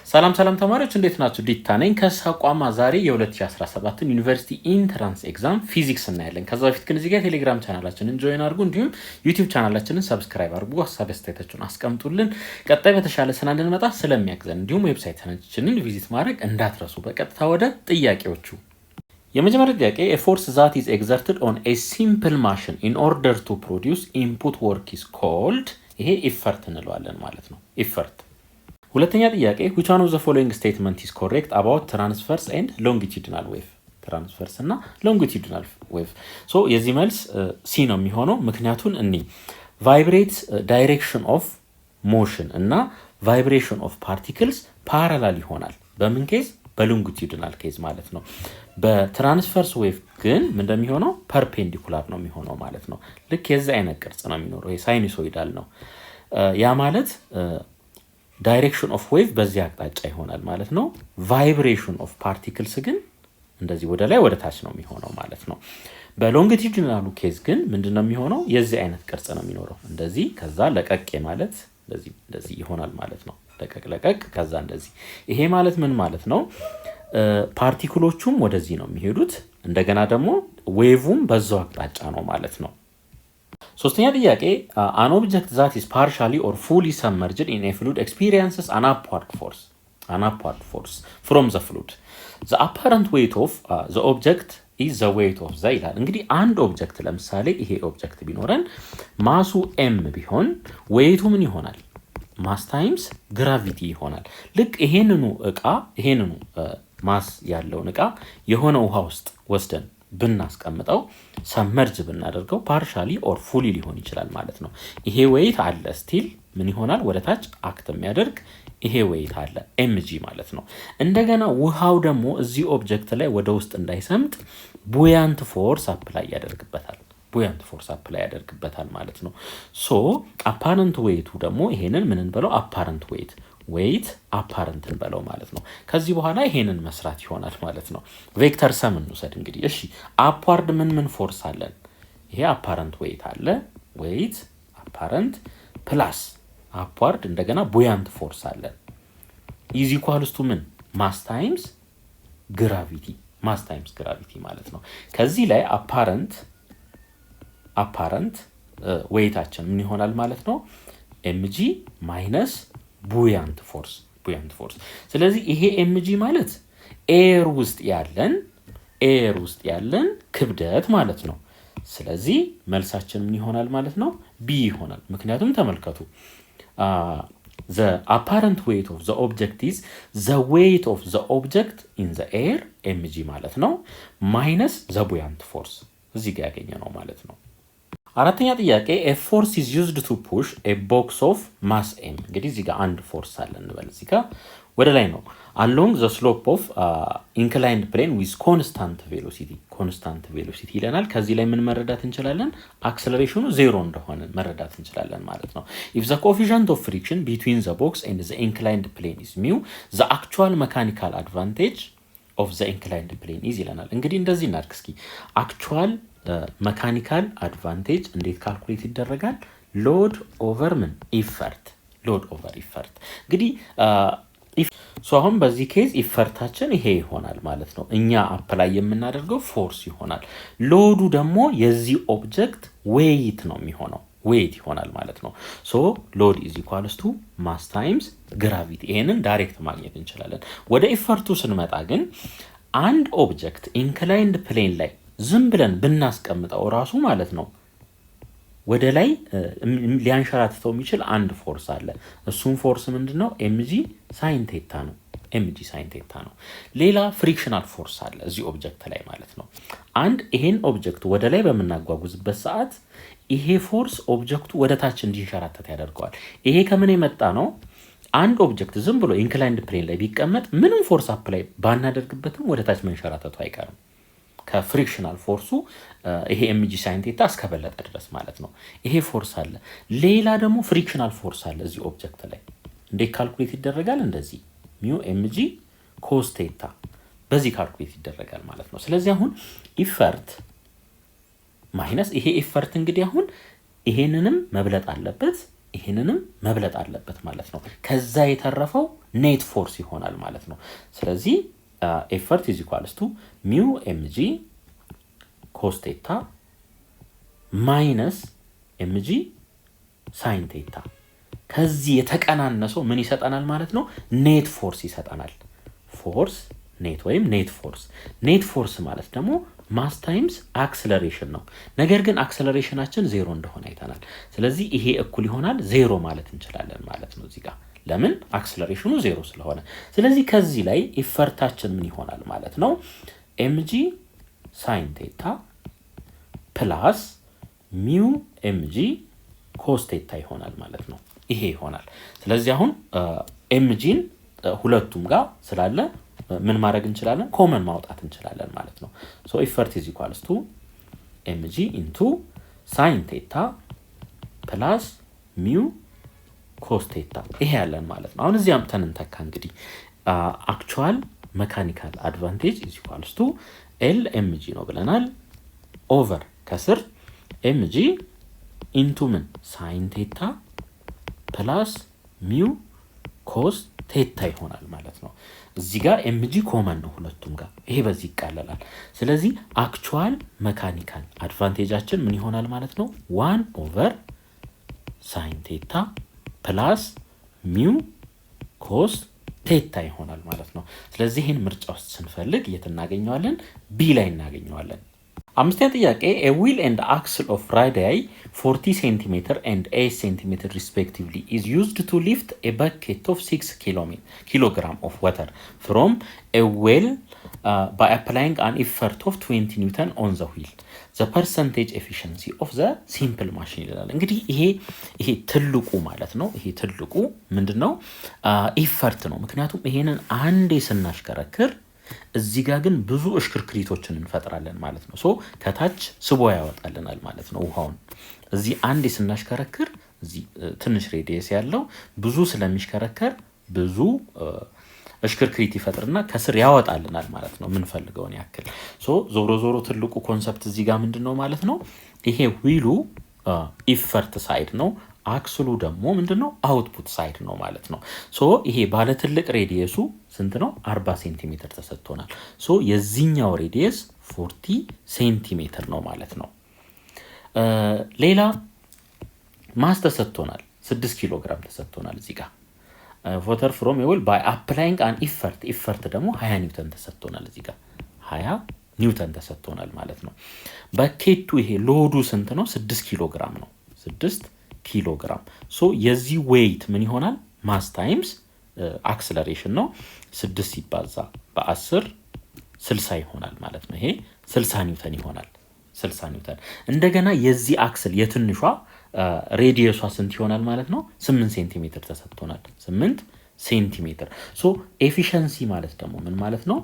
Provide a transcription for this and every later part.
ሰላም ተማሪዎች እንዴት ናችሁ? ዲታ ነኝ ከሳቋማ። ዛሬ የ2017 ዩኒቨርሲቲ ኢንትራንስ ኤግዛም ፊዚክስ እናያለን። ከዛ በፊት ግን እዚህ ጋር ቴሌግራም ቻናላችንን ጆይን አድርጉ፣ እንዲሁም ዩቲዩብ ቻናላችንን ሰብስክራይብ አድርጉ። ሀሳብ አስተያየታችሁን አስቀምጡልን። ቀጣይ በተሻለ ስና እንድንመጣ ስለሚያግዘን እንዲሁም ዌብሳይታችንን ቪዚት ማድረግ እንዳትረሱ። በቀጥታ ወደ ጥያቄዎቹ። የመጀመሪያ ጥያቄ a force that is exerted on a simple machine in order to produce input work is called ይሄ ኢፈርት እንለዋለን ማለት ነው። ኢፈርት። ሁለተኛ ጥያቄ which one of the following statement is correct about transverse and longitudinal wave? ትራንስቨርስ እና ሎንጊቱዲናል ዌቭ። ሶ የዚህ መልስ ሲ ነው የሚሆነው። ምክንያቱን እኒ ቫይብሬት ዳይሬክሽን ኦፍ ሞሽን እና ቫይብሬሽን ኦፍ ፓርቲክልስ ፓራላል ይሆናል። በምን ኬዝ? በሎንጊቱዲናል ኬዝ ማለት ነው። በትራንስቨርስ ዌቭ ግን ምን እንደሚሆነው ፐርፔንዲኩላር ነው የሚሆነው ማለት ነው። ልክ የዚህ አይነት ቅርጽ ነው የሚኖረው። ሳይኑሶይዳል ነው። ያ ማለት ዳይሬክሽን ኦፍ ዌቭ በዚህ አቅጣጫ ይሆናል ማለት ነው። ቫይብሬሽን ኦፍ ፓርቲክልስ ግን እንደዚህ ወደ ላይ ወደ ታች ነው የሚሆነው ማለት ነው። በሎንጊቱዲናሉ ኬዝ ግን ምንድነው የሚሆነው? የዚህ አይነት ቅርጽ ነው የሚኖረው። እንደዚህ ከዛ ለቀቅ ማለት እንደዚህ ይሆናል ማለት ነው። ለቀቅ ከዛ እንደዚህ። ይሄ ማለት ምን ማለት ነው? ፓርቲክሎቹም ወደዚህ ነው የሚሄዱት፣ እንደገና ደግሞ ዌቭም በዛው አቅጣጫ ነው ማለት ነው። ሶስተኛ ጥያቄ an object that is partially or fully submerged in a fluid experiences an upward force from the fluid. The apparent weight of the object is the weight of the ይላል። እንግዲህ አንድ ኦብጀክት ለምሳሌ ይሄ ኦብጀክት ቢኖረን ማሱ m ቢሆን ዌይቱ ምን ይሆናል? ማስ ታይምስ ግራቪቲ ይሆናል። ልክ ይሄንኑ ማስ ያለውን እቃ የሆነ ውሃ ውስጥ ወስደን ብናስቀምጠው ሰመርጅ ብናደርገው ፓርሻሊ ኦር ፉሊ ሊሆን ይችላል ማለት ነው። ይሄ ዌይት አለ ስቲል ምን ይሆናል? ወደ ታች አክት የሚያደርግ ይሄ ዌይት አለ ኤምጂ ማለት ነው። እንደገና ውሃው ደግሞ እዚህ ኦብጀክት ላይ ወደ ውስጥ እንዳይሰምጥ ቡያንት ፎርስ አፕላይ ያደርግበታል ማለት ነው። ሶ አፓረንት ዌይቱ ደግሞ ይሄንን ምን እንበለው? አፓረንት ዌይት አፓረንት እንበለው ማለት ነው። ከዚህ በኋላ ይሄንን መስራት ይሆናል ማለት ነው። ቬክተር ሰም እንውሰድ እንግዲህ። እሺ አፕዋርድ ምን ፎርስ አለን? ይሄ አፓረንት ዌይት አለ፣ ዌይት አፓረንት ፕላስ አፕዋርድ እንደገና ቡያንት ፎርስ አለን። ኢዝ ኢኳልስ ቱ ምን? ማስ ታይምስ ግራቪቲ ማለት ነው። ከዚህ ላይ አፓረንት ዌይታችን ምን ይሆናል ማለት ነው? ኤምጂ ማይነስ ቡያንት ፎርስ። ስለዚህ ይሄ ኤምጂ ማለት ኤር ውስጥ ያለን ክብደት ማለት ነው። ስለዚህ መልሳችን ምን ይሆናል ማለት ነው? ቢ ይሆናል። ምክንያቱም ተመልከቱ the apparent weight of the object is the weight of the object in the air mg ማለት ነው minus the buoyant force እዚህ ጋር ያገኘ ነው ማለት ነው። አራተኛ ጥያቄ a force is used to push a box of mass m። እንግዲህ እዚህ ጋር አንድ ፎርስ አለ እንበል። እዚህ ጋር ወደ ላይ ነው along the slope of inclined plane with constant velocity ይለናል። ከዚህ ላይ ምን መረዳት እንችላለን? አክሰለሬሽኑ ዜሮ እንደሆነ መረዳት እንችላለን ማለት ነው። if the coefficient of friction between the box and the inclined plane is mu the actual mechanical advantage of the inclined plane is ይለናል። እንግዲህ እንደዚህ እናድርግ እስኪ። actual mechanical advantage እንዴት ካልኩሌት ይደረጋል? ሎድ ኦቨር ምን? ኢፈርት። እንግዲህ አሁን በዚህ ኬዝ ኢፈርታችን ይሄ ይሆናል ማለት ነው። እኛ አፕላይ የምናደርገው ፎርስ ይሆናል። ሎዱ ደግሞ የዚህ ኦብጀክት ዌይት ነው የሚሆነው፣ ዌይት ይሆናል ማለት ነው። ሶ ሎድ ኢዝ ኢኳልስ ቱ ማስ ታይምስ ግራቪቲ። ይሄንን ዳይሬክት ማግኘት እንችላለን። ወደ ኢፈርቱ ስንመጣ ግን አንድ ኦብጀክት ኢንክላይንድ ፕሌን ላይ ዝም ብለን ብናስቀምጠው ራሱ ማለት ነው ወደ ላይ ሊያንሸራትተው የሚችል አንድ ፎርስ አለ። እሱም ፎርስ ምንድነው? ኤምጂ ሳይን ቴታ ነው። ሌላ ፍሪክሽናል ፎርስ አለ እዚህ ኦብጀክት ላይ ማለት ነው። ይሄን ኦብጀክት ወደ ላይ በምናጓጉዝበት ሰዓት ይሄ ፎርስ ኦብጀክቱ ወደ ታች እንዲንሸራተት ያደርገዋል። ይሄ ከምን የመጣ ነው? አንድ ኦብጀክት ዝም ብሎ ኢንክላይንድ ፕሌን ላይ ቢቀመጥ ምንም ፎርስ አፕላይ ባናደርግበትም ወደ ታች መንሸራተቱ አይቀርም። ከፍሪክሽናል ፎርሱ ይሄ ኤምጂ ሳይን ቴታ እስከበለጠ ድረስ ማለት ነው። ይሄ ፎርስ አለ። ሌላ ደግሞ ፍሪክሽናል ፎርስ አለ እዚህ ኦብጀክት ላይ። እንዴት ካልኩሌት ይደረጋል? እንደዚህ ሚው ኤምጂ ኮስ ቴታ በዚህ ካልኩሌት ይደረጋል ማለት ነው። ስለዚህ አሁን ኢፈርት ማይነስ ይሄ ኢፈርት እንግዲህ አሁን ይሄንንም መብለጥ አለበት ይሄንንም መብለጥ አለበት ማለት ነው። ከዛ የተረፈው ኔት ፎርስ ይሆናል ማለት ነው። ስለዚህ ኤፈርት ኢዝ ኢኳልስ ቱ ሚው ኤምጂ ኮስ ቴታ ማይነስ ኤምጂ ሳይን ቴታ ከዚህ የተቀናነሰው ምን ይሰጠናል ማለት ነው? ኔት ፎርስ ይሰጠናል። ፎርስ ኔት ወይም ኔት ፎርስ ማለት ደግሞ ማስ ታይምስ አክሰለሬሽን ነው። ነገር ግን አክሰለሬሽናችን 0 እንደሆነ አይተናል። ስለዚህ ይሄ እኩል ይሆናል 0 ማለት እንችላለን ማለት ነው እዚህ ጋር ለምን አክሰለሬሽኑ 0 ስለሆነ። ስለዚህ ከዚህ ላይ ኢፈርታችን ምን ይሆናል ማለት ነው? ኤምጂ ሳይን ቴታ ፕላስ ሚው ኤምጂ ኮስ ቴታ ይሆናል ማለት ነው። ይሄ ይሆናል። ስለዚህ አሁን ኤምጂን ሁለቱም ጋር ስላለ ምን ማድረግ እንችላለን? ኮመን ማውጣት እንችላለን ማለት ነው። ሶ ኢፈርት ኢዝ ኢኳልስ ቱ ኤምጂ ኢንቱ ሳይን ቴታ ፕላስ ሚው ኮስ ቴታ ይሄ ያለን ማለት ነው። አሁን እዚህ አምጥተን እንተካ እንግዲህ አክቹዋል መካኒካል አድቫንቴጅ ኢዝ ኢኳልስ ቱ ኤል ኤምጂ ነው ብለናል ኦቨር ከስር ኤምጂ ኢንቱ ምን ሳይን ቴታ ፕላስ ሚው ኮስ ቴታ ይሆናል ማለት ነው። እዚህ ጋር ኤምጂ ኮመን ነው ሁለቱም ጋር ይሄ በዚህ ይቃለላል። ስለዚህ አክቹዋል መካኒካል አድቫንቴጃችን ምን ይሆናል ማለት ነው? 1 ኦቨር ሳይን ቴታ ፕላስ ሚው ኮስ ቴታ ይሆናል ማለት ነው። ስለዚህ ይህን ምርጫ ውስጥ ስንፈልግ የት እናገኘዋለን? ቢ ላይ እናገኘዋለን። አምስተኛ ጥያቄ a wheel and axle of radii 40 cm and 8 cm respectively is used to lift a bucket of 6 kilogram of water from a well by applying an effort of 20 Newton on the wheel. The percentage efficiency of the simple machine ይላል። እንግዲህ ይሄ ትልቁ ማለት ነው። ይሄ ትልቁ ምንድነው? ኢፈርት ነው። ምክንያቱም ይሄንን አንዴ ስናሽከረክር እዚህ ጋር ግን ብዙ እሽክርክሪቶችን እንፈጥራለን ማለት ነው። ሶ ከታች ስቦ ያወጣልናል ማለት ነው ውሃውን። እዚህ አንዴ ስናሽከረክር እዚህ ትንሽ ሬዲየስ ያለው ብዙ ስለሚሽከረከር ብዙ እሽክርክሪት ይፈጥርና ከስር ያወጣልናል ማለት ነው ምንፈልገውን ያክል። ሶ ዞሮ ትልቁ ኮንሰፕት እዚህ ጋር ምንድነው ማለት ነው? ይሄ ዊሉ ኢፈርት ሳይድ ነው፣ አክስሉ ደግሞ ምንድነው? አውትፑት ሳይድ ነው ማለት ነው። ሶ ይሄ ባለ ትልቅ ሬዲየሱ ስንት ነው? 40 ሴንቲሜትር ተሰጥቶናል። ሶ የዚህኛው ሬዲየስ 40 ሴንቲሜትር ነው ማለት ነው። ሌላ ማስ ተሰጥቶናል 6 ኪሎ ግራም ተሰጥቶናል እዚህ ጋር water from a well by applying an effort ደግሞ 20 ኒውተን ተሰጥቶናል እዚህ ጋር 20 ኒውተን ተሰጥቶናል ማለት ነው። በኬቱ ይሄ ሎዱ ስንት ነው? 6 ኪሎ ግራም ነው። 6 ኪሎ ግራም። ሶ የዚህ ዌይት ምን ይሆናል? ማስ ታይምስ አክሰለሬሽን ነው። 6 ሲባዛ በ10 60 ይሆናል ማለት ነው። ይሄ 60 ኒውተን ይሆናል። 60 ኒውተን። እንደገና የዚህ አክስል የትንሿ ሬዲየሷ ስንት ይሆናል ማለት ነው? 8 ሴንቲሜትር ተሰጥቶናል። 8 ሴንቲሜትር። ሶ ኤፊሺየንሲ ማለት ደግሞ ምን ማለት ነው?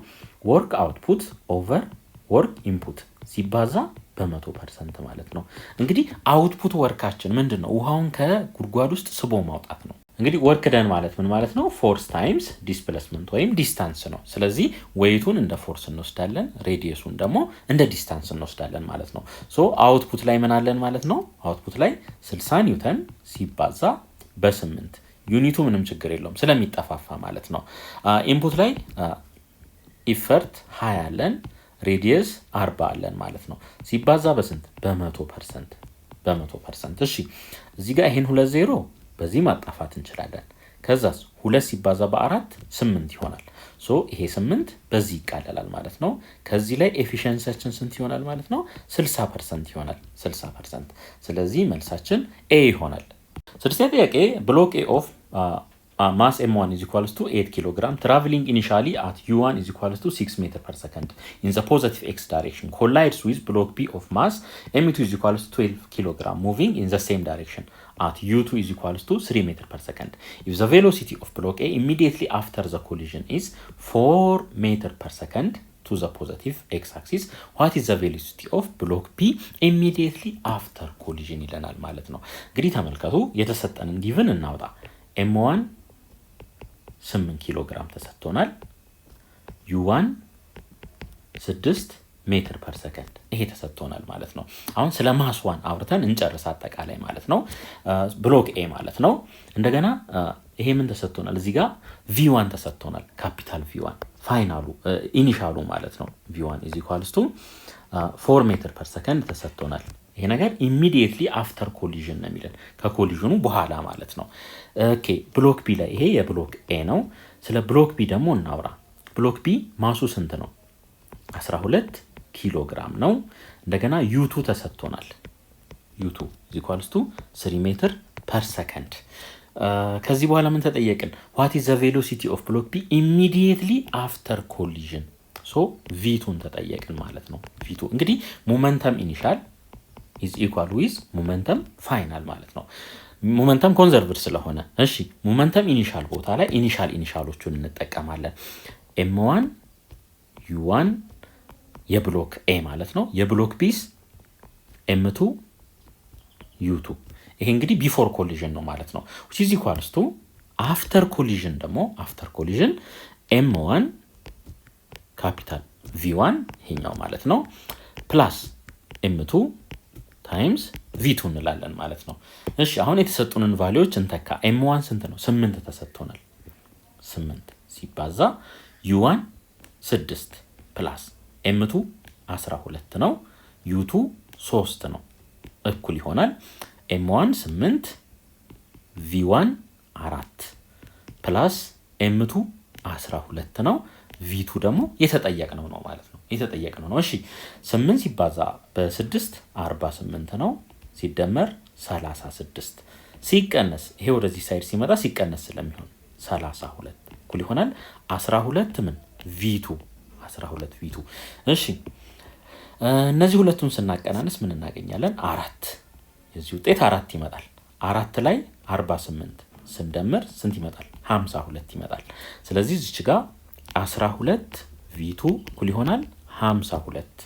ወርክ አውትፑት ኦቨር ወርክ ኢንፑት ሲባዛ በ100% ማለት ነው። እንግዲህ አውትፑት ወርካችን ምንድነው? ውሃውን ከጉድጓድ ውስጥ ስቦ ማውጣት ነው። እንግዲህ ወርክ ደን ማለት ምን ማለት ነው? ፎርስ ታይምስ ዲስፕሌስመንት ወይም ዲስታንስ ነው። ስለዚህ ዌይቱን እንደ ፎርስ እንወስዳለን፣ ሬዲየሱን ደግሞ እንደ ዲስታንስ እንወስዳለን ማለት ነው። ሶ አውትፑት ላይ ምን አለን ማለት ነው? አውትፑት ላይ 60 ኒውተን ሲባዛ በ8 ዩኒቱ ምንም ችግር የለውም ስለሚጠፋፋ ማለት ነው። ኢንፑት ላይ ኢፈርት 20 አለን፣ ሬዲየስ 40 አለን ማለት ነው። ሲባዛ በስንት? በ100%። እሺ እዚህ ጋር ይሄን 20 በዚህ ማጣፋት እንችላለን። ከዛስ 2 ሲባዛ በ4 8 ይሆናል። ሶ ይሄ 8 በዚህ ይቃለላል ማለት ነው። ከዚህ ላይ ኤፊሺየንሲያችን ስንት ይሆናል ማለት ነው? 60% ይሆናል። 60%። ስለዚህ መልሳችን ኤ ይሆናል። ስድስተኛ ጥያቄ ብሎክ ኤ ኦፍ mass m1 is equals to 8 kg traveling initially at u1 is equals to 6 meter per second in the positive x direction collides with block b of mass m2 is equals to 12 kg moving in the same direction at u2 is equals to 3 meter per second. If the velocity of block A immediately after the collision is 4 meter per second to the positive x-axis, what is the velocity of block B immediately after collision ይለናል ማለት ነው። እንግዲህ ተመልከቱ የተሰጠንን ጊቭን እናውጣ። m1 8 ኪሎ ግራም ተሰጥቶናል። u1 6 ሜትር ፐር ሰከንድ ይሄ ተሰጥቶናል ማለት ነው። አሁን ስለ ማስ ዋን አውርተን እንጨርስ አጠቃላይ ማለት ነው። ብሎክ ኤ ማለት ነው። እንደገና ይሄ ምን ተሰጥቶናል? እዚህ ጋር ቪ1 ተሰጥቶናል። ካፒታል ቪ1 ፋይናሉ ኢኒሻሉ ማለት ነው። ቪ1 ኢዝ ኢኳልስ ቱ 4 ሜትር ፐር ሰከንድ ተሰጥቶናል። ይሄ ነገር ኢሚዲየትሊ አፍተር ኮሊዥን ነው የሚለን ከኮሊዥኑ በኋላ ማለት ነው። ኦኬ ብሎክ ቢ ላይ ይሄ የብሎክ ኤ ነው። ስለ ብሎክ ቢ ደግሞ እናውራ። ብሎክ ቢ ማሱ ስንት ነው? 12 ኪሎ ግራም ነው። እንደገና ዩቱ ተሰጥቶናል። ዩቱ ኢዝ ኢኳልስ ቱ 3 ሜትር ፐር ሰከንድ። ከዚህ በኋላ ምን ተጠየቅን? ዋት ኢዝ ዘ ቬሎሲቲ ኦፍ ብሎክ ቢ ኢሚዲየትሊ አፍተር ኮሊዥን። ሶ ቪቱን ተጠየቅን ማለት ነው። ቪቱ እንግዲህ ሞመንተም ኢኒሻል ኢዝ ኢኳል ዊዝ ሞመንተም ፋይናል ማለት ነው። ሞመንተም ኮንዘርቭድ ስለሆነ እሺ፣ ሞመንተም ኢኒሻል ቦታ ላይ ኢኒሻሎቹን እንጠቀማለን። ኤም1 ዩ1 የብሎክ ኤ ማለት ነው። የብሎክ ቢስ ኤም2 ዩ2። ይሄ እንግዲህ ቢፎር ኮሊዥን ነው ማለት ነው። which is equals to አፍተር ኮሊዥን ደግሞ አፍተር ኮሊዥን ኤም1 ካፒታል ቪ1 ይሄኛው ማለት ነው ፕላስ ኤም2 ታይምስ ቪቱ እንላለን ማለት ነው። እሺ አሁን የተሰጡንን ቫልዩዎች እንተካ። ኤም1 ስንት ነው? 8 ተሰጥቶናል። 8 ሲባዛ ዩ1 6 ፕላስ ኤም2 12 ነው። ዩ2 3 ነው። እኩል ይሆናል ኤም1 8 ቪ1 4 ፕላስ ኤም2 12 ነው። ቪቱ ደግሞ የተጠየቅነው ነው ማለት ነው። የተጠየቅነው ነው። እሺ 8 ሲባዛ በ6 48 ነው። ሲደመር 36 ሲቀነስ ይሄ ወደዚህ ሳይድ ሲመጣ ሲቀነስ ስለሚሆን 32 እኩል ይሆናል 12 ምን ቪቱ 12 ቪቱ። እሺ እነዚህ ሁለቱን ስናቀናንስ ምን እናገኛለን? 4 የዚህ ውጤት 4 ይመጣል። 4 ላይ 48 ስንደምር ስንት ይመጣል? 52 ይመጣል። ስለዚህ እዚች ጋር 12 ቪቱ እኩል ይሆናል 52።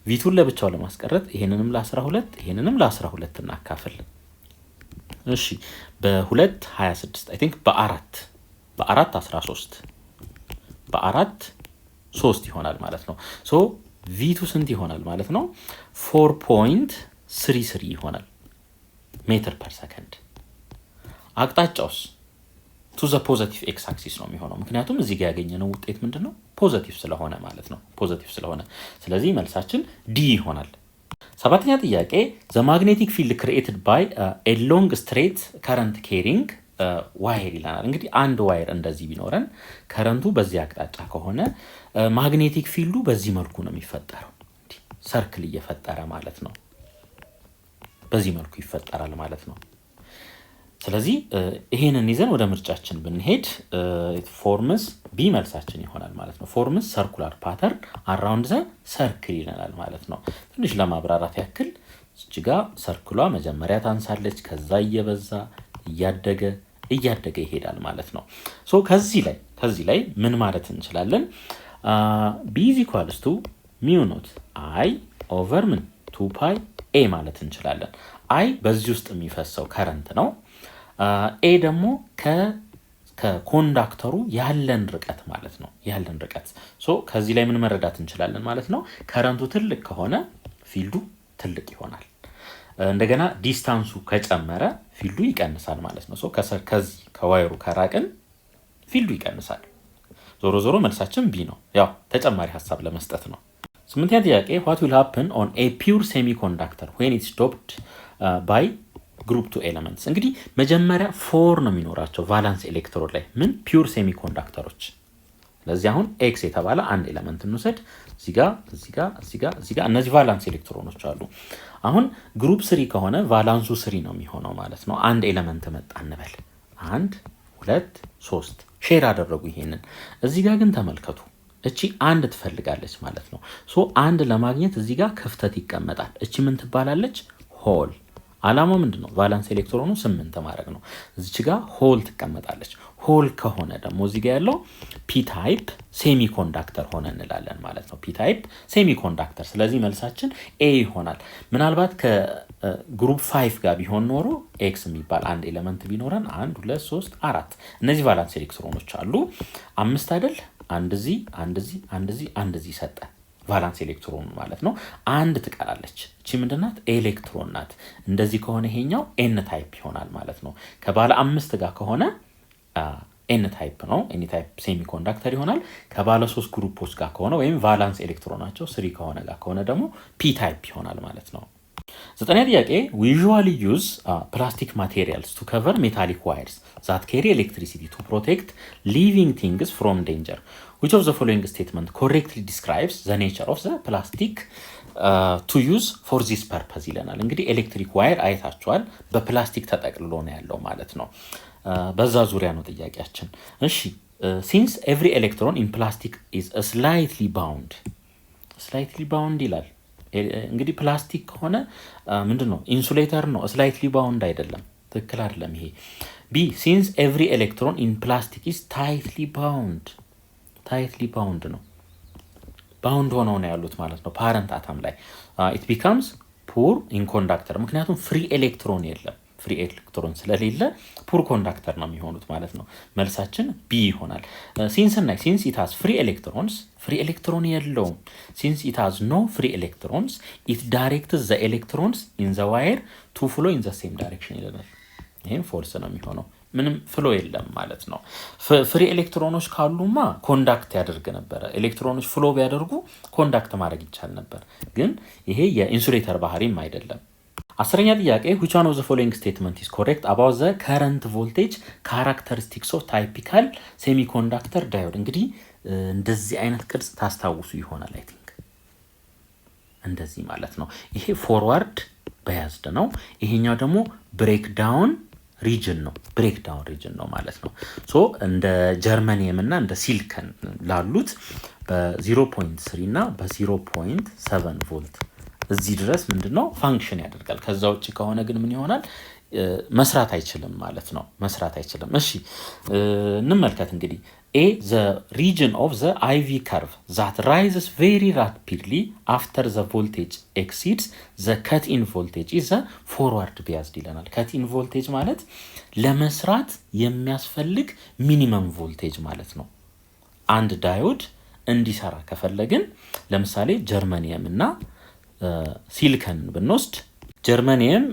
ቪቱን ለብቻው ለማስቀረት ይሄንንም ለ12 ይሄንንም ለ12 እናካፍል። እሺ በ2 26 አይ ቲንክ በ4 13 በ4 3 ይሆናል ማለት ነው። ሶ ቪቱ ስንት ይሆናል ማለት ነው? 4.33 ይሆናል ሜትር ፐር ሰከንድ። አቅጣጫውስ ቱ ዘ ፖዚቲቭ ኤክስ አክሲስ ነው የሚሆነው። ምክንያቱም እዚህ ጋር ያገኘነው ውጤት ምንድነው? ፖዚቲቭ ስለሆነ ማለት ነው። ፖዚቲቭ ስለሆነ ስለዚህ መልሳችን ዲ ይሆናል። ሰባተኛ ጥያቄ ዘ ማግኔቲክ ፊልድ ክሪኤትድ ባይ ኤ ሎንግ ስትሬት ከረንት ኬሪንግ ዋይር ይላናል። እንግዲህ አንድ ዋይር እንደዚህ ቢኖረን ከረንቱ በዚህ አቅጣጫ ከሆነ ማግኔቲክ ፊልዱ በዚህ መልኩ ነው የሚፈጠረው። ሰርክል እየፈጠረ ማለት ነው። በዚህ መልኩ ይፈጠራል ማለት ነው። ስለዚህ ይሄንን ይዘን ወደ ምርጫችን ብንሄድ ፎርምስ ቢ መልሳችን ይሆናል ማለት ነው። ፎርምስ ሰርኩላር ፓተርን አራውንድ ዘ ሰርክል ይለናል ማለት ነው። ትንሽ ለማብራራት ያክል እዚህ ጋር ሰርክሏ መጀመሪያ ታንሳለች፣ ከዛ እየበዛ እያደገ ይሄዳል ማለት ነው። ሶ ከዚህ ላይ ምን ማለት እንችላለን? ቢ ኢዝ ኢኳልስ ቱ ሚው ኖት አይ ኦቨር ምን 2 ፓይ ኤ ማለት እንችላለን። አይ በዚህ ውስጥ የሚፈሰው ከረንት ነው። ኤ ደግሞ ከኮንዳክተሩ ያለን ርቀት ማለት ነው። ያለን ርቀት ሶ ከዚህ ላይ ምን መረዳት እንችላለን ማለት ነው? ከረንቱ ትልቅ ከሆነ ፊልዱ ትልቅ ይሆናል። እንደገና ዲስታንሱ ከጨመረ ፊልዱ ይቀንሳል ማለት ነው። ሶ ከዚህ ከዋይሩ ከራቅን ፊልዱ ይቀንሳል። ዞሮ ዞሮ መልሳችን ቢ ነው። ያው ተጨማሪ ሀሳብ ለመስጠት ነው። ስምንተኛ ጥያቄ what will happen on a pure semiconductor when it's doped by group 2 elements? እንግዲህ መጀመሪያ 4 ነው የሚኖራቸው ቫላንስ ኤሌክትሮድ ላይ ምን ፒውር ሴሚኮንዳክተሮች። ስለዚህ አሁን ኤክስ የተባለ አንድ ኤሌመንት እንውሰድ። እዚህ ጋር እነዚህ ቫላንስ ኤሌክትሮኖች አሉ። አሁን ግሩፕ 3 ከሆነ ቫላንሱ 3 ነው የሚሆነው ማለት ነው። አንድ ኤሌመንት መጣ እንበል 1 2 3 ሼር አደረጉ ይሄንን። እዚህ ጋር ግን ተመልከቱ እቺ አንድ ትፈልጋለች ማለት ነው። ሶ አንድ ለማግኘት እዚህ ጋር ክፍተት ይቀመጣል። እቺ ምን ትባላለች? ሆል። አላማው ምንድነው? ቫላንስ ኤሌክትሮኑ 8 ማድረግ ነው። እዚች ጋር ሆል ትቀመጣለች። ሆል ከሆነ ደግሞ እዚህ ጋር ያለው ፒ ታይፕ ሴሚኮንዳክተር ሆነ እንላለን ማለት ነው። ፒ ታይፕ ሴሚኮንዳክተር። ስለዚህ መልሳችን ኤ ይሆናል። ምናልባት ከግሩፕ 5 ጋር ቢሆን ኖሮ ኤክስ የሚባል አንድ ኤሌመንት ቢኖረን 1 2 3 4 እነዚህ ቫላንስ ኤሌክትሮኖች አሉ 5 አይደል? አንድ እዚህ ሰጠ ቫላንስ ኤሌክትሮን ማለት ነው። አንድ ትቀራለች። እቺ ምንድናት? ኤሌክትሮን ናት። እንደዚህ ከሆነ ይሄኛው ኤን ታይፕ ይሆናል ማለት ነው። ከባለ 5 ጋር ከሆነ ኤን ታይፕ ነው። ኤን ታይፕ ሴሚኮንዳክተር ይሆናል። ከባለ 3 ግሩፖች ጋር ከሆነ ወይም ቫላንስ ኤሌክትሮናቸው 3 ከሆነ ጋር ከሆነ ደግሞ ፒ ታይፕ ይሆናል ማለት ነው። 9ኛ ጥያቄ we usually use plastic materials to cover metallic wires that carry electricity to protect living things from danger. Which of the following statement correctly describes the nature of the plastic to use for this purpose ይለናል። እንግዲህ ኤሌክትሪክ ዋየር አይታችኋል፣ በፕላስቲክ ተጠቅልሎ ነው ያለው ማለት ነው። በዛ ዙሪያ ነው ጥያቄያችን። እሺ since every electron in plastic is slightly bound ይላል። እንግዲህ ፕላስቲክ ከሆነ ምንድነው? ኢንሱሌተር ነው፣ ስላይትሊ ባውንድ አይደለም። ትክክል አይደለም ይሄ። ቢ since every electron in plastic is tightly bound ነው። ባውንድ ሆነው ነው ያሉት ማለት ነው ፓረንት አተም ላይ። it becomes poor in conductor ምክንያቱም ፍሪ ኤሌክትሮን የለም። ፍሪ ኤሌክትሮን ስለሌለ ፑር ኮንዳክተር ነው የሚሆኑት ማለት ነው። መልሳችን ቢ ይሆናል። ሲንስ እና ሲንስ it has free electrons ፍሪ ኤሌክትሮን የለውም። ሲንስ it has no free electrons it directs the electrons in the wire to flow in the same direction ይለናል። ይሄም ፎልስ ነው የሚሆነው። ምንም ፍሎ የለም ማለት ነው። ፍሪ ኤሌክትሮኖች ካሉማ ኮንዳክት ያደርግ ነበር። ኤሌክትሮኖች ፍሎ ቢያደርጉ ኮንዳክት ማድረግ ይቻል ነበር። ግን ይሄ የኢንሱሌተር ባህሪም አይደለም። 10ኛ ጥያቄ which one of the following statement is correct about the current voltage characteristics of typical semiconductor diode? እንግዲህ እንደዚህ አይነት ቅርጽ ታስታውሱ ይሆናል አይ ቲንክ እንደዚህ ማለት ነው። ይሄ ፎርዋርድ ባያዝድ ነው። ይሄኛው ደግሞ ብሬክዳውን ሪጅን ነው ማለት ነው። ሶ እንደ ጀርመኒየም እና እንደ ሲሊከን ላሉት በ0.3 እና በ0.7 ቮልት እዚህ ድረስ ምንድነው ፋንክሽን ያደርጋል። ከዛ ውጪ ከሆነ ግን ምን ይሆናል? መስራት አይችልም ማለት ነው። እሺ እንመልከት እንግዲህ A the region of the IV curve that rises very rapidly after the voltage exceeds the cut-in voltage is the forward biased ይለናል። cut-in voltage ማለት ለመስራት የሚያስፈልግ ሚኒመም ቮልቴጅ ማለት ነው። አንድ ዳዮድ እንዲሰራ ከፈለግን ለምሳሌ ጀርመኒየም እና ሲሊከን ብንወስድ ጀርመኒየም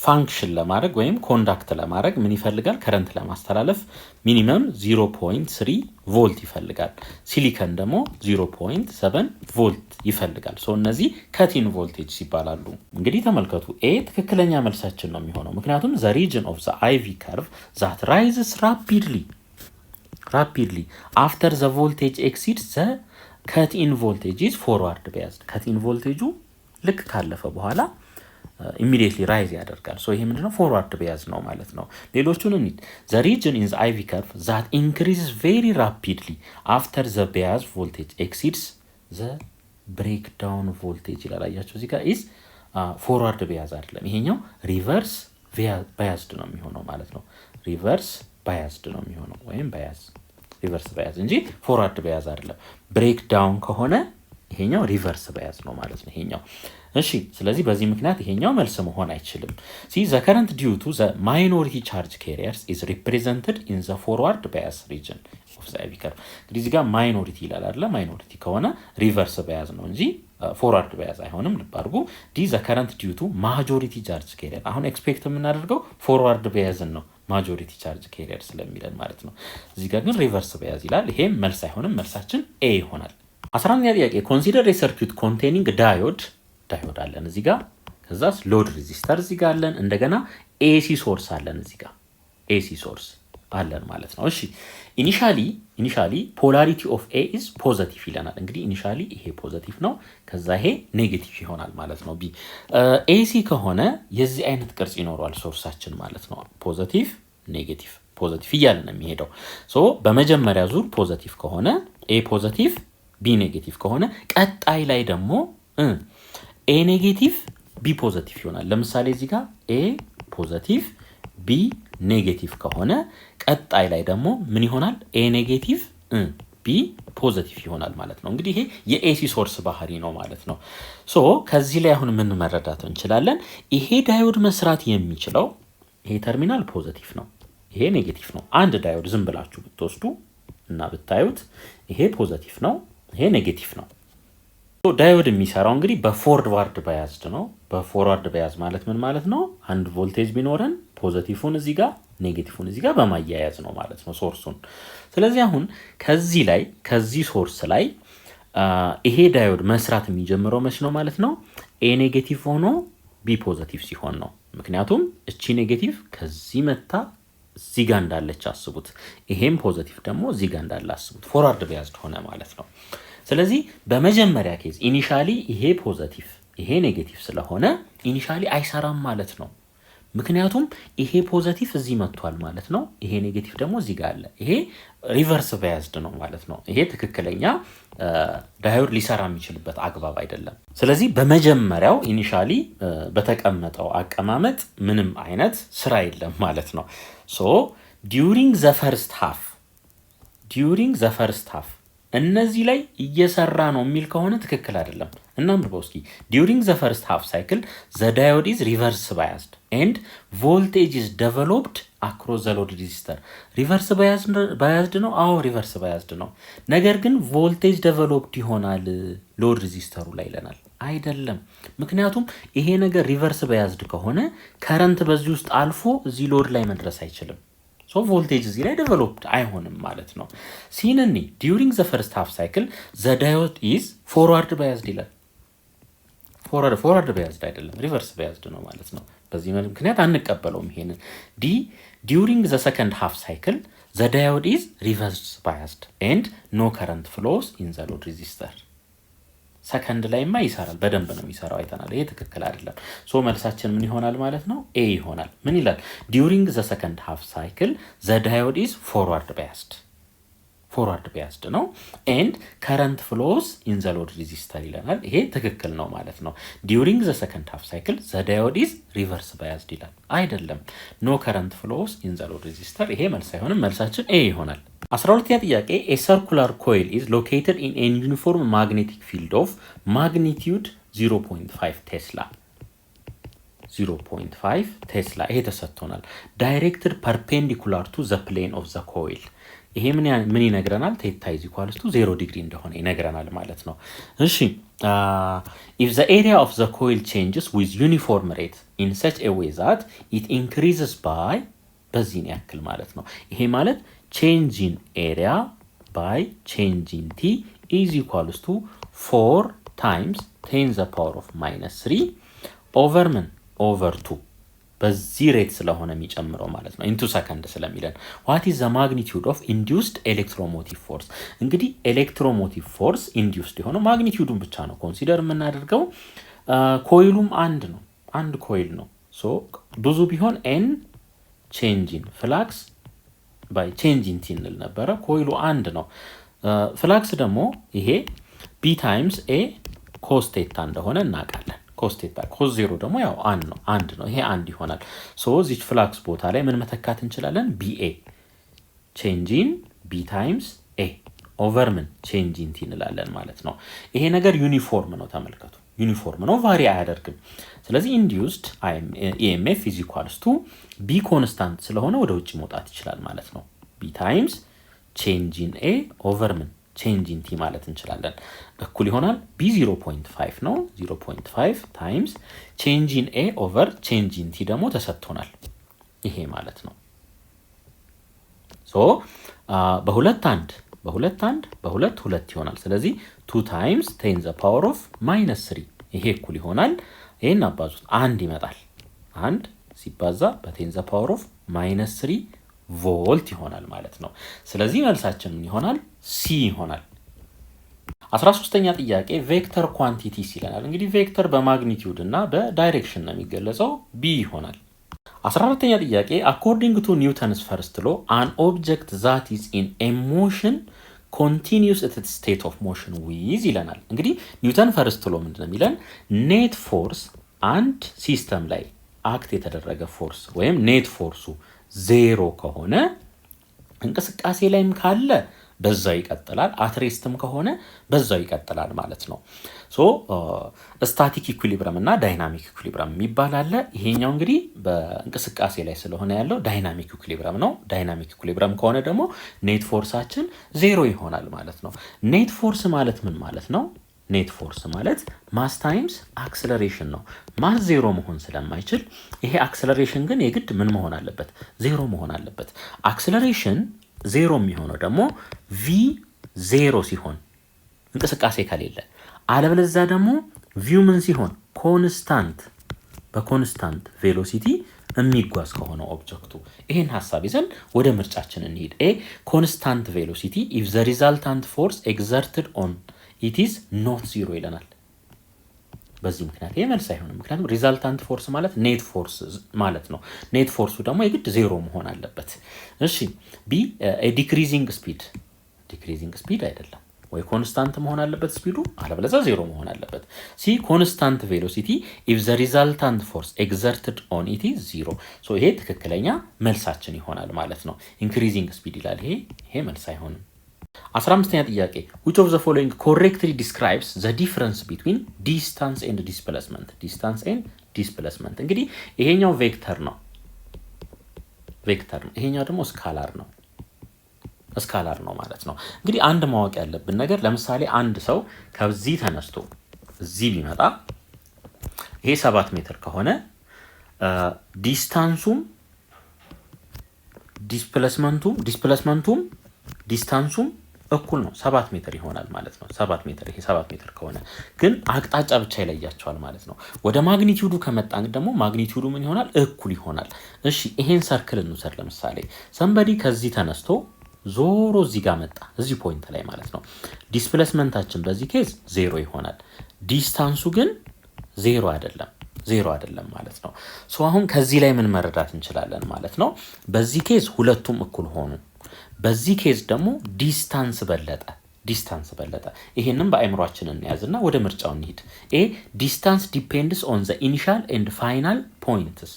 ፋንክሽን ለማድረግ ወይም ኮንዳክት ለማድረግ ምን ይፈልጋል? ከረንት ለማስተላለፍ ሚኒመም 0.3 ቮልት ይፈልጋል። ሲሊከን ደግሞ 0.7 ቮልት ይፈልጋል። ሶ እነዚህ ከቲን ቮልቴጅ ይባላሉ። እንግዲህ ተመልከቱ ኤ ትክክለኛ መልሳችን ነው የሚሆነው ምክንያቱም the region of the IV curve that rises rapidly after the voltage exceeds the cut-in voltage is forward biased. cut-in voltage ልክ ካለፈ በኋላ immediately rise ያደርጋል። ሶ ይሄ ምንድነው? ፎርዋርድ ቢያዝ ነው ማለት ነው። ሌሎቹን እንሂድ። the region in the IV curve that increases very rapidly after the bias voltage exceeds the breakdown voltage ይላል። አያችሁ እዚህ ጋር is forward bias አይደለም። ይሄኛው reverse biased ነው የሚሆነው ማለት ነው። reverse biased ነው የሚሆነው ወይም reverse bias እንጂ forward bias አይደለም። breakdown ከሆነ ይሄኛው ሪቨርስ ባያዝ ነው ማለት ነው ይሄኛው። እሺ ስለዚህ በዚህ ምክንያት ይሄኛው መልስ መሆን አይችልም። the current due to the minority charge carriers is represented in the forward bias region of the IV curve. እንግዲህ እዚህ ጋር ማይኖሪቲ ይላል አይደል? ማይኖሪቲ ከሆነ ሪቨርስ ባያዝ ነው እንጂ ፎርዋርድ ባያዝ አይሆንም። ልብ አድርጉ። the current due to majority charge carrier አሁን ኤክስፔክት የምናደርገው ፎርዋርድ ባያዝን ነው ማጆሪቲ ቻርጅ ካሪየር ስለሚለን ማለት ነው። እዚህ ጋር ግን ሪቨርስ ባያዝ ይላል። ይሄም መልስ አይሆንም። መልሳችን ኤ ይሆናል። 11ኛ ጥያቄ ኮንሲደር a circuit containing ዳዮድ አለን እዚህ ጋር ከዛስ ሎድ ሬዚስተር እዚህ ጋር አለን እንደገና ኤሲ ሶርስ አለን እዚህ ጋር ኤሲ ሶርስ አለን ማለት ነው። እሺ ኢኒሻሊ ፖላሪቲ ኦፍ ኤ ኢዝ ፖዚቲቭ ይለናል። እንግዲህ ኢኒሻሊ ይሄ ፖዚቲቭ ነው ከዛ ይሄ ኔጌቲቭ ይሆናል ማለት ነው። ቢ ኤሲ ከሆነ የዚህ አይነት ቅርጽ ይኖረዋል ሶርሳችን ማለት ነው። ፖዚቲቭ ኔጌቲቭ ፖዚቲቭ እያለ ነው የሚሄደው። ሶ በመጀመሪያ ዙር ፖዚቲቭ ከሆነ ኤ ፖዚቲቭ ቢ ኔጌቲቭ ከሆነ ቀጣይ ላይ ደግሞ ኤ ኔጌቲቭ ቢ ፖዚቲቭ ይሆናል። ለምሳሌ እዚህ ጋር ኤ ፖዚቲቭ ቢ ኔጌቲቭ ከሆነ ቀጣይ ላይ ደግሞ ምን ይሆናል? ኤ ኔጌቲቭ ቢ ፖዚቲቭ ይሆናል ማለት ነው። እንግዲህ ይሄ የኤሲ ሶርስ ባህሪ ነው ማለት ነው። ሶ ከዚህ ላይ አሁን ምን መረዳት እንችላለን? ይሄ ዳዮድ መስራት የሚችለው ይሄ ተርሚናል ፖዚቲቭ ነው፣ ይሄ ኔጌቲቭ ነው። አንድ ዳዮድ ዝም ብላችሁ ብትወስዱ እና ብታዩት ይሄ ፖዚቲቭ ነው፣ ይሄ ኔጌቲቭ ነው። ዳዮድ የሚሰራው እንግዲህ በፎርዋርድ ባያዝድ ነው። በፎርዋርድ ባያዝ ማለት ምን ማለት ነው? አንድ ቮልቴጅ ቢኖረን ፖዘቲቭን እዚህ ጋር ኔጌቲቭን እዚህ ጋር በማያያዝ ነው ማለት ነው ሶርሱን። ስለዚህ አሁን ከዚህ ሶርስ ላይ ይሄ ዳዮድ መስራት የሚጀምረው መች ነው ማለት ነው? ኤ ኔጌቲቭ ሆኖ ቢ ፖዘቲቭ ሲሆን ነው። ምክንያቱም እቺ ኔጌቲቭ ከዚህ መታ እዚህ ጋር እንዳለች አስቡት፣ ይሄም ፖዘቲቭ ደግሞ እዚህ ጋር እንዳለ አስቡት። ፎርዋርድ ባያዝድ ሆነ ማለት ነው። ስለዚህ በመጀመሪያ ኬዝ ኢኒሻሊ ይሄ ፖዘቲቭ ይሄ ኔጌቲቭ ስለሆነ ኢኒሻሊ አይሰራም ማለት ነው። ምክንያቱም ይሄ ፖዘቲቭ እዚህ መጥቷል ማለት ነው። ይሄ ኔጌቲቭ ደግሞ እዚህ ጋር አለ። ይሄ ሪቨርስ ባያዝድ ነው ማለት ነው። ይሄ ትክክለኛ ዳዮድ ሊሰራ የሚችልበት አግባብ አይደለም። ስለዚህ በመጀመሪያው ኢኒሻሊ በተቀመጠው አቀማመጥ ምንም አይነት ስራ የለም ማለት ነው። ሶ ዲዩሪንግ ዘ ፈርስት ሃፍ እነዚህ ላይ እየሰራ ነው የሚል ከሆነ ትክክል አይደለም። እናንብበው እስኪ። ዲዩሪንግ ዘ ፈርስት ሃፍ ሳይክል ዘ ዳዮድ ኢዝ ሪቨርስ ባያዝድ ኤንድ ቮልቴጅ ኢዝ ዴቨሎፕድ አክሮስ ዘ ሎድ ሬዚስተር። ሪቨርስ ባያዝድ ነው። አዎ ሪቨርስ ባያዝድ ነው። ነገር ግን ቮልቴጅ ዴቨሎፕድ ይሆናል ሎድ ሬዚስተሩ ላይ ይለናል። አይደለም። ምክንያቱም ይሄ ነገር ሪቨርስ ባያዝድ ከሆነ ከረንት በዚህ ውስጥ አልፎ እዚህ ሎድ ላይ መድረስ አይችልም። ሶ ቮልቴጅ እዚህ ላይ ዴቨሎፕድ አይሆንም ማለት ነው። ሲንኒ ዲዩሪንግ ዘ ፈርስት ሃፍ ሳይክል ዘ ዳዮድ ኢዝ ፎርዋርድ ባያዝድ ይላል። ፎርዋርድ ባያዝድ አይደለም፣ ሪቨርስ ባያዝድ ነው ማለት ነው። በዚህ ምክንያት አንቀበለውም ይሄንን። ዲዩሪንግ ዘ ሰከንድ ሃፍ ሳይክል ዘ ዳዮድ ኢዝ ሪቨርስ ባያዝድ ኤንድ ኖ ከረንት ፍሎስ ኢን ዘ ሎድ ሬዚስተር። ሰከንድ ላይማ ይሰራል፣ በደንብ ነው የሚሰራው፣ አይተናል። ይሄ ትክክል አይደለም። ሶ መልሳችን ምን ይሆናል ማለት ነው? ኤ ይሆናል። ምን ይላል? ዲዩሪንግ ዘ ሰከንድ ሃፍ ሳይክል ዘ ዳዮድ ኢዝ ፎርዋርድ ባያዝድ ነው ኤንድ ከረንት ፍሎስ ኢን ዘ ሎድ ሬዚስተር ይለናል። ይሄ ትክክል ነው ማለት ነው። ዲዩሪንግ ዘ ሰከንድ ሃፍ ሳይክል ዘ ዳዮድ ኢዝ ሪቨርስ ባያዝድ ይላል። አይደለም። ኖ ከረንት ፍሎስ ኢን ዘ ሎድ ሬዚስተር። ይሄ መልስ አይሆንም። መልሳችን ኤ ይሆናል። 12ኛ ጥያቄ ኤ ሰርኩላር ኮይል ኢዝ ሎኬትድ ኢን ኤን ዩኒፎርም ማግኔቲክ ፊልድ ኦፍ ማግኒቲዩድ 0.5 ቴስላ 0.5 ቴስላ። ይሄ ተሰጥቶናል። ዳይሬክትድ ፐርፔንዲኩላር ቱ ዘ ፕሌን ኦፍ ዘ ኮይል። ይሄ ምን ይነግረናል? ቴታ ኢዝ ኢኳልስ ቱ 0 ዲግሪ እንደሆነ ይነግረናል ማለት ነው። እሺ ኢፍ ዘ ኤሪያ ኦፍ ዘ ኮይል ቼንጅስ ዊዝ ዩኒፎርም ሬት ኢን ሰች ኤ ዌይ ዛት ኢት ኢንክሪዝስ ባይ በዚህን ያክል ማለት ነው። ይሄ ማለት change in area by change in t is equals to 4 times 10 the power of minus 3 over over 2 በዚህ ሬት ስለሆነ የሚጨምረው ማለት ነው። ኢንቱ ሰከንድ ስለሚለን what is the magnitude of induced electromotive force? እንግዲህ ኤሌክትሮሞቲቭ ፎርስ ኢንዲዩስድ የሆነው ማግኒቲዩዱን ብቻ ነው ኮንሲደር የምናደርገው። ኮይሉም አንድ ኮይል ነው። ሶ ብዙ ቢሆን n change in flux ባይ ቼንጅ ኢን ቲ እንል ነበረ። ኮይሉ አንድ ነው። ፍላክስ ደግሞ ይሄ ቢ ታይምስ ኤ ኮስ ቴታ እንደሆነ እናውቃለን። ኮስ ቴታ ኮስ ዜሮ ደግሞ ያው አንድ ነው። ይሄ አንድ ይሆናል። ሶ እዚች ፍላክስ ቦታ ላይ ምን መተካት እንችላለን? ቢኤ ቼንጅ ኢን ቢ ታይምስ ኤ ኦቨር ቼንጅ ኢን ቲ እንላለን ማለት ነው። ይሄ ነገር ዩኒፎርም ነው። ተመልከቱ፣ ዩኒፎርም ነው፣ ቫሪ አያደርግም። ስለዚህ ኢንዲዩስድ ኢኤምኤፍ ኢዝ ኢኳልስ ቱ ቢ ኮንስታንት ስለሆነ ወደ ውጭ መውጣት ይችላል ማለት ነው። ቢ ታይምስ ቼንጅ ኢን ኤ ኦቨር ቼንጅ ኢን ቲ ማለት እንችላለን። እኩል ይሆናል ቢ 0.5 ነው። 0.5 ታይምስ ቼንጅ ኢን ኤ ኦቨር ቼንጅ ኢን ቲ ደግሞ ተሰጥቶናል። ይሄ ማለት ነው። ሶ በሁለት ይሆናል። ስለዚህ 2 ታይምስ 10 ዘ ፓወር ኦፍ ማይነስ 3 ይሄ እኩል ይሆናል። ይሄን አባዙት፣ አንድ ይመጣል። አንድ ሲባዛ በ10 ዘ ፓወር ኦፍ ማይነስ 3 ቮልት ይሆናል ማለት ነው። ስለዚህ መልሳችን ምን ይሆናል? ሲ ይሆናል። 13ኛ ጥያቄ ቬክተር ኳንቲቲስ ይለናል። እንግዲህ ቬክተር በማግኒቲዩድ እና በዳይሬክሽን ነው የሚገለጸው። ቢ ይሆናል። 14ኛ ጥያቄ አኮርዲንግ ቱ ኒውተንስ ፈርስት ሎ አን ኦብጀክት ዛት ኢዝ ኢን ኤ ሞሽን ኮንቲኒዩስ ኢት ስቴት ኦፍ ሞሽን ዊዝ ይለናል። እንግዲህ ኒውተን ፈርስት ሎ ምንድን ነው የሚለን? ኔት ፎርስ አንድ ሲስተም ላይ አክት የተደረገ ፎርስ ወይም ኔት ፎርሱ 0 ከሆነ እንቅስቃሴ ላይም ካለ በዛው ይቀጥላል፣ አትሬስትም ከሆነ በዛው ይቀጥላል ማለት ነው። ሶ ስታቲክ ኢኩሊብረም እና ዳይናሚክ ኢኩሊብረም የሚባል አለ። ይሄኛው እንግዲህ በእንቅስቃሴ ላይ ስለሆነ ያለው ዳይናሚክ ኢኩሊብረም ነው። ዳይናሚክ ኢኩሊብረም ከሆነ ደግሞ ኔት ፎርሳችን 0 ይሆናል ማለት ነው። ኔት ፎርስ ማለት ምን ማለት ነው? ኔት ፎርስ ማለት ማስ ታይምስ አክሰለሬሽን ነው። ማስ ዜሮ መሆን ስለማይችል ይሄ አክሰለሬሽን ግን የግድ ምን መሆን አለበት? ዜሮ መሆን አለበት። አክሰለሬሽን ዜሮ የሚሆነው ደግሞ ቪ ዜሮ ሲሆን እንቅስቃሴ ከሌለ፣ አለበለዚያ ደግሞ ቪው ምን ሲሆን ኮንስታንት፣ በኮንስታንት ቬሎሲቲ የሚጓዝ ከሆነ ኦብጀክቱ። ይሄን ሐሳብ ይዘን ወደ ምርጫችን እንሂድ። ኤ ኮንስታንት ቬሎሲቲ ኢፍ ዘ ሪዛልታንት ፎርስ ኤግዘርትድ ኦን ኢት ኢዝ ኖት ዚሮ ይለናል። በዚህ ምክንያት ይሄ መልስ አይሆንም። ምክንያቱም ሪዛልታንት ፎርስ ማለት ኔት ፎርስ ማለት ነው። ኔት ፎርሱ ደግሞ የግድ ዜሮ መሆን አለበት። እሺ ቢ ዲክሪዚንግ ስፒድ፣ ዲክሪዚንግ ስፒድ አይደለም ወይ ኮንስታንት መሆን አለበት ስፒዱ፣ አለበለዚያ ዜሮ መሆን አለበት። ሲ ኮንስታንት ቬሎሲቲ ኢፍ ዘ ሪዛልታንት ፎርስ ኤግዘርትድ ኦን ኢት ኢዝ ዚሮ። ሶ ይሄ ትክክለኛ መልሳችን ይሆናል ማለት ነው። ኢንክሪዚንግ ስፒድ ይላል። ይሄ መልስ አይሆንም። 15ኛ ጥያቄ which of the following correctly describes the difference between distance and displacement? distance and displacement እንግዲህ ይሄኛው ቬክተር ነው፣ ይሄኛው ደግሞ ስካላር ነው ማለት ነው። እንግዲህ አንድ ማወቅ ያለብን ነገር ለምሳሌ አንድ ሰው ከዚህ ተነስቶ እዚህ ቢመጣ ይሄ 7 ሜትር ከሆነ ዲስታንሱም ዲስፕሌስመንቱም ዲስታንሱም እኩል ነው፣ 7 ሜትር ይሆናል ማለት ነው። 7 ሜትር ይሄ 7 ሜትር ከሆነ ግን አቅጣጫ ብቻ ይለያቸዋል ማለት ነው። ወደ ማግኒቲዩዱ ከመጣን ደግሞ ማግኒቲዩዱ ምን ይሆናል? እኩል ይሆናል። እሺ ይሄን ሰርክል እንውሰድ። ለምሳሌ ሰምበዲ ከዚህ ተነስቶ ዞሮ እዚህ ጋር መጣ፣ እዚህ ፖይንት ላይ ማለት ነው። ዲስፕሌስመንታችን በዚህ ኬዝ 0 ይሆናል። ዲስታንሱ ግን 0 አይደለም ማለት ነው። ሶ አሁን ከዚህ ላይ ምን መረዳት እንችላለን ማለት ነው? በዚህ ኬዝ ሁለቱም እኩል ሆኑ። በዚህ ኬዝ ደግሞ ዲስታንስ በለጠ። ይሄንን በአእምሯችን እንያዝና ወደ ምርጫው እንሂድ። ኤ ዲስታንስ ዲፔንድስ ኦን ዘ ኢኒሻል ኤንድ ፋይናል ፖይንትስ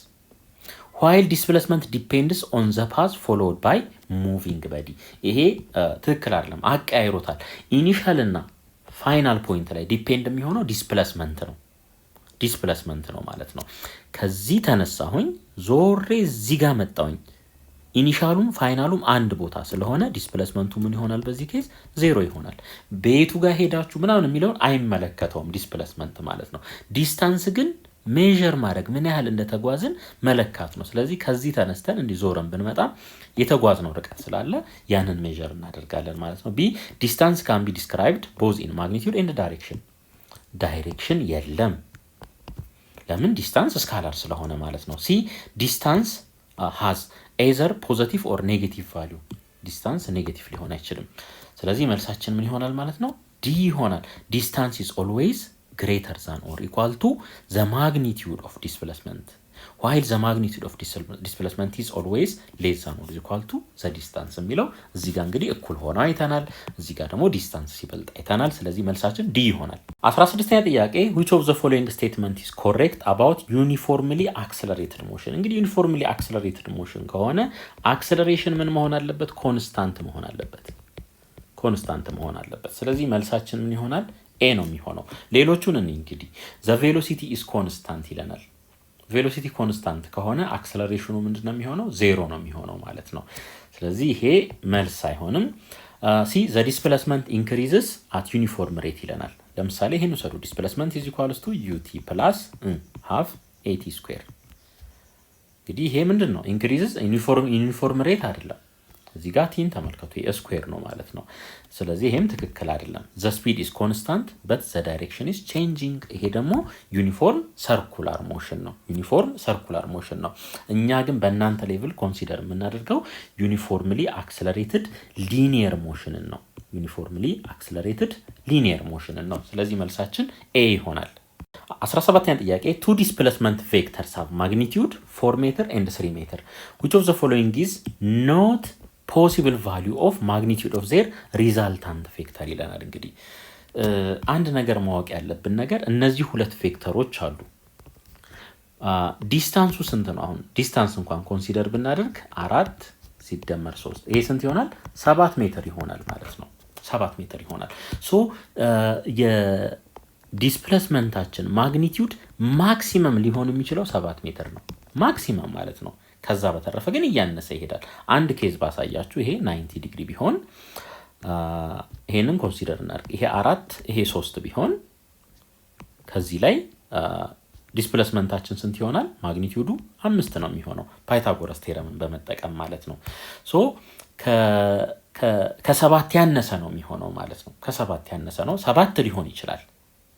while displacement depends on the path followed by moving body። ይሄ ትክክል አይደለም፣ አቀያይሮታል። ኢኒሻል እና ፋይናል ፖይንት ላይ ዲፔንድ የሚሆነው ዲስፕሌስመንት ነው ማለት ነው። ከዚህ ተነሳሁኝ ዞሬ እዚህ ጋር መጣሁኝ። ኢኒሻሉም ፋይናሉም አንድ ቦታ ስለሆነ ዲስፕሌስመንቱ ምን ይሆናል? በዚህ ኬዝ 0 ይሆናል። ቤቱ ጋር ሄዳችሁ ምናምን የሚለውን አይመለከተውም ዲስፕሌስመንት ማለት ነው። ዲስታንስ ግን ሜዠር ማድረግ ምን ያህል እንደተጓዝን መለካት ነው። ስለዚህ ከዚህ ተነስተን እንዲዞረን ብንመጣ የተጓዝነው ርቀት ስላለ ያንን ሜዠር እናደርጋለን ማለት ነው። ቢ ዲስታንስ ካን ቢ ዲስክራይብድ ቦዝ ኢን ማግኒቲዩድ ኤንድ ዳይሬክሽን የለም። ለምን? ዲስታንስ ስካላር ስለሆነ ማለት ነው። ሲ ዲስታንስ ሃዝ ኤዘር ፖዚቲቭ ኦር ኔጌቲቭ ቫሊዩ። ዲስታንስ ኔጌቲቭ ሊሆን አይችልም። ስለዚህ መልሳችን ምን ይሆናል ማለት ነው? ዲ ይሆናል። ዲስታንስ ኢዝ ኦልዌይዝ greater than or equal to the magnitude of displacement, while the magnitude of displacement is always less than or equal to the distance የሚለው እዚህ ጋር እንግዲህ እኩል ሆነው አይተናል። እዚህ ጋር ደግሞ ዲስታንስ ሲበልጥ አይተናል። ስለዚህ መልሳችን ዲ ይሆናል። 16ኛ ጥያቄ which of the following statement is correct about uniformly accelerated motion? እንግዲህ uniformly accelerated motion ከሆነ acceleration ምን መሆን አለበት? ኮንስታንት መሆን አለበት። ስለዚህ መልሳችን ምን ይሆናል? ኤ ነው የሚሆነው። ሌሎቹን እንግዲህ the velocity is constant ይለናል። ቬሎሲቲ ኮንስታንት ከሆነ አክሰለሬሽኑ ምንድነው የሚሆነው? 0 ነው የሚሆነው ማለት ነው። ስለዚህ ይሄ መልስ አይሆንም። ሲ the displacement increases at uniform rate ይለናል። ለምሳሌ ይሄን ወሰዱ። displacement is equals to ut plus half at square። እንግዲህ ይሄ ምንድነው? increases uniform rate አይደለም። እዚህ ጋር ቲን ተመልከቱ፣ ስኩዌር ነው ማለት ነው። ስለዚህ ይሄም ትክክል አይደለም። the speed is constant but the direction is changing። ይሄ ደግሞ ዩኒፎርም ሰርኩላር ሞሽን ነው። እኛ ግን በእናንተ ሌቭል ኮንሲደር የምናደርገው ዩኒፎርምሊ አክሰለሬትድ ሊኒየር ሞሽንን ነው። ስለዚህ መልሳችን ኤ ይሆናል። 17ኛ ጥያቄ two displacement vectors have magnitude 4 meter and 3 meter. which of the following is not possible value of magnitude of their resultant vector ይለናል። እንግዲህ አንድ ነገር ማወቅ ያለብን ነገር እነዚህ ሁለት ቬክተሮች አሉ። ዲስታንሱ ስንት ነው? አሁን ዲስታንስ እንኳን ኮንሲደር ብናደርግ 4 ሲደመር 3 ይሄ ስንት ይሆናል? 7 ሜትር ይሆናል ማለት ነው። 7 ሜትር ይሆናል። ሶ የዲስፕሌስመንታችን ማግኒቲዩድ ማክሲመም ሊሆን የሚችለው 7 ሜትር ነው። ማክሲመም ማለት ነው። ከዛ በተረፈ ግን እያነሰ ይሄዳል። አንድ ኬዝ ባሳያችሁ ይሄ 90 ዲግሪ ቢሆን ይሄንን ኮንሲደር እናድርግ። ይሄ 4 ይሄ 3 ቢሆን ከዚህ ላይ ዲስፕሌስመንታችን ስንት ይሆናል? ማግኒቲዩዱ 5 ነው የሚሆነው ፓይታጎረስ ቴረምን በመጠቀም ማለት ነው። ሶ ከሰባት ያነሰ ነው የሚሆነው ማለት ነው። ከሰባት ያነሰ ነው። 7 ሊሆን ይችላል።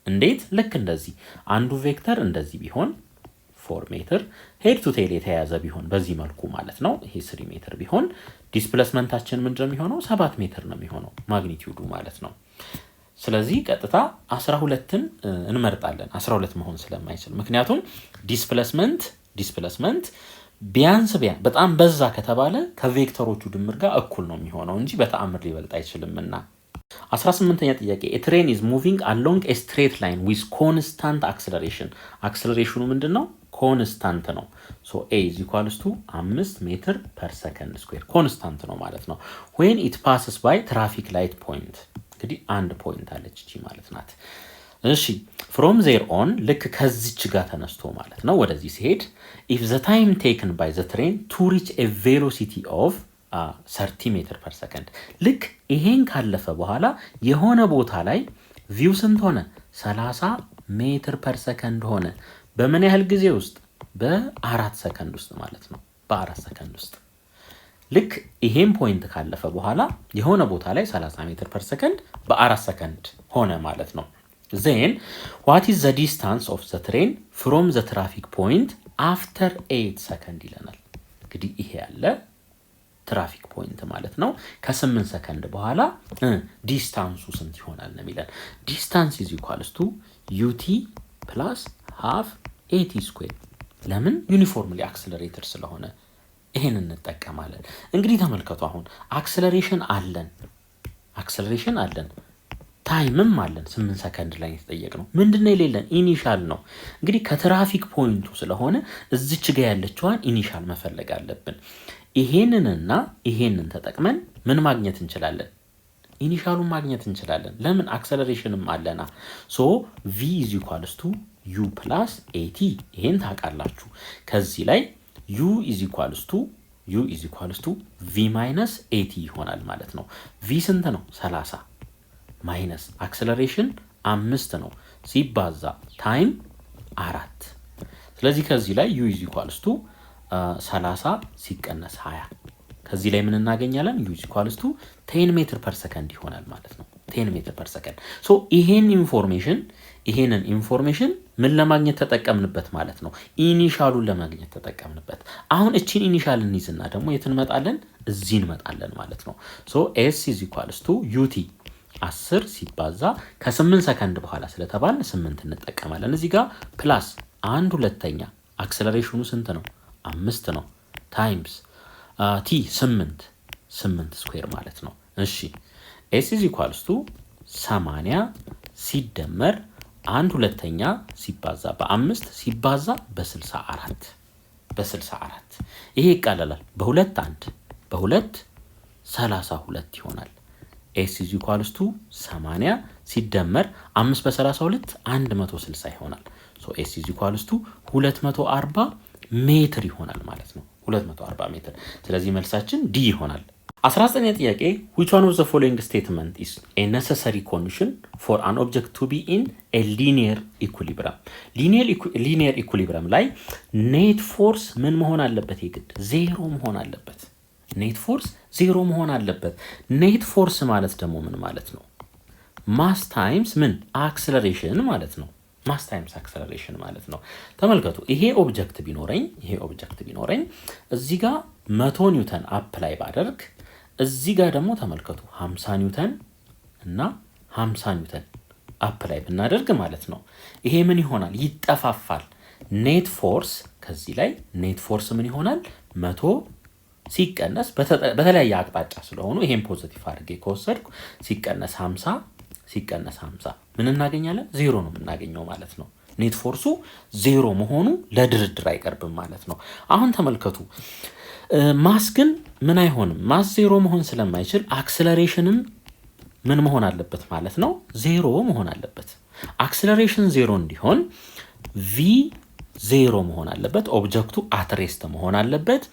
እንዴት? ልክ እንደዚህ አንዱ ቬክተር እንደዚህ ቢሆን 4 ሜትር ሄድ ቱ ቴል የተያያዘ ቢሆን በዚህ መልኩ ማለት ነው። ይሄ 3 ሜትር ቢሆን ዲስፕሌስመንታችን ምንድነው የሚሆነው? 7 ሜትር ነው የሚሆነው ማግኒቲዩዱ ማለት ነው። ስለዚህ ቀጥታ 12ን እንመርጣለን 12 መሆን ስለማይችል ምክንያቱም ዲስፕሌስመንት ቢያንስ በጣም በዛ ከተባለ ከቬክተሮቹ ድምር ጋር እኩል ነው የሚሆነው እንጂ በተአምር ሊበልጥ አይችልምና። 18ኛ ጥያቄ a train is moving along a straight line with constant acceleration አክሰለሬሽኑ ምንድነው? ኮንስታንት ነው። so a is equals to 5 ሜትር per second square ኮንስታንት ነው ማለት ነው። when it passes by traffic light point እንግዲህ አንድ ፖይንት አለች እቺ ማለት ናት። እሺ from there on ልክ ከዚች ጋር ተነስቶ ማለት ነው ወደዚህ ሲሄድ if the time taken by the train to reach a velocity of 30 ሜትር per second ልክ ይሄን ካለፈ በኋላ የሆነ ቦታ ላይ ቪው ስንት ሆነ? 30 ሜትር per second ሆነ። በምን ያህል ጊዜ ውስጥ? በ4 ሰከንድ ውስጥ ማለት ነው። በ4 ሰከንድ ውስጥ ልክ ይሄን ፖይንት ካለፈ በኋላ የሆነ ቦታ ላይ 30 ሜትር per second በ4 ሰከንድ ሆነ ማለት ነው። then what is the distance of the train from the traffic point after 8 ሰከንድ ይለናል። እንግዲህ ይሄ ያለ ትራፊክ ፖይንት ማለት ነው። ከ8 ሰከንድ በኋላ ዲስታንሱ ስንት ይሆናል ነው የሚለን። ዲስታንስ is equals to ut plus half at square ለምን? ዩኒፎርምሊ አክሰለሬተር ስለሆነ ይሄን እንጠቀማለን። እንግዲህ ተመልከቱ አሁን አክሰለሬሽን አለን ታይምም አለን 8 ሰከንድ ላይ የተጠየቅነው ምንድነው የሌለን? ኢኒሻል ነው። እንግዲህ ከትራፊክ ፖይንቱ ስለሆነ እዚች ጋር ያለችዋን ኢኒሻል መፈለግ አለብን። ይሄንንና ይሄንን ተጠቅመን ምን ማግኘት እንችላለን? ኢኒሻሉን ማግኘት እንችላለን። ለምን? አክሰለሬሽንም አለና። ሶ v is equals to u plus at ይሄን ታውቃላችሁ። ከዚህ ላይ u is equals to v minus at ይሆናል ማለት ነው። v ስንት ነው? 30 ማይነስ አክሰለሬሽን 5 ነው ሲባዛ ታይም 4። ስለዚህ ከዚህ ላይ u is equals to 30 ሲቀነስ 20 ከዚህ ላይ ምን እናገኛለን? u is equals to 10 ሜትር per second ይሆናል ማለት ነው። 10 ሜትር per second። ሶ ይሄንን ኢንፎርሜሽን ምን ለማግኘት ተጠቀምንበት ማለት ነው? ኢኒሻሉን ለማግኘት ተጠቀምንበት። አሁን እቺን ኢኒሻል እንይዝና ደግሞ የት እንመጣለን? እዚህ እንመጣለን ማለት ነው። ሶ s is equals to ut 10 ሲባዛ ከ8 ሰከንድ በኋላ ስለተባለ 8 እንጠቀማለን። እዚህ ጋር ፕላስ 1/2 አክሰለሬሽኑ ስንት ነው? 5 ነው ታይምስ t 8 ስኩዌር ማለት ነው። እሺ s is equals to 80 ሲደመር 1/2 ሲባዛ በ5 ሲባዛ በ64 ይሄ ይቃለላል። በ2 32 ይሆናል። s is equals to 80 ሲደመር 5 በ32 160 ይሆናል። so s is equals to 240 ሜትር ይሆናል ማለት ነው። 240 ሜትር። ስለዚህ መልሳችን ዲ ይሆናል። 19ኛ ጥያቄ which one of the following statement is a necessary condition for an object to be in a linear equilibrium? linear equilibrium ላይ net force ምን መሆን አለበት? የግድ 0 መሆን አለበት። ኔት ፎርስ 0 መሆን አለበት። ኔት ፎርስ ማለት ደግሞ ምን ማለት ነው? ማስ ታይምስ ምን? አክሰለሬሽን ማለት ነው። ማስ ታይምስ አክሰለሬሽን ማለት ነው። ተመልከቱ ይሄ ኦብጀክት ቢኖረኝ እዚህ ጋር 100 ኒውተን አፕላይ ባደርግ እዚህ ጋር ደግሞ ተመልከቱ 50 ኒውተን እና 50 ኒውተን አፕላይ ብናደርግ ማለት ነው ይሄ ምን ይሆናል? ይጠፋፋል። ኔት ፎርስ ከዚህ ላይ ኔት ፎርስ ምን ይሆናል? 100 ሲቀነስ በተለያየ አቅጣጫ ስለሆኑ ይሄን ፖዚቲቭ አድርጌ ከወሰድኩ ሲቀነስ 50 ምን እናገኛለን? 0 ነው የምናገኘው ማለት ነው። ኔት ፎርሱ 0 መሆኑ ለድርድር አይቀርብም ማለት ነው። አሁን ተመልከቱ ማስ ግን ምን አይሆንም? ማስ 0 መሆን ስለማይችል አክሰለሬሽንም ምን መሆን አለበት ማለት ነው? 0 መሆን አለበት። አክሰለሬሽን 0 እንዲሆን v 0 መሆን አለበት። ኦብጀክቱ አት ሬስት መሆን አለበት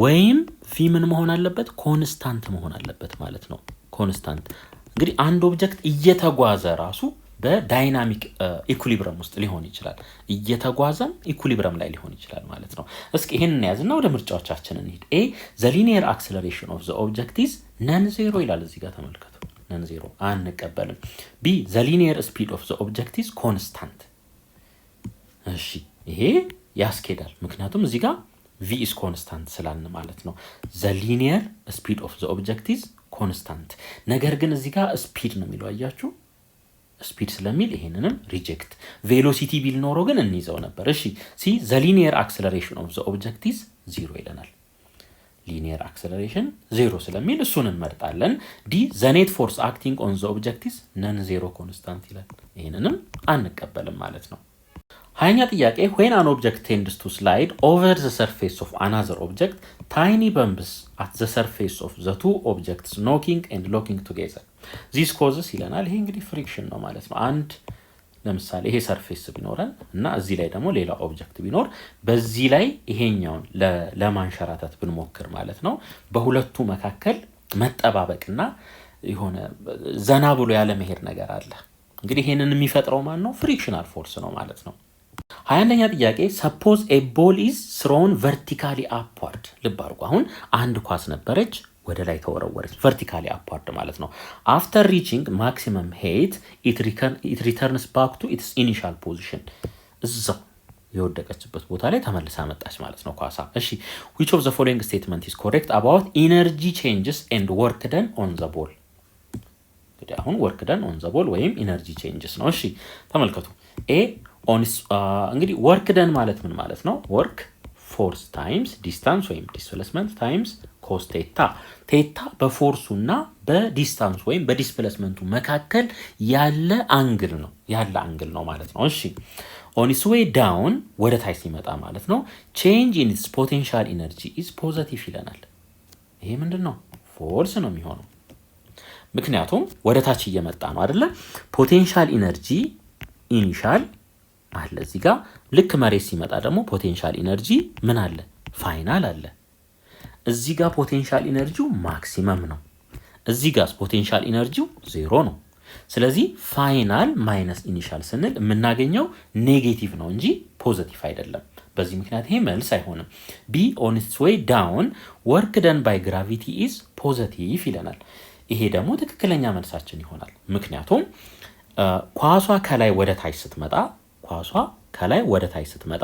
ወይም v ምን መሆን አለበት? ኮንስታንት መሆን አለበት ማለት ነው። ኮንስታንት እንግዲህ አንድ ኦብጀክት እየተጓዘ ራሱ በዳይናሚክ ኢኩሊብረም ውስጥ ሊሆን ይችላል። እየተጓዘም ኢኩሊብረም ላይ ሊሆን ይችላል ማለት ነው። እስኪ ይሄንን እንያዝና ወደ ምርጫዎቻችን እንሂድ። ኤ ዘ ሊኒየር አክሰለሬሽን ኦፍ ዘ ኦብጀክት ኢዝ ነን ዜሮ ይላል። እዚህ ጋር ተመልከቱ፣ ነን ዜሮ አንቀበልም። ቢ ዘ ሊኒየር ስፒድ ኦፍ ዘ ኦብጀክት ኢዝ ኮንስታንት። እሺ ይሄ ያስኬዳል፣ ምክንያቱም እዚህ ጋር ቪ ኢዝ ኮንስታንት ስላልን ማለት ነው። ዘ ሊኒየር ስፒድ ኦፍ ዘ ኦብጀክት ኢዝ ኮንስታንት። ነገር ግን እዚህ ጋር ስፒድ ነው የሚለው አያችሁ፣ ስፒድ ስለሚል ይሄንንም ሪጀክት። ቬሎሲቲ ቢል ኖሮ ግን እንይዘው ነበር። እሺ ሲ ዘ ሊኒየር አክሰለሬሽን ኦፍ ዘ ኦብጀክት ኢዝ ዜሮ ይለናል። ሊኒየር አክሰለሬሽን ዜሮ ስለሚል እሱን እንመርጣለን። ዲ ዘ ኔት ፎርስ አክቲንግ ኦን ዘ ኦብጀክት ኢዝ ነን ዜሮ ኮንስታንት ይላል። ይሄንንም አንቀበልም ማለት ነው። ሀያኛ ጥያቄ when an object tends to slide over the surface of another object, tiny bumps at the surface of the two objects knocking and locking together. this causes ይለናል። ይሄ እንግዲህ ፍሪክሽን ነው ማለት ነው። አንድ ለምሳሌ ይሄ ሰርፌስ ቢኖረን እና እዚህ ላይ ደግሞ ሌላ ኦብጀክት ቢኖር በዚህ ላይ ይሄኛውን ለማንሸራተት ብንሞክር ማለት ነው በሁለቱ መካከል መጠባበቅና የሆነ ዘና ብሎ ያለ መሄድ ነገር አለ። እንግዲህ ይሄንን የሚፈጥረው ማን ነው? ፍሪክሽናል ፎርስ ነው ማለት ነው። 21ኛ ጥያቄ suppose a ball is thrown vertically upward። ልብ አድርጉ። አሁን አንድ ኳስ ነበረች ወደ ላይ ተወረወረች፣ vertically upward ማለት ነው። after reaching maximum height it returns back to its initial position። እዛው የወደቀችበት ቦታ ላይ ተመልሳ መጣች ማለት ነው ኳሳ። እሺ which of the following statement is correct about energy changes and work done on the ball? እንግዲህ አሁን work done on the ball ወይም energy changes ነው። እሺ ተመልከቱ። ኤ እንግዲህ ወርክ ደን ማለት ምን ማለት ነው? ወርክ ፎርስ ታይምስ ዲስታንስ ወይም ዲስፕሌስመንት ታይምስ ኮስ ቴታ። ቴታ በፎርሱና በዲስታንስ ወይም በዲስፕሌስመንቱ መካከል ያለ አንግል ነው ማለት ነው። እሺ ኦን ኢትስ ዌይ ዳውን ወደ ታች ሲመጣ ማለት ነው ቼንጅ ኢን ኢትስ ፖቴንሻል ኢነርጂ ኢዝ ፖዚቲቭ ይለናል። ይሄ ምንድነው? ፎርስ ነው የሚሆነው፣ ምክንያቱም ወደ ታች እየመጣ ነው አይደለ? ፖቴንሻል ኢነርጂ ኢኒሻል አለ እዚህ ጋር። ልክ መሬት ሲመጣ ደግሞ ፖቴንሻል ኢነርጂ ምን አለ? ፋይናል አለ። እዚህ ጋር ፖቴንሻል ኢነርጂው ማክሲመም ነው፣ እዚህ ጋር ፖቴንሻል ኢነርጂው ዜሮ ነው። ስለዚህ ፋይናል ማይነስ ኢኒሻል ስንል የምናገኘው ኔጌቲቭ ነው እንጂ ፖዚቲቭ አይደለም። በዚህ ምክንያት ይሄ መልስ አይሆንም። ቢ ኦን ኢትስ ዌይ ዳውን ወርክ ደን ባይ ግራቪቲ ኢዝ ፖዚቲቭ ይለናል። ይሄ ደግሞ ትክክለኛ መልሳችን ይሆናል። ምክንያቱም ኳሷ ከላይ ወደ ታች ስትመጣ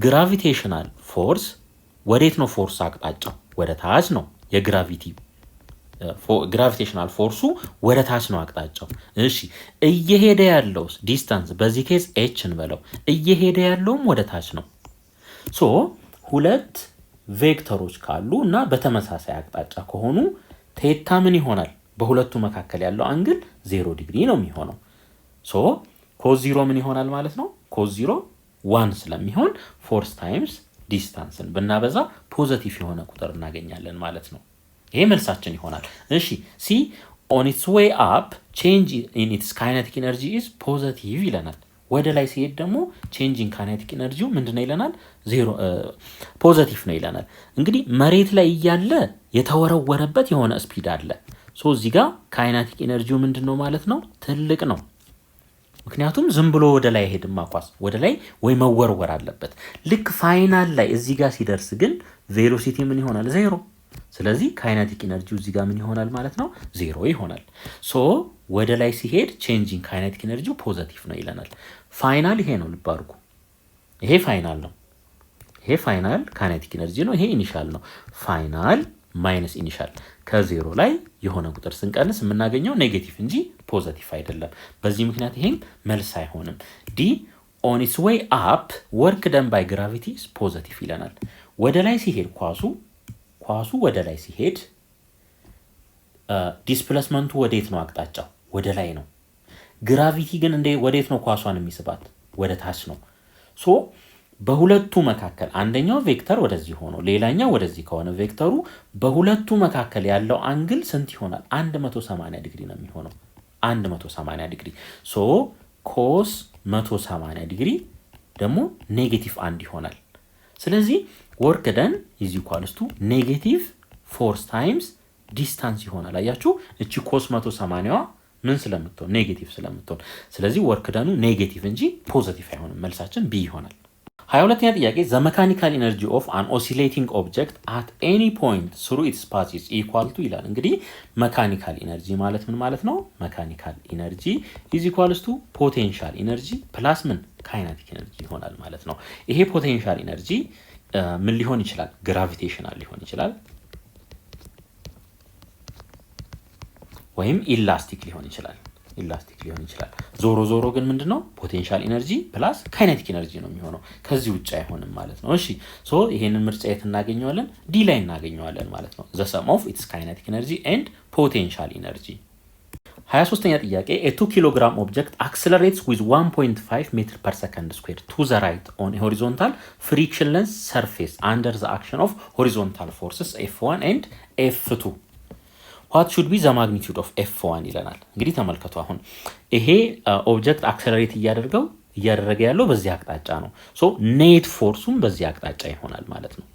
ግራቪቴሽናል ፎርስ ወዴት ነው? ፎርስ አቅጣጫው ወደ ታች ነው። ግራቪቴሽናል ፎርሱ ወደ ታች ነው አቅጣጫው። እሺ እየሄደ ያለው ዲስታንስ በዚህ ኬዝ ኤች እንበለው፣ እየሄደ ያለውም ወደ ታች ነው። ሶ ሁለት ቬክተሮች ካሉ እና በተመሳሳይ አቅጣጫ ከሆኑ ቴታ ምን ይሆናል? በሁለቱ መካከል ያለው አንግል 0 ዲግሪ ነው የሚሆነው። ሶ ኮዝ 0 ምን ይሆናል ማለት ነው? ኮዝ 0 1 ስለሚሆን ፎርስ ታይምስ ዲስታንስን ብናበዛ ፖዚቲቭ የሆነ ቁጥር እናገኛለን ማለት ነው። ይሄ መልሳችን ይሆናል። እሺ ሲ ኦን ኢትስ ዌይ አፕ ቼንጅ ኢን ኢትስ ካይኔቲክ ኢነርጂ ኢዝ ፖዚቲቭ ይለናል። ወደ ላይ ሲሄድ ደግሞ ቼንጅ ኢን ካይኔቲክ ኢነርጂው ምንድነው ይለናል? ፖዚቲቭ ነው ይለናል። እንግዲህ መሬት ላይ እያለ የተወረወረበት የሆነ ስፒድ አለ። ሶ እዚህ ጋር ካይናቲክ ኢነርጂው ምንድነው ማለት ነው? ትልቅ ነው። ምክንያቱም ዝም ብሎ ወደ ላይ ሄድማ ኳስ ወደ ላይ ወይ መወርወር አለበት። ልክ ፋይናል ላይ እዚህ ጋር ሲደርስ ግን ቬሎሲቲ ምን ይሆናል? 0። ስለዚህ ካይናቲክ ኢነርጂው እዚህ ጋር ምን ይሆናል ማለት ነው? 0 ይሆናል። ሶ ወደ ላይ ሲሄድ ቼንጂንግ ካይናቲክ ኢነርጂው ፖዚቲቭ ነው ይለናል። ፋይናል ይሄ ነው፣ ልብ አድርጉ። ይሄ ፋይናል ነው። ይሄ ፋይናል ካይናቲክ ኢነርጂ ነው። ይሄ ኢኒሻል ነው። ፋይናል ማይነስ ኢኒሻል ከዜሮ ላይ የሆነ ቁጥር ስንቀንስ የምናገኘው ኔጌቲቭ እንጂ ፖዚቲቭ አይደለም። በዚህ ምክንያት ይሄም መልስ አይሆንም። ዲ ኦን ኢትስ ዌይ አፕ ወርክ ደን ባይ ግራቪቲ ኢዝ ፖዚቲቭ ይለናል። ወደ ላይ ሲሄድ ኳሱ ወደ ላይ ሲሄድ ዲስፕሌስመንቱ ወዴት ነው? አቅጣጫው ወደ ላይ ነው። ግራቪቲ ግን ወዴት ነው ኳሷን የሚስባት? ወደ ታች ነው። ሶ በሁለቱ መካከል አንደኛው ቬክተር ወደዚህ ሆኖ ሌላኛው ወደዚህ ከሆነ ቬክተሩ በሁለቱ መካከል ያለው አንግል ስንት ይሆናል? 180 ዲግሪ ነው የሚሆነው። 180 ዲግሪ። ሶ ኮስ 180 ዲግሪ ደግሞ ኔጌቲቭ 1 ይሆናል። ስለዚህ ወርክ ደን ኢዝ ኢኳልስ ቱ ኔጌቲቭ ፎርስ ታይምስ ዲስታንስ ይሆናል። አያችሁ እቺ ኮስ 180ዋ ምን ስለምትሆን ኔጌቲቭ ስለምትሆን፣ ስለዚህ ወርክ ደኑ ኔጌቲቭ እንጂ ፖዚቲቭ አይሆንም። መልሳችን ቢ ይሆናል። 22ኛ ጥያቄ ዘ መካኒካል ኢነርጂ ኦፍ አን ኦሲሌቲንግ ኦብጀክት አት ኤኒ ፖይንት ስሩ ኢትስ ፓዝ ኢዝ ኢኳል ቱ ይላል። እንግዲህ መካኒካል ኢነርጂ ማለት ምን ማለት ነው? መካኒካል ኢነርጂ ኢዝ ኢኳልስ ቱ ፖቴንሻል ኢነርጂ ፕላስ ምን ካይናቲክ ኢነርጂ ይሆናል ማለት ነው። ይሄ ፖቴንሻል ኢነርጂ ምን ሊሆን ይችላል? ግራቪቴሽናል ሊሆን ይችላል ወይም ኢላስቲክ ሊሆን ይችላል። ዞሮ ዞሮ ግን ምንድነው? ፖቴንሻል ኢነርጂ ፕላስ ካይኔቲክ ኢነርጂ ነው የሚሆነው። ከዚህ ውጭ አይሆንም ማለት ነው። እሺ ሶ ይሄንን ምርጫ የት እናገኘዋለን? ዲ ላይ እናገኘዋለን ማለት ነው። ዘ ሰም ኦፍ ኢትስ ካይኔቲክ ኢነርጂ ኤንድ ፖቴንሻል ኢነርጂ። 23ኛ ጥያቄ a 2 kilogram object accelerates with 1.5 meter per second square to the right on a horizontal frictionless surface under the action of horizontal forces F1 and F2. what should be the magnitude of F1 ይለናል። እንግዲህ ተመልከቱ አሁን ይሄ ኦብጀክት አክሰለሬት እያደረገ ያለው በዚህ አቅጣጫ ነው። ሶ ኔት ፎርሱም በዚህ አቅጣጫ ይሆናል ማለት ነው።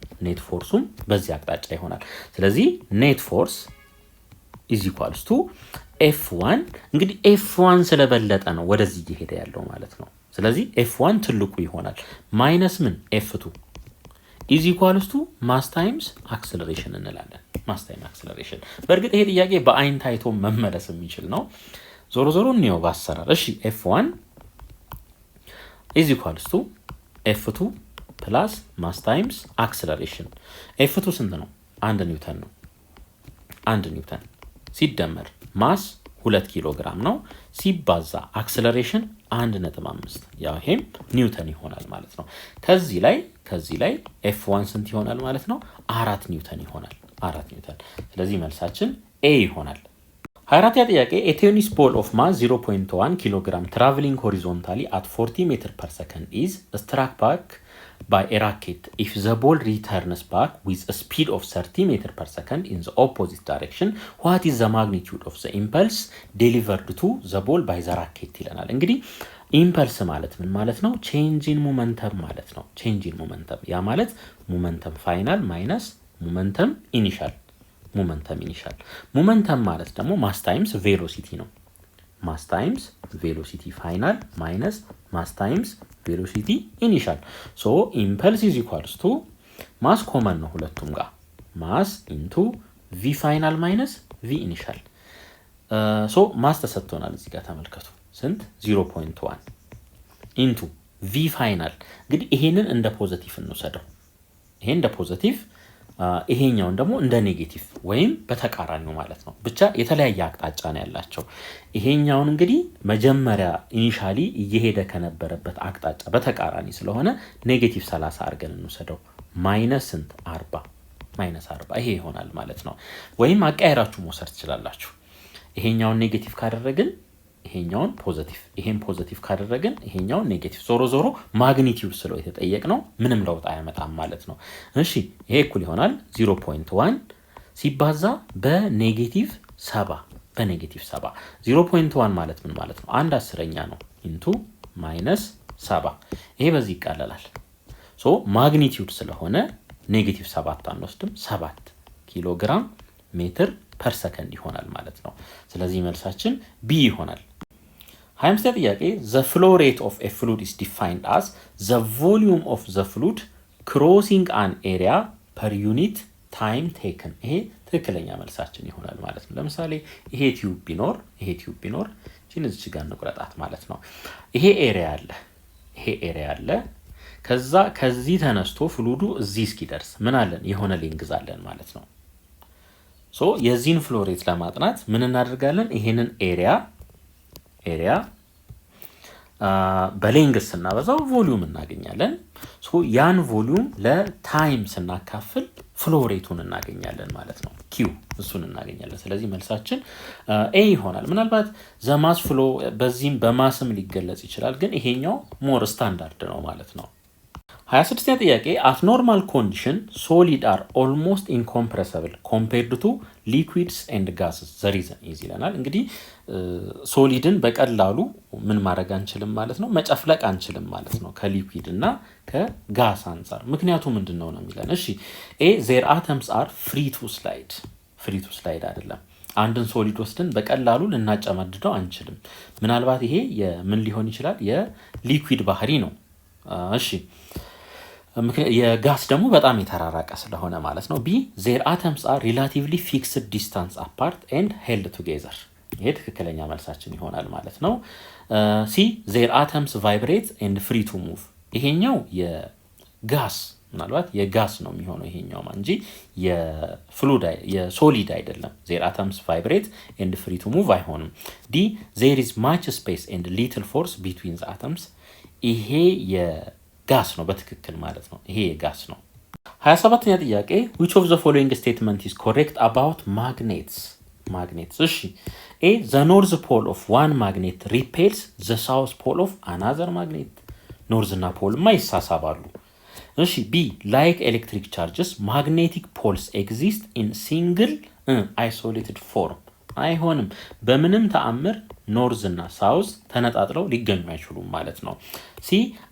ስለዚህ ኔት ፎርስ is equals to F1 እንግዲህ F1 ስለበለጠ ነው ወደዚህ እየሄደ ያለው ማለት ነው። ስለዚህ F1 ትልቁ ይሆናል ማይነስ ምን F2 is equals to mass times acceleration እንላለን። mass times acceleration በእርግጥ ይሄ ጥያቄ በአይን ታይቶ መመለስ የሚችል ነው። ዞሮ ነው ባሰራር። እሺ F1 is equals to F2 plus mass times acceleration F2 ስንት ነው? 1 ኒውተን ነው። 1 ኒውተን ሲደመር ማስ 2 ኪሎ ግራም ነው ሲባዛ አክሰለሬሽን 1.5 ያው ይሄም ኒውተን ይሆናል ማለት ነው። ከዚህ ላይ F1 ስንት ይሆናል ማለት ነው? 4 ኒውተን ይሆናል። 4 ኒውተን። ስለዚህ መልሳችን A ይሆናል። 24ኛ ጥያቄ a tennis ball of mass 0.1 kilogram traveling horizontally at 40 meter per second is struck back by a racket if the ball returns back with a speed of 30 meter per second in the opposite direction what is the magnitude of the impulse delivered to the ball by the racket ይለናል። እንግዲህ ኢምፐልስ ማለት ምን ማለት ነው? ቼንጅ ኢን ሞመንተም ማለት ነው። ቼንጅ ኢን ሞመንተም ያ ማለት ሞመንተም ፋይናል ማይነስ ሞመንተም ኢኒሻል። ሞመንተም ማለት ደግሞ ማስ ታይምስ ቬሎሲቲ ነው። ማስ ታይምስ ቬሎሲቲ ፋይናል ማይነስ ማስ ታይምስ ቬሎሲቲ ኢኒሻል። ሶ ኢምፐልስ ኢዝ ኢኳልስ ቱ ማስ ኮመን ነው ሁለቱም ጋር ማስ ኢንቱ ቪ ፋይናል ማይነስ ቪ ኢኒሻል። ሶ ማስ ተሰጥቶናል እዚህ ጋር ተመልከቱ ስንት 0.1 ኢንቱ ቪ ፋይናል። እንግዲህ ይሄንን እንደ ፖዚቲቭ እንውሰደው። ይሄን እንደ ፖዚቲቭ ይሄኛውን ደግሞ እንደ ኔጌቲቭ ወይም በተቃራኒው ማለት ነው። ብቻ የተለያየ አቅጣጫ ነው ያላቸው። ይሄኛውን እንግዲህ መጀመሪያ ኢኒሻሊ እየሄደ ከነበረበት አቅጣጫ በተቃራኒ ስለሆነ ኔጌቲቭ 30 አድርገን እንውሰደው። ማይነስ ስንት 40 ማይነስ 40 ይሄ ይሆናል ማለት ነው። ወይም አቀያየራችሁ መውሰድ ትችላላችሁ። ይሄኛውን ኔጌቲቭ ካደረግን ይሄኛውን ፖዚቲቭ፣ ይሄን ፖዚቲቭ ካደረግን ይሄኛውን ኔጌቲቭ። ዞሮ ማግኒቲዩድ ስለው የተጠየቅነው ምንም ለውጥ አያመጣም ማለት ነው። እሺ ይሄ እኩል ይሆናል 0.1 ሲባዛ በኔጌቲቭ 7 0.1 ማለት ምን ማለት ነው? 1/10ኛ ነው ኢንቱ ማይነስ 7 ይሄ በዚህ ይቃለላል። ሶ ማግኒቲዩድ ስለሆነ ኔጌቲቭ 7 አንወስድም 7 ኪሎ ግራም ሜትር ፐር ሰከንድ ይሆናል ማለት ነው። ስለዚህ መልሳችን ቢ ይሆናል። 25ኛ ጥያቄ the flow rate of a fluid is defined as the volume of the fluid crossing an area per unit time taken ይሄ ትክክለኛ መልሳችን ይሆናል ማለት ነው። ለምሳሌ ይሄ ቲዩብ ቢኖር እዚህ ጋር እንቁረጣት ማለት ነው። ይሄ ኤሪያ አለ ከዚህ ተነስቶ ፍሉዱ እዚህ እስኪደርስ ምን አለን? የሆነ ሌንግዝ አለን ማለት ነው። ሶ የዚህን ፍሎ ሬት ለማጥናት ምን እናደርጋለን? ይሄንን ኤሪያ በሌንግዝ ስናበዛው ቮሊዩም እናገኛለን። ሶ ያን ቮሊዩም ለታይም ስናካፍል ፍሎ ሬቱን እናገኛለን ማለት ነው። ኪው እሱን እናገኛለን። ስለዚህ መልሳችን ኤ ይሆናል። ምናልባት ዘማስ ፍሎ በዚህም በማስም ሊገለጽ ይችላል፣ ግን ይሄኛው ሞር ስታንዳርድ ነው ማለት ነው። 26ኛ ጥያቄ at normal condition solid are almost incompressible compared to liquids and gases the reason is ይለናል። እንግዲህ ሶሊድን በቀላሉ ምን ማድረግ አንችልም ማለት ነው፣ መጨፍለቅ አንችልም ማለት ነው ከሊኩዊድ እና ከጋስ አንፃር። ምክንያቱ ምንድነው ነው የሚለን። እሺ their atoms are free to slide ፍሪ ቱ ስላይድ አይደለም። አንድን ሶሊድ ወስደን በቀላሉ ልናጨማድደው አንችልም። ምናልባት ይሄ የምን ሊሆን ይችላል? የሊኩዊድ ባህሪ ነው። እሺ የጋስ ደግሞ በጣም የተራራቀ ስለሆነ ማለት ነው። ቢ ዜር አተምስ አር ሪላቲቭሊ ፊክስድ ዲስታንስ አፓርት ኤንድ ሄልድ ቱጌዘር። ይሄ ትክክለኛ መልሳችን ይሆናል ማለት ነው። ሲ ዜር አተምስ ቫይብሬት ኤንድ ፍሪ ቱ ሙቭ። ይሄኛው የጋስ ምናልባት የጋስ ነው የሚሆነው ይሄኛው እንጂ የሶሊድ አይደለም። ዜር አተምስ ቫይብሬት ኤንድ ፍሪ ቱ ሙቭ አይሆንም። ዲ ዜር ኢዝ ማች ስፔስ ኤንድ ሊትል ፎርስ ቢትዊን ዘ አተምስ። ይሄ የጋስ ነው በትክክል ማለት ነው። ይሄ የጋስ ነው። 27ኛ ጥያቄ which of the following statement is correct about magnets? እሺ ኤ the north pole of one magnet repels the south pole of another magnet። ኖርዝ እና ፖልማ ይሳሳባሉ። እሺ ቢ like electric charges magnetic poles exist in single isolated form። አይሆንም። በምንም ተአምር ኖርዝ እና ሳውዝ ተነጣጥለው ሊገኙ አይችሉም ማለት ነው። ሲ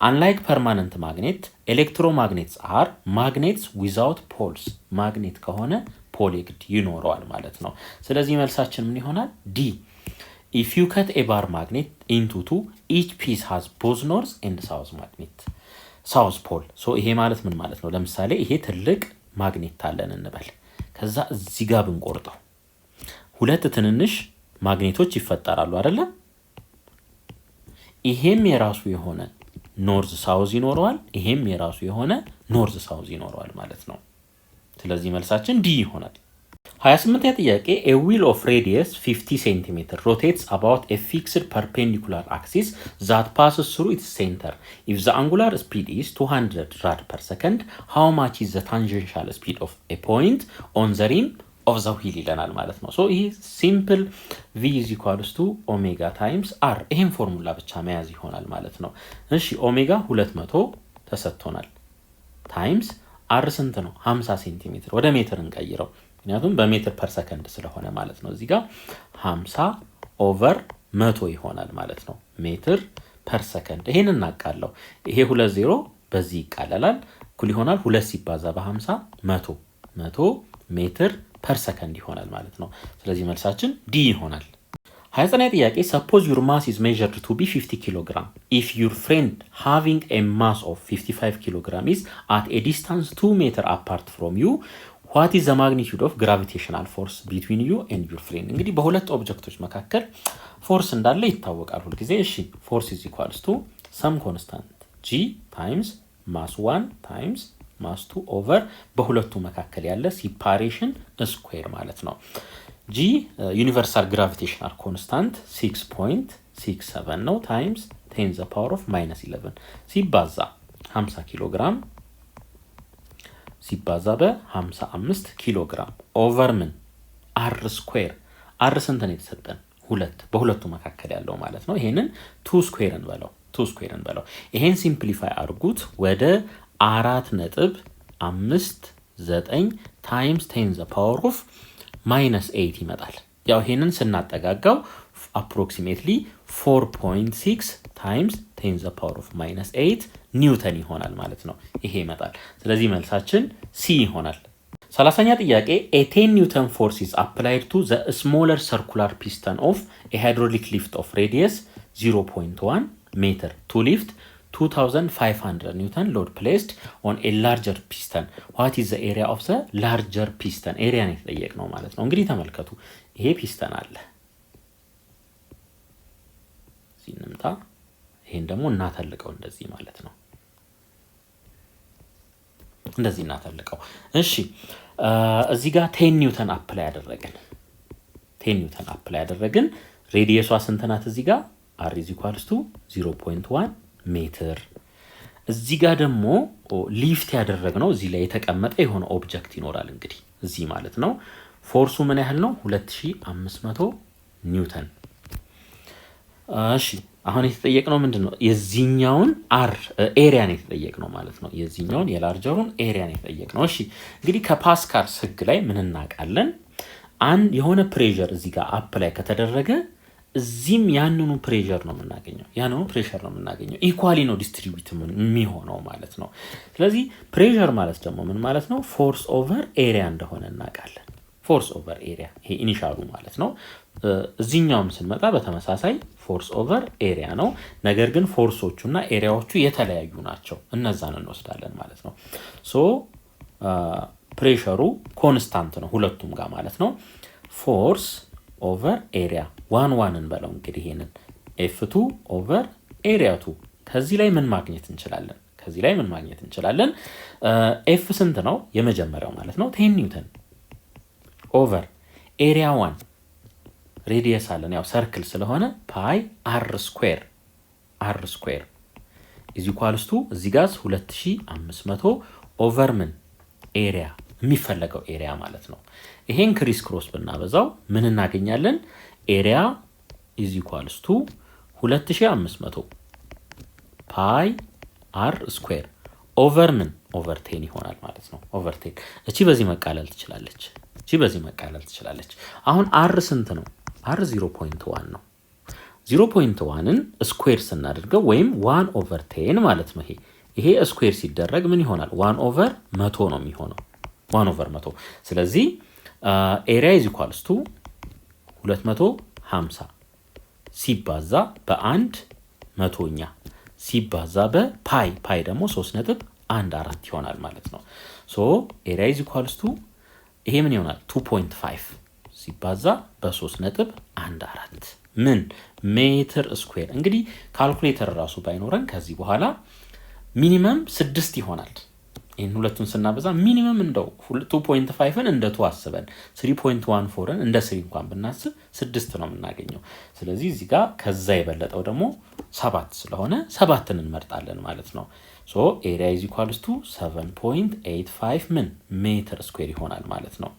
unlike permanent magnet electromagnets are magnets without poles። ማግኔት ከሆነ ፖል የግድ ይኖረዋል ማለት ነው። ስለዚህ መልሳችን ምን ይሆናል? ዲ if you cut a bar magnet into two each piece has both north and south pole። ይሄ ማለት ምን ማለት ነው? ለምሳሌ ይሄ ትልቅ ማግኔት አለን እንበል። ከዛ እዚህ ጋር ብንቆርጠው ሁለት ትንንሽ ማግኔቶች ይፈጠራሉ አይደለ? ይሄም የራሱ የሆነ ኖርዝ ሳውዝ ይኖረዋል፣ ይሄም የራሱ የሆነ ኖርዝ ሳውዝ ይኖረዋል ማለት ነው። ስለዚህ መልሳችን ዲ ይሆናል። 28ኛ ጥያቄ a wheel of radius 50 cm rotates about a fixed perpendicular axis that passes through its center. If the angular speed is 200 rad per second, how much is the tangential speed of a point on the rim of the wheel ይለናል ማለት ነው። ይሄ ሲምፕል v is equals to omega times r። ይሄን ፎርሙላ ብቻ መያዝ ይሆናል ማለት ነው። እሺ ኦሜጋ 200 ተሰጥቶናል ታይምስ r ስንት ነው? 50 ሴንቲሜትር። ወደ ሜትር እንቀይረው ምክንያቱም በሜትር ፐር ሰከንድ ስለሆነ ማለት ነው። እዚህ ጋር 50 ኦቨር 100 ይሆናል ማለት ነው። ሜትር ፐር ሰከንድ። ይሄን እናቃለው። ይሄ 20 በዚህ ይቃለላል። እኩል ይሆናል 2 ሲባዛ በ50 100 ሜትር ፐር ሰከንድ ይሆናል ማለት ነው። ስለዚህ መልሳችን ዲ ይሆናል። 29ኛ ጥያቄ suppose your mass is measured to be 50 kg if your friend having a mass of 55 kg is at a distance 2 meter apart from you, what is the magnitude of gravitational force between you and your friend? እንግዲህ በሁለት ኦብጀክቶች መካከል ፎርስ እንዳለ ይታወቃል ሁሉ ጊዜ። እሺ force is equals to some constant g times mass 1 times mass 2 over በሁለቱ መካከል ያለ separation square ማለት ነው። g ዩኒቨርሳል ግራቪቴሽናል ኮንስታንት 6.67 ነው ታይምስ 10 the power of -11 ሲባዛ 50 ኪሎ ግራም ሲባዛ በ55 ኪሎ ግራም ኦቨር ምን r ስኩዌር። r ስንት ነው የተሰጠን? 2 በሁለቱ መካከል ያለው ማለት ነው። ይሄንን 2 ስኩዌር እንበለው። ይሄን ሲምፕሊፋይ አድርጉት ወደ 4.59 ታይምስ 10 the power of -8 ይመጣል። ያው ይሄንን ስናጠጋጋው approximately 4.6 times 10 the power of -8 ኒውተን ይሆናል ማለት ነው። ይሄ ይመጣል። ስለዚህ መልሳችን ሲ ይሆናል። 30ኛ ጥያቄ a 10 Newton force is applied to the smaller circular piston of a hydraulic lift of radius 0.1 meter to lift 2500 Newton load placed on a larger piston. What is the area of the larger piston? area ነው የተጠየቅነው ማለት ነው። እንግዲህ ተመልከቱ ይሄ ፒስተን አለ ሲንምጣ ይሄን ደግሞ እናተልቀው እንደዚህ ማለት ነው። እንደዚህ እናተልቀው። እሺ እዚህ ጋር 10 ኒውተን አፕላይ ያደረግን ሬዲየሷ ስንት ናት? እዚህ ጋር r is equals to 0.1 ሜትር። እዚህ ጋር ደግሞ ሊፍት ያደረግነው እዚህ ላይ የተቀመጠ የሆነ ኦብጀክት ይኖራል እንግዲህ እዚህ ማለት ነው። ፎርሱ ምን ያህል ነው? 2500 ኒውተን። እሺ አሁን የተጠየቅነው ምንድነው? የዚህኛውን ኤሪያ ነው የተጠየቅነው ማለት ነው። የዚህኛውን የላርጀሩን ኤሪያ ነው የተጠየቅነው። እሺ እንግዲህ ከፓስካልስ ህግ ላይ ምን እናውቃለን? የሆነ ፕሬሸር እዚህ ጋር አፕላይ ከተደረገ እዚህም ያንኑ ፕሬሸር ነው የምናገኘው። ኢኳሊ ነው ዲስትሪቢዩት የሚሆነው ማለት ነው። ስለዚህ ፕሬሸር ማለት ደግሞ ምን ማለት ነው? ፎርስ ኦቨር ኤሪያ እንደሆነ እናውቃለን። ፎርስ ኦቨር ኤሪያ ይሄ ኢኒሻሉ ማለት ነው። እዚህኛውም ስንመጣ በተመሳሳይ ፎርስ ኦቨር ኤሪያ ነው። ነገር ግን ፎርሶቹና ኤሪያዎቹ የተለያዩ ናቸው። እነዛን እንወስዳለን ማለት ነው። ሶ ፕሬሸሩ ኮንስታንት ነው ሁለቱም ጋር ማለት ነው። ፎርስ ኦቨር ኤሪያ ዋን እንበለው እንግዲህ ይሄንን ኤፍ2 ኦቨር ኤሪያ 2 ከዚህ ላይ ምን ማግኘት እንችላለን? ኤፍ ስንት ነው? የመጀመሪያው ማለት ነው 10 ኒውተን ኦቨር ኤሪያ 1 ሬዲየስ አለን ያው ሰርክል ስለሆነ ፓይ አር ስኩዌር ኢዝ ኢኳልስ ቱ እዚህ ጋር 2500 ኦቨር ምን ኤሪያ የሚፈለገው ኤሪያ ማለት ነው። ይሄን ክሪስ ክሮስ ብናበዛው ምን እናገኛለን? ኤሪያ ኢዝ ኢኳልስ ቱ 2500 ፓይ አር ስኩዌር ኦቨር ምን ኦቨር 10 ይሆናል ማለት ነው። ኦቨር 10 እቺ በዚህ መቃለል ትችላለች። አሁን አር ስንት ነው? አር 0.1 ነው። 0.1ን ስኩዌር ስናደርገው ወይም 1 ኦቨር 10 ማለት ነው። ይሄ ስኩዌር ሲደረግ ምን ይሆናል? 1 ኦቨር 100 ነው የሚሆነው 1 ኦቨር 100። ስለዚህ ኤሪያ ኢዝ ኢኳልስ ቱ 250 ሲባዛ በአንድ መቶኛ ሲባዛ በፓይ ደግሞ 3.14 ይሆናል ማለት ነው። ሶ ኤሪያ ኢዝ ኢኳልስ ቱ ይሄ ምን ይሆናል? 2.5 ሲባዛ በ3.14 ምን ሜትር ስኩዌር። እንግዲህ ካልኩሌተር ራሱ ባይኖረን ከዚህ በኋላ ሚኒመም 6 ይሆናል። ይህን ሁለቱን ስናበዛ ሚኒመም እንደው 2.5ን እንደ 2 አስበን 3.14ን እንደ 3 እንኳን ብናስብ 6 ነው የምናገኘው። ስለዚህ እዚህ ጋር ከዛ የበለጠው ደግሞ 7 ስለሆነ 7ን እንመርጣለን ማለት ነው። ሶ ኤሪያ ኢዝ ኢኳልስ ቱ 7.85 ምን ሜትር ስኩዌር ይሆናል ማለት ነው።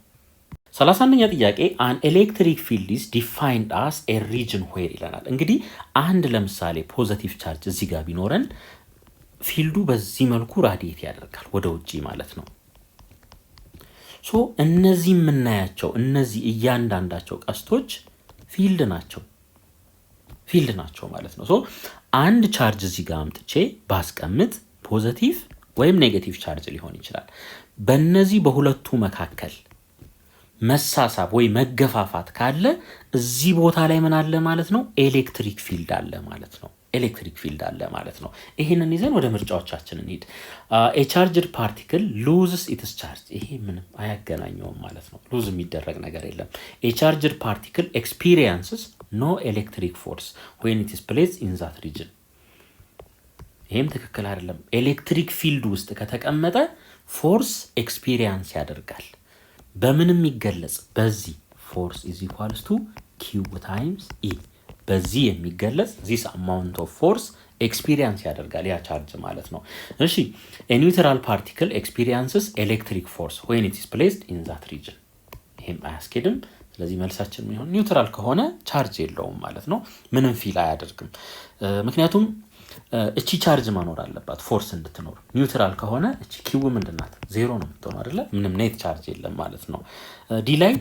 31ኛ ጥያቄ አን ኤሌክትሪክ ፊልድ ኢዝ ዲፋይንድ አስ ኤ ሪጅን ዌር ይለናል። እንግዲህ አንድ ለምሳሌ ፖዘቲቭ ቻርጅ እዚህ ጋር ቢኖረን ፊልዱ በዚህ መልኩ ራዲየት ያደርጋል ወደ ውጪ ማለት ነው። ሶ እነዚህ የምናያቸው እነዚህ እያንዳንዳቸው ቀስቶች ፊልድ ናቸው ማለት ነው። ሶ አንድ ቻርጅ እዚህ ጋር አምጥቼ ባስቀምጥ ፖዘቲቭ ወይም ኔጌቲቭ ቻርጅ ሊሆን ይችላል። በእነዚህ በሁለቱ መካከል መሳሳብ ወይ መገፋፋት ካለ እዚህ ቦታ ላይ ምን አለ ማለት ነው? ኤሌክትሪክ ፊልድ አለ ማለት ነው። ይሄንን ይዘን ወደ ምርጫዎቻችን እንሂድ። ኤ ቻርጅድ ፓርቲክል ሉዝስ ኢትስ ቻርጅ። ይሄ ምንም አያገናኘውም ማለት ነው። ሉዝ የሚደረግ ነገር የለም። ኤ ቻርጅድ ፓርቲክል ኤክስፒሪየንስስ ኖ ኤሌክትሪክ ፎርስ ዌን ኢት ኢዝ ፕሌስድ ኢን ዛት ሪጅን። ይሄም ትክክል አይደለም። ኤሌክትሪክ ፊልድ ውስጥ ከተቀመጠ ፎርስ ኤክስፒሪየንስ ያደርጋል። በምንም ይገለጽ በዚህ ፎርስ ኢዝ ኢኳልስ ቱ ኪው ታይምስ ኢ በዚህ የሚገለጽ ዚስ አማውንት ኦፍ ፎርስ ኤክስፒሪየንስ ያደርጋል ያ ቻርጅ ማለት ነው። እሺ ኤ ኒውትራል ፓርቲክል ኤክስፒሪየንስስ ኤሌክትሪክ ፎርስ ዌን ኢት ኢዝ ፕሌስድ ኢን ዛት ሪጅን። ይሄም አያስኬድም። ስለዚህ መልሳችን ምን ይሆን? ኒውትራል ከሆነ ቻርጅ የለውም ማለት ነው። ምንም ፊል አያደርግም። ምክንያቱም እቺ ቻርጅ መኖር አለባት ፎርስ እንድትኖር። ኒውትራል ከሆነ እቺ ኪው ምንድናት? ዜሮ ነው የምትሆነው አይደለ? ምንም ኔት ቻርጅ የለም ማለት ነው። ዲ ላይ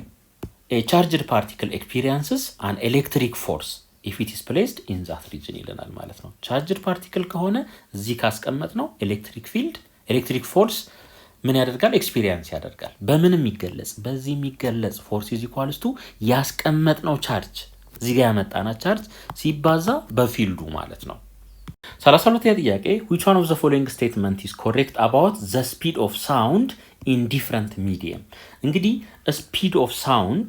ቻርጅድ ፓርቲክል ኤክስፒሪየንስስ አን ኤሌክትሪክ ፎርስ ኢፍ ኢት ኢዝ ፕሌስድ ኢን ዛት ሪጅን ይለናል ማለት ነው። ቻርጅድ ፓርቲክል ከሆነ እዚህ ካስቀመጥ ነው ኤሌክትሪክ ፊልድ ኤሌክትሪክ ፎርስ ምን ያደርጋል? ኤክስፒሪየንስ ያደርጋል። በምን የሚገለጽ? በዚህ የሚገለጽ ፎርስ ኢዝ ኢኳልስ ቱ ያስቀመጥነው ቻርጅ እዚህ ጋር ያመጣናት ቻርጅ ሲባዛ በፊልዱ ማለት ነው። 32ኛ ጥያቄ which one of the following statement is correct about the speed of sound in different medium? እንግዲህ speed of sound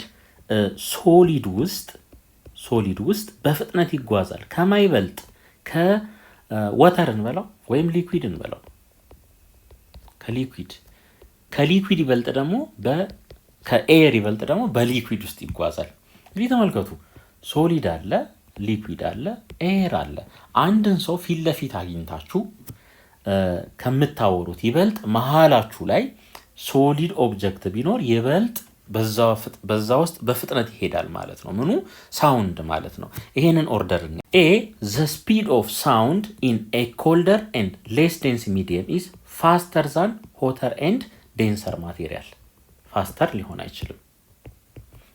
ሶሊድ ውስጥ በፍጥነት ይጓዛል። ከማይበልጥ ከወተር እንበለው ወይም ሊኩዊድ እንበለው ከሊኩዊድ ይበልጥ ደግሞ ከኤር ይበልጥ ደግሞ በሊኩዊድ ውስጥ ይጓዛል። እንግዲህ ተመልከቱ፣ ሶሊድ አለ፣ ሊኩዊድ አለ፣ ኤር አለ። አንድን ሰው ፊት ለፊት አግኝታችሁ ከምታወሩት ይበልጥ መሀላችሁ ላይ ሶሊድ ኦብጀክት ቢኖር ይበልጥ በዛ ውስጥ በፍጥነት ይሄዳል ማለት ነው። ምኑ? ሳውንድ ማለት ነው። ይሄንን ኦርደር ኤ the speed of sound in a colder and less dense medium is faster than hotter and denser material። ፋስተር ሊሆን አይችልም።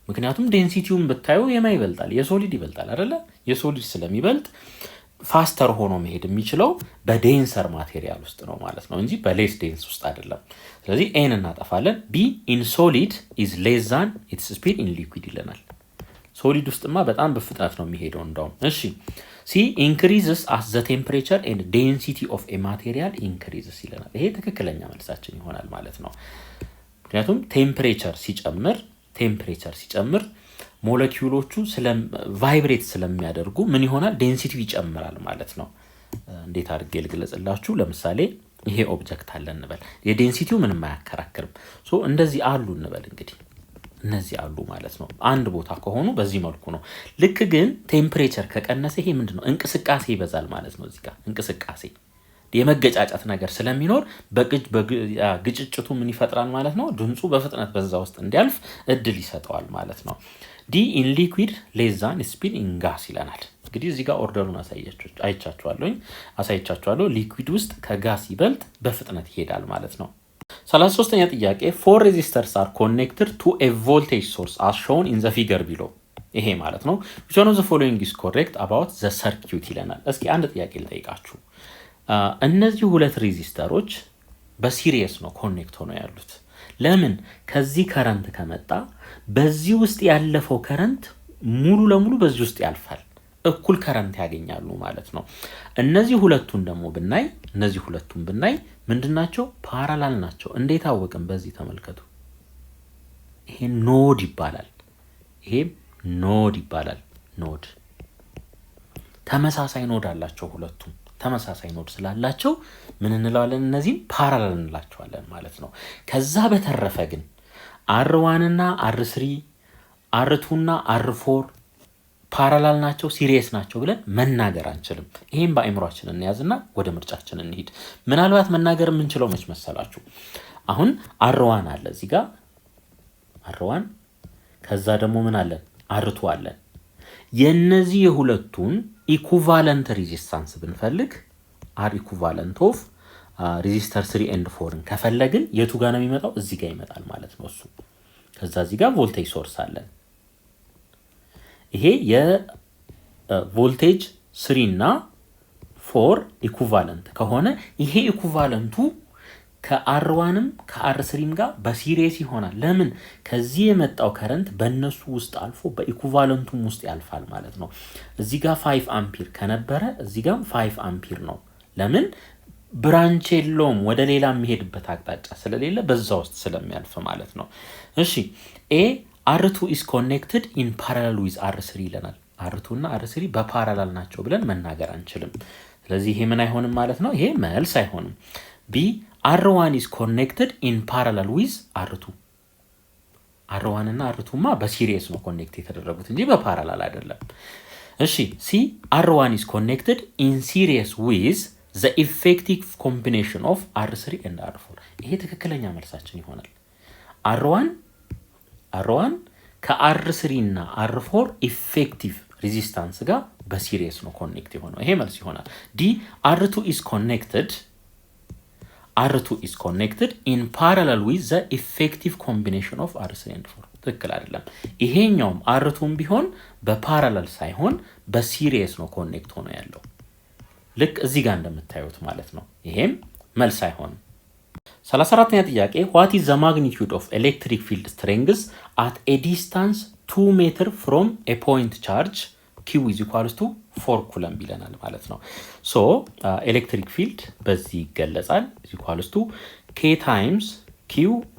ምክንያቱም ዴንሲቲውን ብታዩ የማ ይበልጣል? የሶሊድ ይበልጣል አይደለ? የሶሊድ ስለሚበልጥ ፋስተር ሆኖ መሄድ የሚችለው በዴንሰር ማቴሪያል ውስጥ ነው ማለት ነው እንጂ በሌስ ዴንስ ውስጥ አይደለም። ስለዚህ ኤን እናጠፋለን። ቢ ኢን ሶሊድ ኢዝ ሌስ ዛን ኢትስ ስፒድ ኢን ሊኩዊድ ይለናል። ሶሊድ ውስጥማ በጣም በፍጥነት ነው የሚሄደው እንደውም። እሺ ሲ ኢንክሪዝስ አስ ዘ ቴምፕሬቸር ኤንድ ዴንሲቲ ኦፍ ኤ ማቴሪያል ኢንክሪዝስ ይለናል። ይሄ ትክክለኛ መልሳችን ይሆናል ማለት ነው። ምክንያቱም ቴምፕሬቸር ሲጨምር ሞለኪውሎቹ ቫይብሬት ስለሚያደርጉ ምን ይሆናል? ዴንሲቲው ይጨምራል ማለት ነው። እንዴት አድርጌ ልግለጽላችሁ? ለምሳሌ ይሄ ኦብጀክት አለ እንበል። የዴንሲቲው ምንም አያከራክርም። እንደዚህ አሉ እንበል እንግዲህ እነዚህ አሉ ማለት ነው። አንድ ቦታ ከሆኑ በዚህ መልኩ ነው። ልክ ግን ቴምፕሬቸር ከቀነሰ ይሄ ምንድነው? እንቅስቃሴ ይበዛል ማለት ነው። እዚህ ጋር እንቅስቃሴ የመገጫጨት ነገር ስለሚኖር ግጭጭቱ ምን ይፈጥራል ማለት ነው? ድምፁ በፍጥነት በዛ ውስጥ እንዲያልፍ እድል ይሰጠዋል ማለት ነው። ዲ ኢን ሊኩዊድ ሌስ ዛን ስፒድ ኢን ጋስ ይለናል። እንግዲህ እዚህ ጋር ኦርደሩን አሳይቻችኋለሁ። ሊኩዊድ ውስጥ ከጋስ ይበልጥ በፍጥነት ይሄዳል ማለት ነው። 33ኛ ጥያቄ 4 ሬዚስተርስ አር ኮኔክትድ ቱ ኤ ቮልቴጅ ሶርስ አስ ሾውን ኢን ዘ ፊገር ቢሎ። ይሄ ማለት ነው which one of the following is correct about the circuit ይለናል። እስኪ አንድ ጥያቄ ልጠይቃችሁ። እነዚህ ሁለት ሬዚስተሮች በሲሪየስ ነው ኮኔክት ሆነው ያሉት። ለምን? ከዚህ ከረንት ከመጣ በዚህ ውስጥ ያለፈው ከረንት ሙሉ ለሙሉ በዚህ ውስጥ ያልፋል። እኩል ከረንት ያገኛሉ ማለት ነው። እነዚህ ሁለቱን ብናይ ምንድናቸው? ፓራላል ናቸው። እንዴት አወቅን? በዚህ ተመልከቱ። ይሄ ኖድ ይባላል። ኖድ ተመሳሳይ ኖድ አላቸው። ሁለቱም ተመሳሳይ ኖድ ስላላቸው ምን እንለዋለን? እነዚህን ፓራላል እንላቸዋለን ማለት ነው። ከዛ በተረፈ ግን R1 እና R3 R2 እና R4 ፓራላል ናቸው፣ ሲሪየስ ናቸው ብለን መናገር አንችልም። ይሄን በአእምሯችን እንያዝና ወደ ምርጫችን እንሂድ። ምናልባት መናገር የምንችለው መች መሰላችሁ? አሁን R1 አለ እዚህ ጋር R1፣ ከዛ ደግሞ ምን አለን? R2 አለን። የነዚህ የሁለቱን ኢኩቫለንት ሬዚስታንስ ብንፈልግ R ኢኩቫለንት ኦፍ ሬዚስተር 3 and 4ን ከፈለግን የቱ ጋር ነው የሚመጣው? እዚህ ጋር ይመጣል ማለት ነው እሱ። ከዛ እዚህ ጋር ቮልቴጅ ሶርስ አለን። ይሄ የቮልቴጅ 3 እና 4 ኢኩቫለንት ከሆነ ይሄ ኢኩቫለንቱ ከR1ም ከR3ም ጋር በሲሪየስ ይሆናል። ለምን? ከዚህ የመጣው ከረንት በእነሱ ውስጥ አልፎ በኢኩቫለንቱም ውስጥ ያልፋል ማለት ነው። እዚህ ጋር 5 አምፒር ከነበረ እዚህ ጋር 5 አምፒር ነው። ለምን? ብራንች የለውም፣ ወደ ሌላ የሚሄድበት አቅጣጫ ስለሌለ በዛ ውስጥ ስለሚያልፍ ማለት ነው። እሺ R2 is connected in parallel with R3 ይለናል። R2 እና R3 በፓራላል ናቸው ብለን መናገር አንችልም። ስለዚህ ይሄ ምን አይሆንም ማለት ነው? ይሄ መልስ አይሆንም። B R1 is connected in parallel with R2። R1 እና R2ማ በሲሪየስ ነው ኮኔክት የተደረጉት እንጂ በፓራላል አይደለም። እሺ C R1 is connected in series with the effective combination of R3 and R4። ይሄ ትክክለኛ መልሳችን ይሆናል። R1 ከR3 እና R4 ኢፌክቲቭ ሬዚስታንስ ጋር በሲሪየስ ነው ኮኔክት የሆነው። ይሄ መልስ ይሆናል። ዲ R2 is connected in parallel with the effective combination of R3 and 4። ትክክል አይደለም። ይሄኛውም R2ም ቢሆን በፓራላል ሳይሆን በሲሪየስ ነው ኮኔክት ሆኖ ያለው ልክ እዚህ ጋር እንደምታዩት ማለት ነው። ይሄም መልስ አይሆንም። 34ኛ ጥያቄ what is the magnitude of electric field strength at a distance 2 meter from a point charge q is equals to 4 coulomb ይለናል ማለት ነው። so electric field በዚህ ይገለጻል is equals to k times q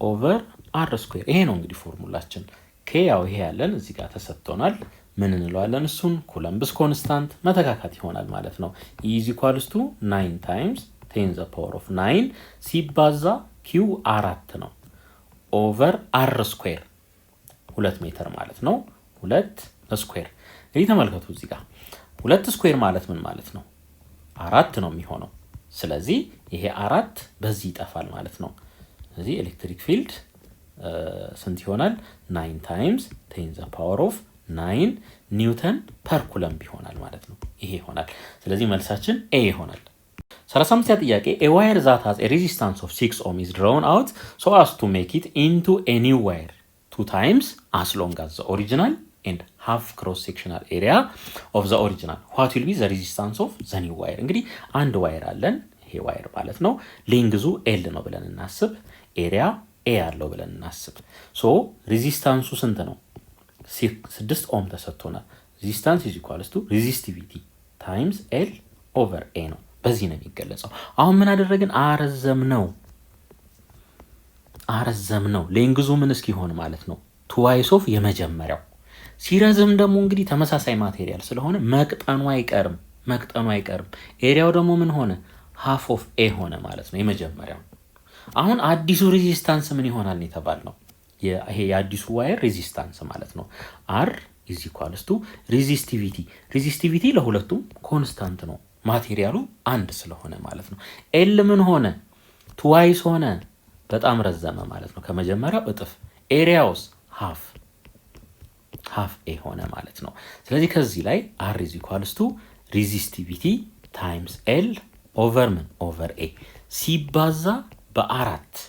over r square። ይሄ ነው እንግዲህ ፎርሙላችን። k ያው ይሄ ያለን እዚህ ጋር ተሰጥቶናል። ምን እንለዋለን? እሱን ኩለምብስ ኮንስታንት መተካካት ይሆናል ማለት ነው። is equals to 9 times 10 the power of 9 ሲባዛ q 4 ነው ኦቨር r ስኩዌር 2 ሜትር ማለት ነው። 2 ስኩዌር እንግዲህ ተመልከቱ እዚህ ጋር 2 ስኩዌር ማለት ምን ማለት ነው? 4 ነው የሚሆነው። ስለዚህ ይሄ 4 በዚህ ይጠፋል ማለት ነው። ስለዚህ ኤሌክትሪክ ፊልድ ስንት ይሆናል? 9 times 10 the power of 9 ኒውተን ፐር ኩለምብ ይሆናል ማለት ነው። ይሄ ይሆናል። ስለዚህ መልሳችን ኤ ይሆናል። 35ኛ ጥያቄ a wire that has a resistance of 6 ohm is drawn out so as to make it into a new wire 2 times as long as the original and half cross sectional area of the original what will be the resistance of the new wire እንግዲህ አንድ ዋየር አለን ይሄ ዋየር ማለት ነው ሌንግዙ ኤል ነው ብለን እናስብ ኤሪያ ኤ አለው ብለን እናስብ ሶ ሬዚስታንሱ ስንት ነው 6 ኦhm ተሰጥቶናል resistance is equals to resistivity times L over A ነው በዚህ ነው የሚገለጸው አሁን ምን አደረግን አረዘም ነው ሌንግዙ ምን እስኪሆን ማለት ነው twice of የመጀመሪያው ሲረዝም ደግሞ እንግዲህ ተመሳሳይ ማቴሪያል ስለሆነ መቅጠኑ አይቀርም ኤሪያው ደግሞ ምን ሆነ half of A ሆነ ማለት ነው የመጀመሪያው አሁን አዲሱ ሬዚስታንስ ምን ይሆናል ነው የተባልነው ይሄ የአዲሱ ዋየር ሬዚስታንስ ማለት ነው R is equals to resistivity ለሁለቱም ኮንስታንት ነው ማቴሪያሉ አንድ ስለሆነ ማለት ነው L ምን ሆነ twice ሆነ በጣም ረዘመ ማለት ነው ከመጀመሪያው እጥፍ ኤሪያውስ half A ሆነ ማለት ነው ስለዚህ ከዚህ ላይ R is equals to resistivity times L over A ሲባዛ በ4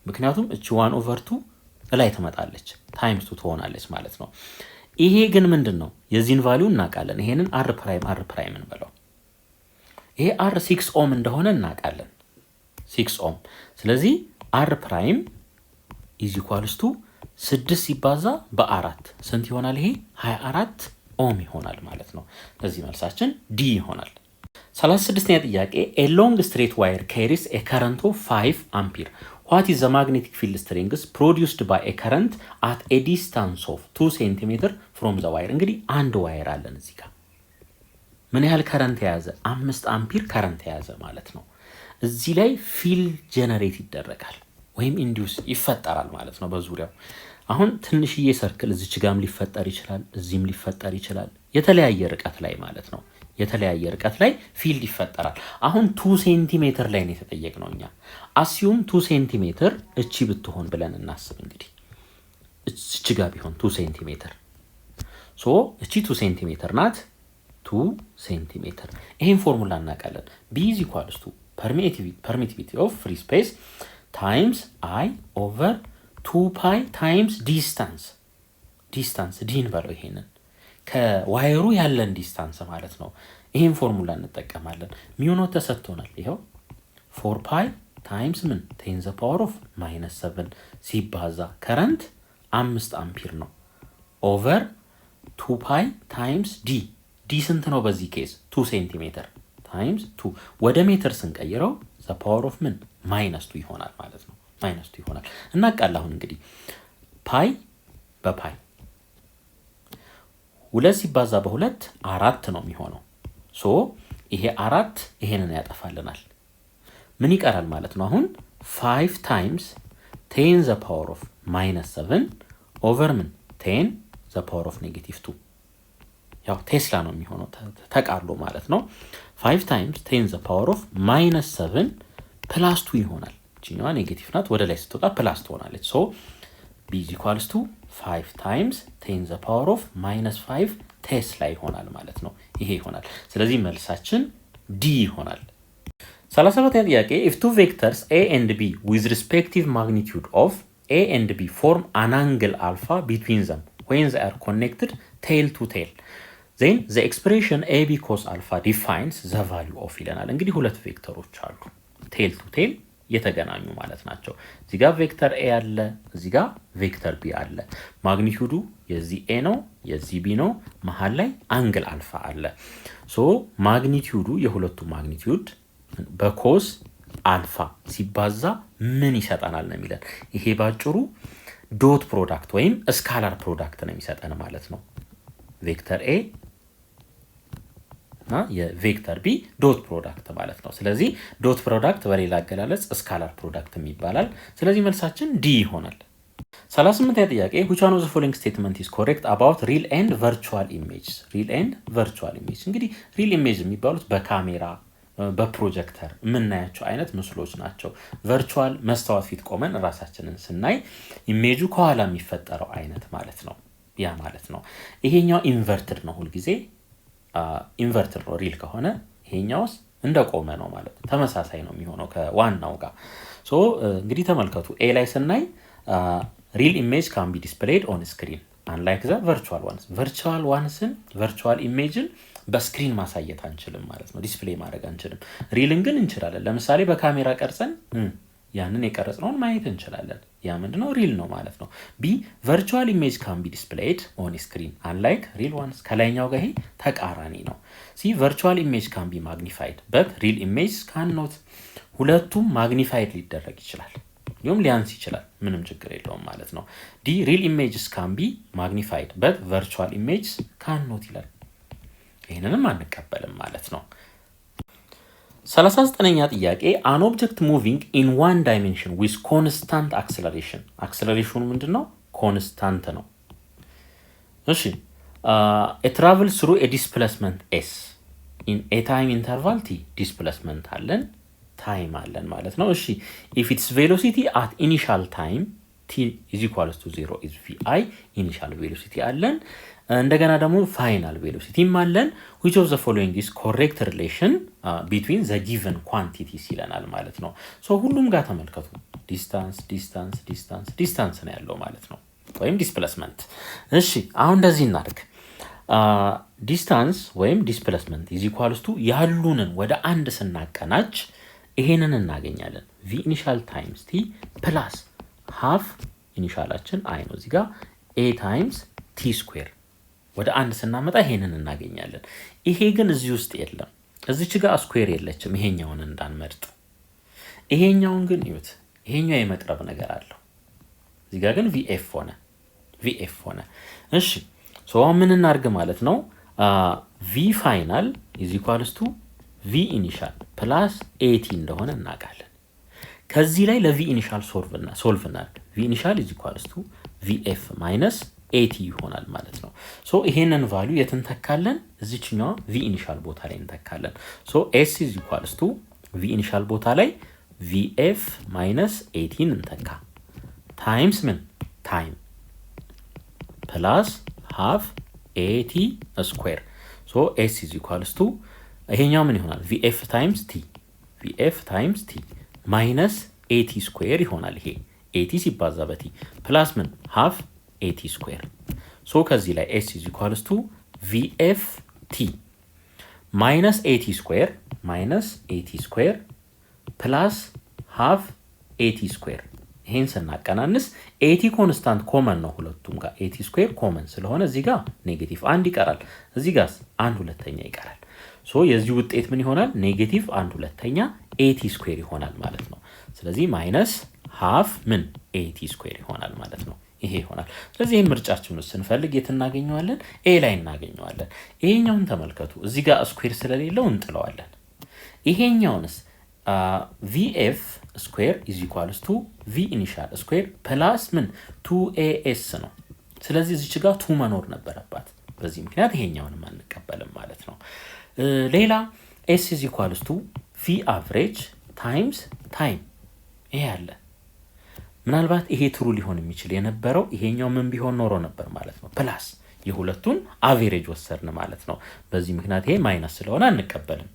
ምክንያቱም እቺ 1 over 2 ላይ ትመጣለች times 2 ትሆናለች ማለት ነው ይሄ ግን ምንድነው የዚህን ቫልዩ እናውቃለን ይሄንን R ፕራይም እንበለው ይሄ R 6 ኦhm እንደሆነ እናውቃለን 6 ኦhm ስለዚህ R ፕራይም is equals to 6 ሲባዛ በ4 ስንት ይሆናል ይሄ 24 ኦhm ይሆናል ማለት ነው ስለዚህ መልሳችን D ይሆናል 36ኛ ጥያቄ a long straight wire carries a current of 5 ampere what is the magnetic field strength produced by a current at a distance of 2 cm from the wire እንግዲህ አንድ ዋየር አለን እዚህ ጋር ምን ያህል ከረንት የያዘ 5 አምፒር ከረንት የያዘ ማለት ነው እዚህ ላይ ፊልድ ጀነሬት ይደረጋል ወይም ኢንዲዩስ ይፈጠራል ማለት ነው በዙሪያው አሁን ትንሽዬ ሰርክል እዚች ጋርም ሊፈጠር ይችላል እዚህም ሊፈጠር ይችላል የተለያየ ርቀት ላይ ማለት ነው የተለያየ ርቀት ላይ ፊልድ ይፈጠራል አሁን 2 ሴንቲሜትር ላይ ነው የተጠየቅነው እኛ አሲዩም 2 ሴንቲሜትር እቺ ብትሆን ብለን እናስብ እንግዲህ እቺ ጋር ቢሆን 2 ሴንቲሜትር ሶ እቺ 2 ሴንቲሜትር ናት 2 ሴንቲሜትር ይሄን ፎርሙላ እናውቃለን B is equals to permittivity of free space times I over 2 pi times distance ዲን በለው ይሄንን ከዋየሩ ያለን ዲስታንስ ማለት ነው ይሄን ፎርሙላ እንጠቀማለን ሚው ኖት ተሰጥቶናል ይሄው 4 pi times ምን 10 the power of -7 ሲባዛ ከረንት 5 አምፒር ነው ኦቨር 2 pi times d ስንት ነው በዚህ ኬስ 2 ሴንቲሜትር times 2 ወደ ሜትር ስንቀይረው the power of ምን -2 ይሆናል ማለት ነው -2 ይሆናል እና ቃላሁን እንግዲህ ፓይ በፓይ 2 ሲባዛ በ2 4 ነው የሚሆነው ሶ ይሄ 4 ይሄንን ያጠፋልናል ምን ይቀራል ማለት ነው አሁን 5 times 10 the power of -7 over ምን 10 the power of -2 ያው ቴስላ ነው የሚሆነው ተቃርሎ ማለት ነው 5 times 10 the power of -7 plus 2 ይሆናል እቺኛዋ ኔጌቲቭ ናት ወደ ላይ ስትወጣ ፕላስ ትሆናለች ሶ B is equals to 5 times 10 the power of -5 ቴስላ ይሆናል ማለት ነው ይሄ ይሆናል ስለዚህ መልሳችን D ይሆናል 37ኛ ጥያቄ if two vectors A and B with respective magnitude of A and B form an angle alpha between them when they are connected tail to tail then the expression AB cos alpha defines the value of ይለናል እንግዲህ ሁለት ቬክተሮች አሉ tail to tail የተገናኙ ማለት ናቸው እዚህ ጋር ቬክተር A አለ እዚህ ጋር ቬክተር B አለ ማግኒቲዩዱ የዚህ A ነው የዚህ B ነው መሃል ላይ አንግል አልፋ አለ ሶ ማግኒቲዩዱ የሁለቱ ማግኒቲዩድ በኮስ አልፋ ሲባዛ ምን ይሰጣናል ነው የሚለን ይሄ ባጭሩ ዶት ፕሮዳክት ወይም ስካላር ፕሮዳክት ነው የሚሰጠን ማለት ነው ቬክተር A እና የቬክተር B ዶት ፕሮዳክት ማለት ነው ስለዚህ ዶት ፕሮዳክት በሌላ አገላለጽ ስካላር ፕሮዳክት ይባላል ስለዚህ መልሳችን D ይሆናል 38ኛ ጥያቄ which one of the following statement is correct about real and virtual images እንግዲህ real image የሚባሉት በካሜራ በፕሮጀክተር የምናያቸው አይነት ምስሎች ናቸው ቨርቹዋል መስታወት ፊት ቆመን ራሳችንን ስናይ ኢሜጁ ከኋላ የሚፈጠረው አይነት ማለት ነው ያ ማለት ነው ይሄኛው ኢንቨርትድ ነው ሁሉ ጊዜ ኢንቨርትድ ነው ሪል ከሆነ ይሄኛውስ እንደቆመ ነው ማለት ተመሳሳይ ነው የሚሆነው ከዋናው ጋር ሶ እንግዲህ ተመልከቱ ኤ ላይ ስናይ real image can be displayed on screen አንላይክ ዘ ቨርቹዋል ዋንስ ቨርቹዋል ኢሜጅን በስክሪን ማሳየት አንችልም ማለት ነው። ዲስፕሌይ ማድረግ አንችልም። ሪልን ግን እንችላለን። ለምሳሌ በካሜራ ቀርጸን ያንን የቀረጽነውን ማየት እንችላለን። ያ ምንድነው? ሪል ነው ማለት ነው። ቢ ቨርቹዋል ኢሜጅ ካን ቢ ዲስፕሌይድ ኦን ስክሪን አንላይክ ሪል ዋንስ ከላይኛው ጋር ይሄ ተቃራኒ ነው። ሲ ቨርቹዋል ኢሜጅ ካን ቢ ማግኒፋይድ በት ሪል ኢሜጅ ካን ኖት። ሁለቱም ማግኒፋይድ ሊደረግ ይችላል እንዲሁም ሊያንስ ይችላል። ምንም ችግር የለውም ማለት ነው። ዲ ሪል ኢሜጅስ ካን ቢ ማግኒፋይድ በት ቨርቹዋል ኢሜጅ ካን ኖት ይላል። ይህንንም አንቀበልም ማለት ነው። 39ኛ ጥያቄ አን ኦብጀክት ሙቪንግ ኢን ዋን ዳይሜንሽን ዊዝ ኮንስታንት አክሰለሬሽን። አክሰለሬሽኑ ምንድን ነው? ኮንስታንት ነው። እሺ ትራቭል ስሩ ዲስፕሌስመንት ኤስ ኢን ኤ ታይም ኢንተርቫል ቲ ዲስፕሌስመንት አለን ታይም አለን ማለት ነው። እሺ ኢፍ ኢትስ ቬሎሲቲ አት ኢኒሻል ታይም ቲ ኢዝ ኢኳልስ ቱ 0 ኢዝ ቪ አይ ኢኒሻል ቬሎሲቲ አለን። እንደገና ደግሞ ፋይናል ቬሎሲቲም አለን። which of the following is correct relation between the given quantities ይለናል ማለት ነው። ሶ ሁሉም ጋር ተመልከቱ። ዲስታንስ ነው ያለው ማለት ነው፣ ወይም ዲስፕሌስመንት። እሺ አሁን እንደዚህ እናድርግ። ዲስታንስ ወይም ዲስፕሌስመንት ኢዝ ኢኳልስ ቱ ያሉንን ወደ አንድ ስናቀናች ይሄንን እናገኛለን። ቪ ኢኒሻል ታይምስ ቲ ፕላስ ሃፍ ኢኒሻላችን አይ ነው እዚህ ጋር ኤ ታይምስ ቲ ስኩዌር ወደ አንድ ስናመጣ ይሄንን እናገኛለን። ይሄ ግን እዚህ ውስጥ የለም። እዚች ጋር ስኩዌር የለችም፣ ይሄኛውን እንዳንመርጥ። ይሄኛውን ግን ይዩት፣ ይሄኛው የመቅረብ ነገር አለው። እዚህ ጋር ግን ቪኤፍ ሆነ። እሺ ሶ ምን እናርግ ማለት ነው? ቪ ፋይናል ኢዝ ኢኳልስ ቱ ቪ ኢኒሻል ፕላስ ኤቲ እንደሆነ እናውቃለን። ከዚህ ላይ ለቪ ኢኒሻል ሶልቭ እናድርግ። ቪ ኢኒሻል ኢዝ ኢኳልስ ቱ ቪኤፍ ማይነስ ኤቲ ይሆናል ማለት ነው። ሶ ይሄንን ቫልዩ የት እንተካለን? እዚችኛዋ ቪ ኢኒሻል ቦታ ላይ እንተካለን። ሶ ኤስ ኢዝ ኢኳልስ ቱ ቪ ኢኒሻል ቦታ ላይ ቪኤፍ ማይነስ ኤቲን እንተካ ታይምስ ምን ታይም ፕላስ ሃፍ ኤቲ ስኩዌር። ሶ ኤስ ኢዝ ኢኳልስ ቱ ይሄኛው ምን ይሆናል? ቪኤፍ ታይምስ ቲ ማይነስ ኤቲ ስኩዌር ይሆናል። ይሄ ኤቲ ሲባዛ በቲ ፕላስ ምን ሃፍ ኤቲ ስኩዌር። ሶ ከዚህ ላይ ኤስ ኢዝ ኢኳልስ ቱ ቪኤፍ ቲ ማይነስ ኤቲ ስኩዌር ፕላስ ሃፍ ኤቲ ስኩዌር። ይሄን ስናቀናንስ ኤቲ ኮንስታንት ኮመን ነው ሁለቱም ጋር። ኤቲ ስኩዌር ኮመን ስለሆነ እዚህ ጋር ኔጌቲቭ አንድ ይቀራል፣ እዚህ ጋር አንድ ሁለተኛ ይቀራል። ሶ የዚህ ውጤት ምን ይሆናል? ኔጌቲቭ አንድ ሁለተኛ ኤቲ ስኩዌር ይሆናል ማለት ነው። ስለዚህ ማይነስ ሃፍ ምን ኤቲ ስኩዌር ይሆናል ማለት ነው። ይሄ ይሆናል። ስለዚህ ይሄን ምርጫችን ውስጥ ስንፈልግ የት እናገኘዋለን? ኤ ላይ እናገኘዋለን። ይሄኛውን ተመልከቱ፣ እዚህ ጋር ስኩዌር ስለሌለው እንጥለዋለን። ይሄኛውንስ ቪኤፍ ስኩዌር ኢዝ ኢኳልስ ቱ ቪ ኢኒሻል ስኩዌር ፕላስ ምን 2ኤኤስ ነው። ስለዚህ እዚች ጋር ቱ መኖር ነበረባት። በዚህ ምክንያት ይሄኛውንም አንቀበልም ማለት ነው። ሌላ ኤስ ኢዝ ኢኳልስ ቱ ቪ አቨሬጅ ታይምስ ታይም ይሄ አለ። ምናልባት ይሄ ትሩ ሊሆን የሚችል የነበረው ይሄኛው ምን ቢሆን ኖሮ ነበር ማለት ነው። ፕላስ የሁለቱን አቬሬጅ ወሰድን ማለት ነው። በዚህ ምክንያት ይሄ ማይነስ ስለሆነ አንቀበልም።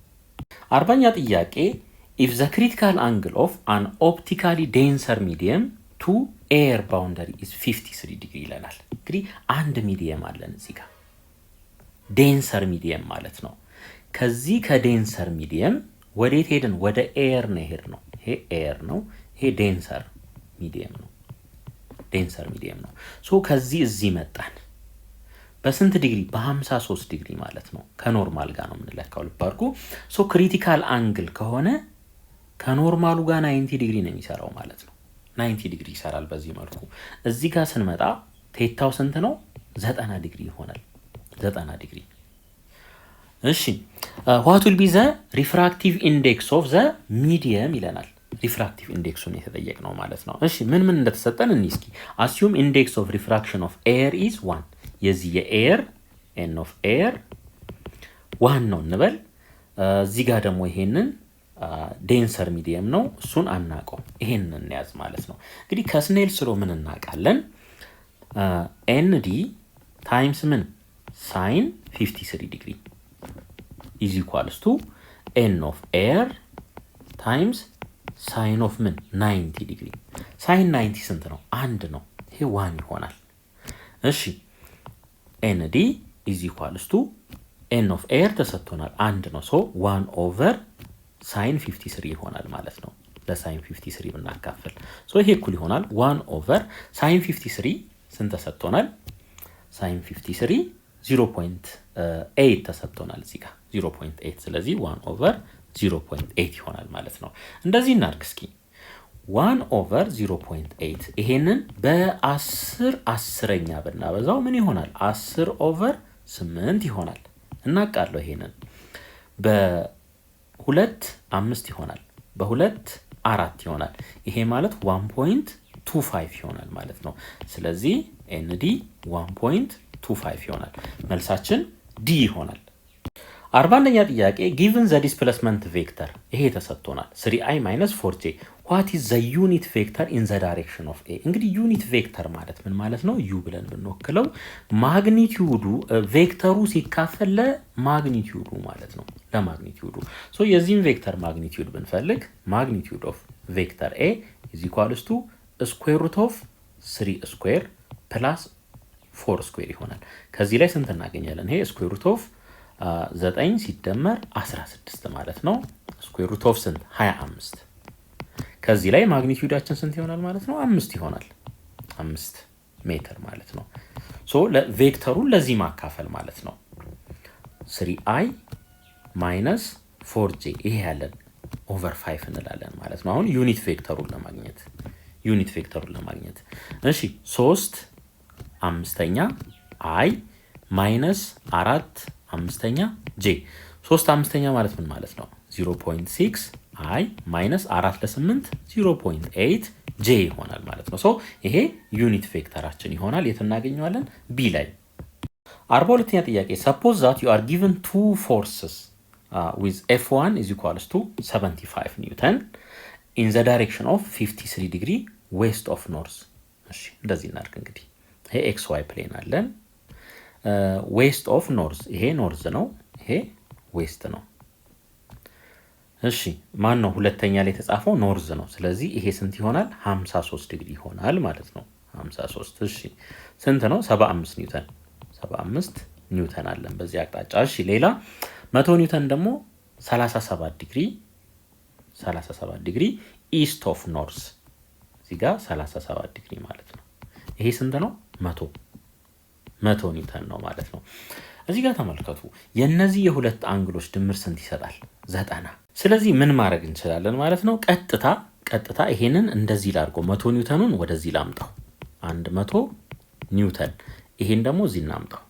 40ኛ ጥያቄ if the critical angle of an optically denser medium to air boundary is 53 ዲግሪ ይለናል። እንግዲህ አንድ ሚዲየም አለን እዚህ ጋር ዴንሰር ሚዲየም ማለት ነው። ከዚህ ከዴንሰር ሚዲየም ወዴት ሄድን? ወደ ኤር ነው ሄድ ነው። ይሄ ኤር ነው፣ ይሄ ዴንሰር ሚዲየም ነው። ሶ ከዚህ እዚህ መጣን በስንት ዲግሪ? በ53 ዲግሪ ማለት ነው። ከኖርማል ጋር ነው የምንለካው። ልብ አድርጉ። ሶ ክሪቲካል አንግል ከሆነ ከኖርማሉ ጋር 90 ዲግሪ ነው የሚሰራው ማለት ነው። 90 ዲግሪ ይሰራል በዚህ መልኩ። እዚህ ጋር ስንመጣ ቴታው ስንት ነው? 90 ዲግሪ ይሆናል። 90 ዲግሪ። እሺ what will be the refractive index of the medium ይለናል። ሪፍራክቲቭ ኢንዴክሱን የተጠየቅነው ማለት ነው። እሺ ምን እንደተሰጠን እንይ እስኪ። assume index of refraction of air is 1 የዚህ የኤር n of air 1 ነው እንበል። እዚህ ጋር ደግሞ ይሄንን ዴንሰር ሚዲየም ነው፣ እሱን አናውቀው። ይሄንን እንያዝ ማለት ነው። እንግዲህ ከስኔል ስሎ ምን እናውቃለን? nd ታይምስ ምን ሳይን 53 ዲግሪ is equals to n of air times ሳይን ኦፍ ምን 90 ዲግሪ። ሳይን 90 ስንት ነው? አንድ ነው። ይሄ 1 ይሆናል። እሺ ኤንዲ ኢዝ ኢኳልስ ቱ ኤን ኦፍ ኤር ተሰጥቶናል 1 ነው። ሶ 1 ኦቨር ሳይን 53 ይሆናል ማለት ነው። ለሳይን 53 ብናካፍል ሶ ይሄ እኩል ይሆናል 1 ኦቨር ሳይን 53 ስንት ተሰጥቶናል? ሳይን 53 0.8 ተሰጥቶናል እዚህ ጋር 0.8። ስለዚህ 1 ኦቨር 0.8 ይሆናል ማለት ነው። እንደዚህ እናድርግ እስኪ 1 ኦቨር 0.8 ይሄንን በ10 10ኛ ብናበዛው ምን ይሆናል? 10 ኦቨር 8 ይሆናል። እናቃለው ይሄንን በ2 5 ይሆናል፣ በ2 4 ይሆናል። ይሄ ማለት 1.25 ይሆናል ማለት ነው። ስለዚህ ኤንዲ 1.25 ይሆናል። መልሳችን ዲ ይሆናል። 41ኛ ጥያቄ ጊቭን ዘ ዲስፕሌስመንት ቬክተር ይሄ ተሰጥቶናል 3i - 4j ዋት ኢዝ ዘ ዩኒት ቬክተር ኢን ዘ ዳይሬክሽን ኦፍ ኤ። እንግዲህ ዩኒት ቬክተር ማለት ምን ማለት ነው? ዩ ብለን ብንወክለው ማግኒቲዩዱ ቬክተሩ ሲካፈል ለማግኒቲዩዱ ማለት ነው፣ ለማግኒቲዩዱ። ሶ የዚህም ቬክተር ማግኒቲዩድ ብንፈልግ ማግኒቲዩድ ኦፍ ቬክተር ኤ ኢዝ ኢኳልስ ቱ ስኩዌር ሩት ኦፍ 3 ስኩዌር ፕላስ 4 ስኩዌር ይሆናል። ከዚህ ላይ ስንት እናገኛለን? ይሄ ስኩዌር ሩት ኦፍ 9 ሲደመር 16 ማለት ነው። ስኩዌር ሩት ኦፍ ስንት? 25። ከዚህ ላይ ማግኒቲዩዳችን ስንት ይሆናል ማለት ነው? 5 ይሆናል። 5 ሜትር ማለት ነው። ሶ ቬክተሩን ለዚህ ማካፈል ማለት ነው 3i ማይነስ 4j ይሄ ያለን ኦቨር 5 እንላለን ማለት ነው። አሁን ዩኒት ቬክተሩን ለማግኘት እሺ 3 5ኛ i ማይነስ 4 5ኛ j 3 5ኛ ማለት ምን ማለት ነው? 0.6 i ማይነስ 4 ለ8 0.8 j ይሆናል ማለት ነው። ሶ ይሄ ዩኒት ቬክተራችን ይሆናል። የት እናገኘዋለን? ቢ ላይ። 42ኛ ጥያቄ suppose that you are given two forces with F1 is equals to 75 Newton in the direction of 53 degree west of north። እሺ እንደዚህ እናድርግ እንግዲህ ይሄ xy ፕሌን አለን ዌስት ኦፍ ኖርዝ ይሄ ኖርዝ ነው፣ ይሄ ዌስት ነው። እሺ ማን ነው ሁለተኛ ላይ የተጻፈው? ኖርዝ ነው። ስለዚህ ይሄ ስንት ይሆናል? 53 ዲግሪ ይሆናል ማለት ነው። 53 እሺ ስንት ነው? 75 ኒውተን 75 ኒውተን አለን በዚህ አቅጣጫ። እሺ ሌላ 100 ኒውተን ደግሞ 37 ዲግሪ ኢስት ኦፍ ኖርዝ እዚህ ጋር 37 ዲግሪ ማለት ነው። ይሄ ስንት ነው? 100 ኒውተን ነው ማለት ነው። እዚህ ጋር ተመልከቱ የነዚህ የሁለት አንግሎች ድምር ስንት ይሰጣል? 90። ስለዚህ ምን ማድረግ እንችላለን ማለት ነው? ቀጥታ ይሄንን እንደዚህ ላድርገው 100 ኒውተኑን ወደዚህ ላምጣው 100 ኒውተን፣ ይሄን ደግሞ እዚህ እናምጣው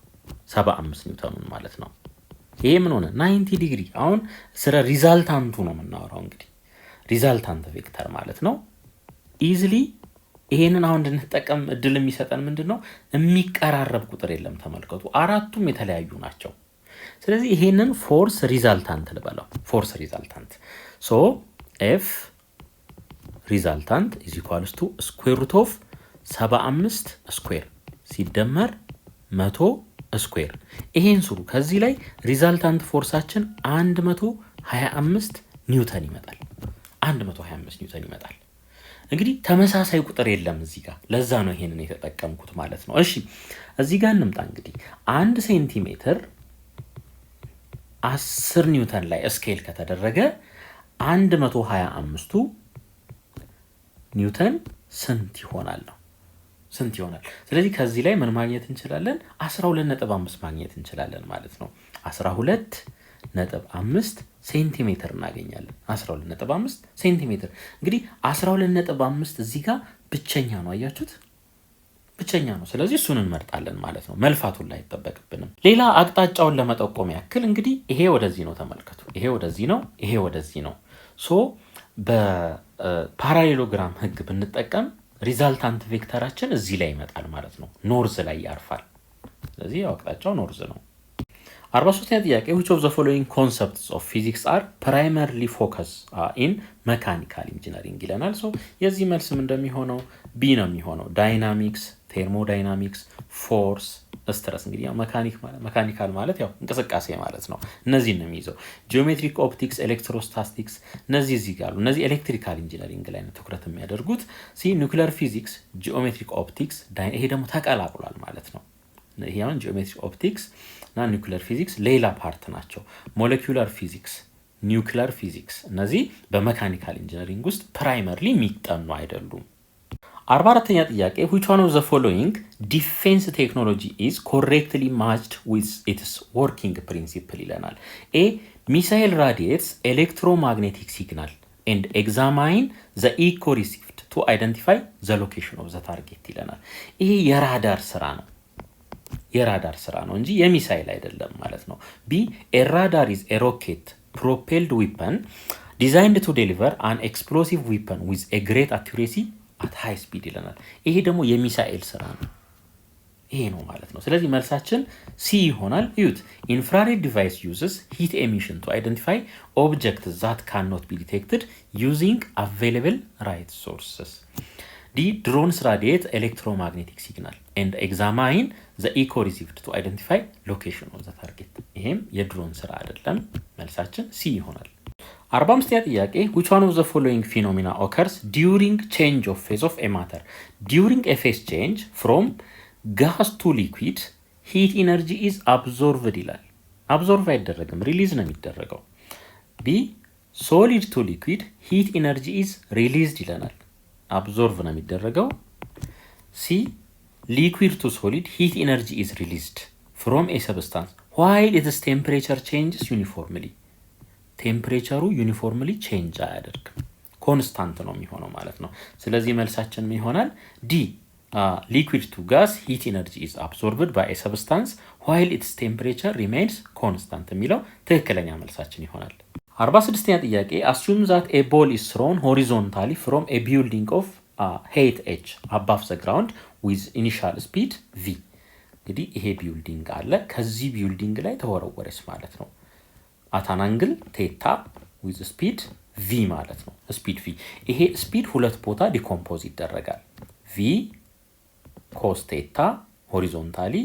75 ኒውተኑን ማለት ነው። ይሄ ምን ሆነ? 90 ዲግሪ። አሁን ስለ ሪዛልታንቱ ነው የምናወራው። እንግዲህ ሪዛልታንት ቬክተር ማለት ነው። ኢዚሊ ይሄንን አሁን እንድንጠቀም እድል የሚሰጠን ምንድነው? የሚቀራረብ ቁጥር የለም። ተመልከቱ አራቱም የተለያዩ ናቸው። ስለዚህ ይሄንን ፎርስ ሪዛልታንት ልበለው። ፎርስ ሪዛልታንት ሶ ኤፍ ሪዛልታንት ኢዝ ኢኳልስ ቱ ስኩዌር ሩት ኦፍ 75 ስኩዌር ሲደመር 100 ስኩዌር። ይሄን ስሩ። ከዚህ ላይ ሪዛልታንት ፎርሳችን 125 ኒውተን ይመጣል። 125 ኒውተን ይመጣል። እንግዲህ ተመሳሳይ ቁጥር የለም እዚህ ጋር፣ ለዛ ነው ይሄንን የተጠቀምኩት ማለት ነው። እሺ እዚህ ጋር እንምጣ። እንግዲህ 1 ሴንቲሜትር 10 ኒውተን ላይ ስኬል ከተደረገ 125ቱ ኒውተን ስንት ይሆናል ነው? ስንት ይሆናል? ስለዚህ ከዚህ ላይ ምን ማግኘት እንችላለን? 12.5 ማግኘት እንችላለን ማለት ነው። 12.5 ሴንቲሜትር እናገኛለን። 12.5 ሴንቲሜትር። እንግዲህ 12.5 እዚህ ጋር ብቸኛ ነው። አያችሁት? ብቸኛ ነው። ስለዚህ እሱን እንመርጣለን ማለት ነው። መልፋቱን ላይ አይጠበቅብንም። ሌላ አቅጣጫውን ለመጠቆም ያክል እንግዲህ ይሄ ወደዚህ ነው። ተመልከቱ። ይሄ ወደዚህ ነው፣ ይሄ ወደዚህ ነው። ሶ በፓራሌሎግራም ህግ ብንጠቀም ሪዛልታንት ቬክተራችን እዚህ ላይ ይመጣል ማለት ነው። ኖርዝ ላይ ያርፋል። ስለዚህ አቅጣጫው ኖርዝ ነው። 43ኛ ጥያቄ which of the following concepts of physics are primarily focused in mechanical engineering ይለናል። ሶ የዚህ መልስም እንደሚሆነው ቢ ነው የሚሆነው። ዳይናሚክስ፣ ቴርሞዳይናሚክስ፣ ፎርስ፣ ስትረስ። እንግዲህ ያው መካኒካል ማለት ያው እንቅስቃሴ ማለት ነው። እነዚህ ነው የሚይዘው። ጂኦሜትሪክ ኦፕቲክስ፣ ኤሌክትሮስታቲክስ እነዚህ እዚህ ጋር አሉ። እነዚህ ኤሌክትሪካል ኢንጂነሪንግ ላይ ነው ትኩረት የሚያደርጉት። ኒውክሊየር ፊዚክስ፣ ጂኦሜትሪክ ኦፕቲክስ፣ ይሄ ደግሞ ተቀላቅሏል ማለት ነው። ይሄ አሁን ጂኦሜትሪ ኦፕቲክስ እና ኒውክሊየር ፊዚክስ ሌላ ፓርት ናቸው። ሞለኪውላር ፊዚክስ፣ ኒውክሊየር ፊዚክስ እነዚህ በመካኒካል ኢንጂነሪንግ ውስጥ ፕራይመርሊ የሚጠኑ አይደሉም። 44ኛ ጥያቄ which one of the following defense technology is correctly matched with its working principle ይለናል። A missile radiates electromagnetic signal and examine the echo received to identify the location of the target ይለናል። ይሄ የራዳር ስራ ነው እንጂ የሚሳይል አይደለም ማለት ነው። B a radar is a rocket propelled weapon designed to deliver an explosive weapon with a great accuracy at high speed ይለናል። ይሄ ደግሞ የሚሳኤል ስራ ነው። ይሄ ነው ማለት ነው። ስለዚህ መልሳችን ሲ ይሆናል። እዩት። ኢንፍራሬድ ዲቫይስ uses heat emission to identify objects that cannot be detected using available light sources. D drones radiate electromagnetic signal and examine the echo received to identify location of the target. ይሄም የድሮን ስራ አይደለም። መልሳችን ሲ ይሆናል። 45ኛ ጥያቄ which one of the following phenomena occurs during change of phase of a matter? During a phase change from gas to liquid heat energy is absorbed ይላል። አብዞርቭ አይደረግም፣ ሪሊዝ ነው የሚደረገው። B solid to liquid heat energy is released ይለናል። አብዞርቭ ነው የሚደረገው። C liquid to solid heat energy is released from a substance while its temperature changes uniformly. ቴምፕሬቸሩ ዩኒፎርምሊ ቼንጅ አያደርግም፣ ኮንስታንት ነው የሚሆነው ማለት ነው። ስለዚህ መልሳችን ምን ይሆናል? ዲ ሊኩዊድ ቱ ጋስ ሂት ኢነርጂ ኢዝ አብሶርብድ ባይ ኤ ሰብስታንስ ዋይል ኢትስ ቴምፕሬቸር ሪሜይንስ ኮንስታንት የሚለው ትክክለኛ መልሳችን ይሆናል። 46ኛ ጥያቄ አሱም ዛት ኤ ቦል ኢዝ ትሮን ሆሪዞንታሊ ፍሮም ኤ ቢልዲንግ ኦፍ ሄይት ኤች አባቭ ዘ ግራውንድ ዊዝ ኢኒሻል ስፒድ ቪ። እንግዲህ ይሄ ቢልዲንግ አለ፣ ከዚህ ቢልዲንግ ላይ ተወረወረች ማለት ነው። አት አን አንግል ቴታ ዊዝ ስፒድ ቪ ማለት ነው። ስፒድ ቪ። ይሄ ስፒድ ሁለት ቦታ ዲኮምፖዝ ይደረጋል። ቪ ኮስ ቴታ ሆሪዞንታሊ፣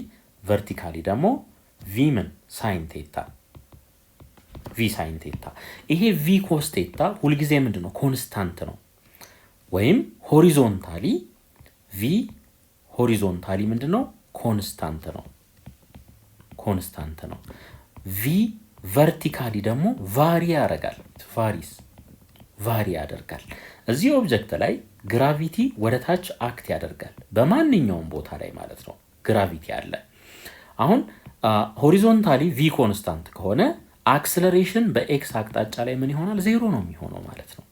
ቨርቲካሊ ደግሞ ቪ ምን ሳይን ቴታ፣ ቪ ሳይን ቴታ። ይሄ ቪ ኮስ ቴታ ሁልጊዜ ምንድን ነው? ኮንስታንት ነው። ወይም ሆሪዞንታሊ ቪ ሆሪዞንታሊ ምንድን ነው? ኮንስታንት ነው። ቪ ቨርቲካሊ ደግሞ ቫሪ ያደርጋል። ቫሪ ያደርጋል። እዚህ ኦብጀክት ላይ ግራቪቲ ወደ ታች አክት ያደርጋል፣ በማንኛውም ቦታ ላይ ማለት ነው። ግራቪቲ አለ። አሁን ሆሪዞንታሊ ቪ ኮንስታንት ከሆነ አክሰለሬሽን በኤክስ አቅጣጫ ላይ ምን ይሆናል? ዜሮ ነው የሚሆነው ማለት ነው።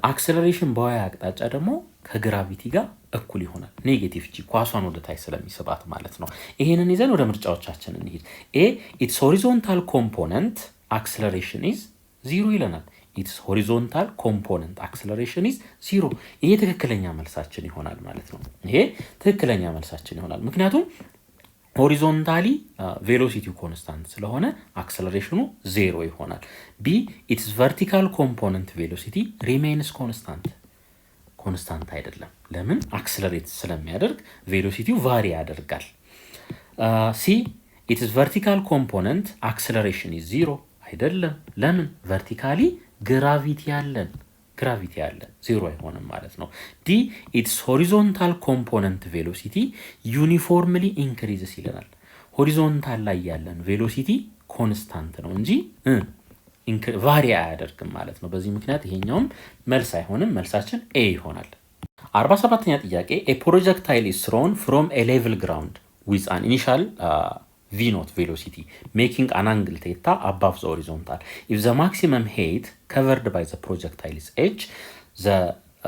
አክሰለሬሽን በዋይ አቅጣጫ ደግሞ ከግራቪቲ ጋር እኩል ይሆናል። ኔጌቲቭ ጂ ኳሷን ወደ ታች ስለሚስባት ማለት ነው። ይሄንን ይዘን ወደ ምርጫዎቻችን እንሂድ። ኤ ኢትስ ሆሪዞንታል ኮምፖነንት አክሰለሬሽን ኢዝ ዚሮ ይለናል። ኢትስ ሆሪዞንታል ኮምፖነንት አክሰለሬሽን ኢዝ ዚሮ። ይሄ ትክክለኛ መልሳችን ይሆናል ማለት ነው። ይሄ ትክክለኛ መልሳችን ይሆናል ምክንያቱም ሆሪዞንታሊ ቬሎሲቲው ኮንስታንት ስለሆነ አክሰለሬሽኑ ዜሮ ይሆናል። ቢ ኢትስ ቨርቲካል ኮምፖነንት ቬሎሲቲ ሪሜይንስ ኮንስታንት አይደለም። ለምን? አክሰለሬት ስለሚያደርግ ቬሎሲቲው ቫሪ ያደርጋል። ሲ ኢትስ ቨርቲካል ኮምፖነንት አክሰለሬሽን ኢዝ ዚሮ አይደለም። ለምን? ቨርቲካሊ ግራቪቲ ያለን ዜሮ አይሆንም ማለት ነው። ዲ ኢትስ ሆሪዞንታል ኮምፖነንት ቬሎሲቲ ዩኒፎርምሊ ኢንክሪዝስ ይለናል። ሆሪዞንታል ላይ ያለን ቬሎሲቲ ኮንስታንት ነው እንጂ ቫሪ አያደርግም ማለት ነው። በዚህ ምክንያት ይሄኛውም መልስ አይሆንም። መልሳችን ኤ ይሆናል። 47ኛ ጥያቄ ኤ ፕሮጀክታይል ኢዝ ትሮን ፍሮም ኤ ሌቭል ግራውንድ ዊዝ አን ኢኒሻል v naught velocity making an angle theta above the horizontal. If the maximum height covered by the projectile is h,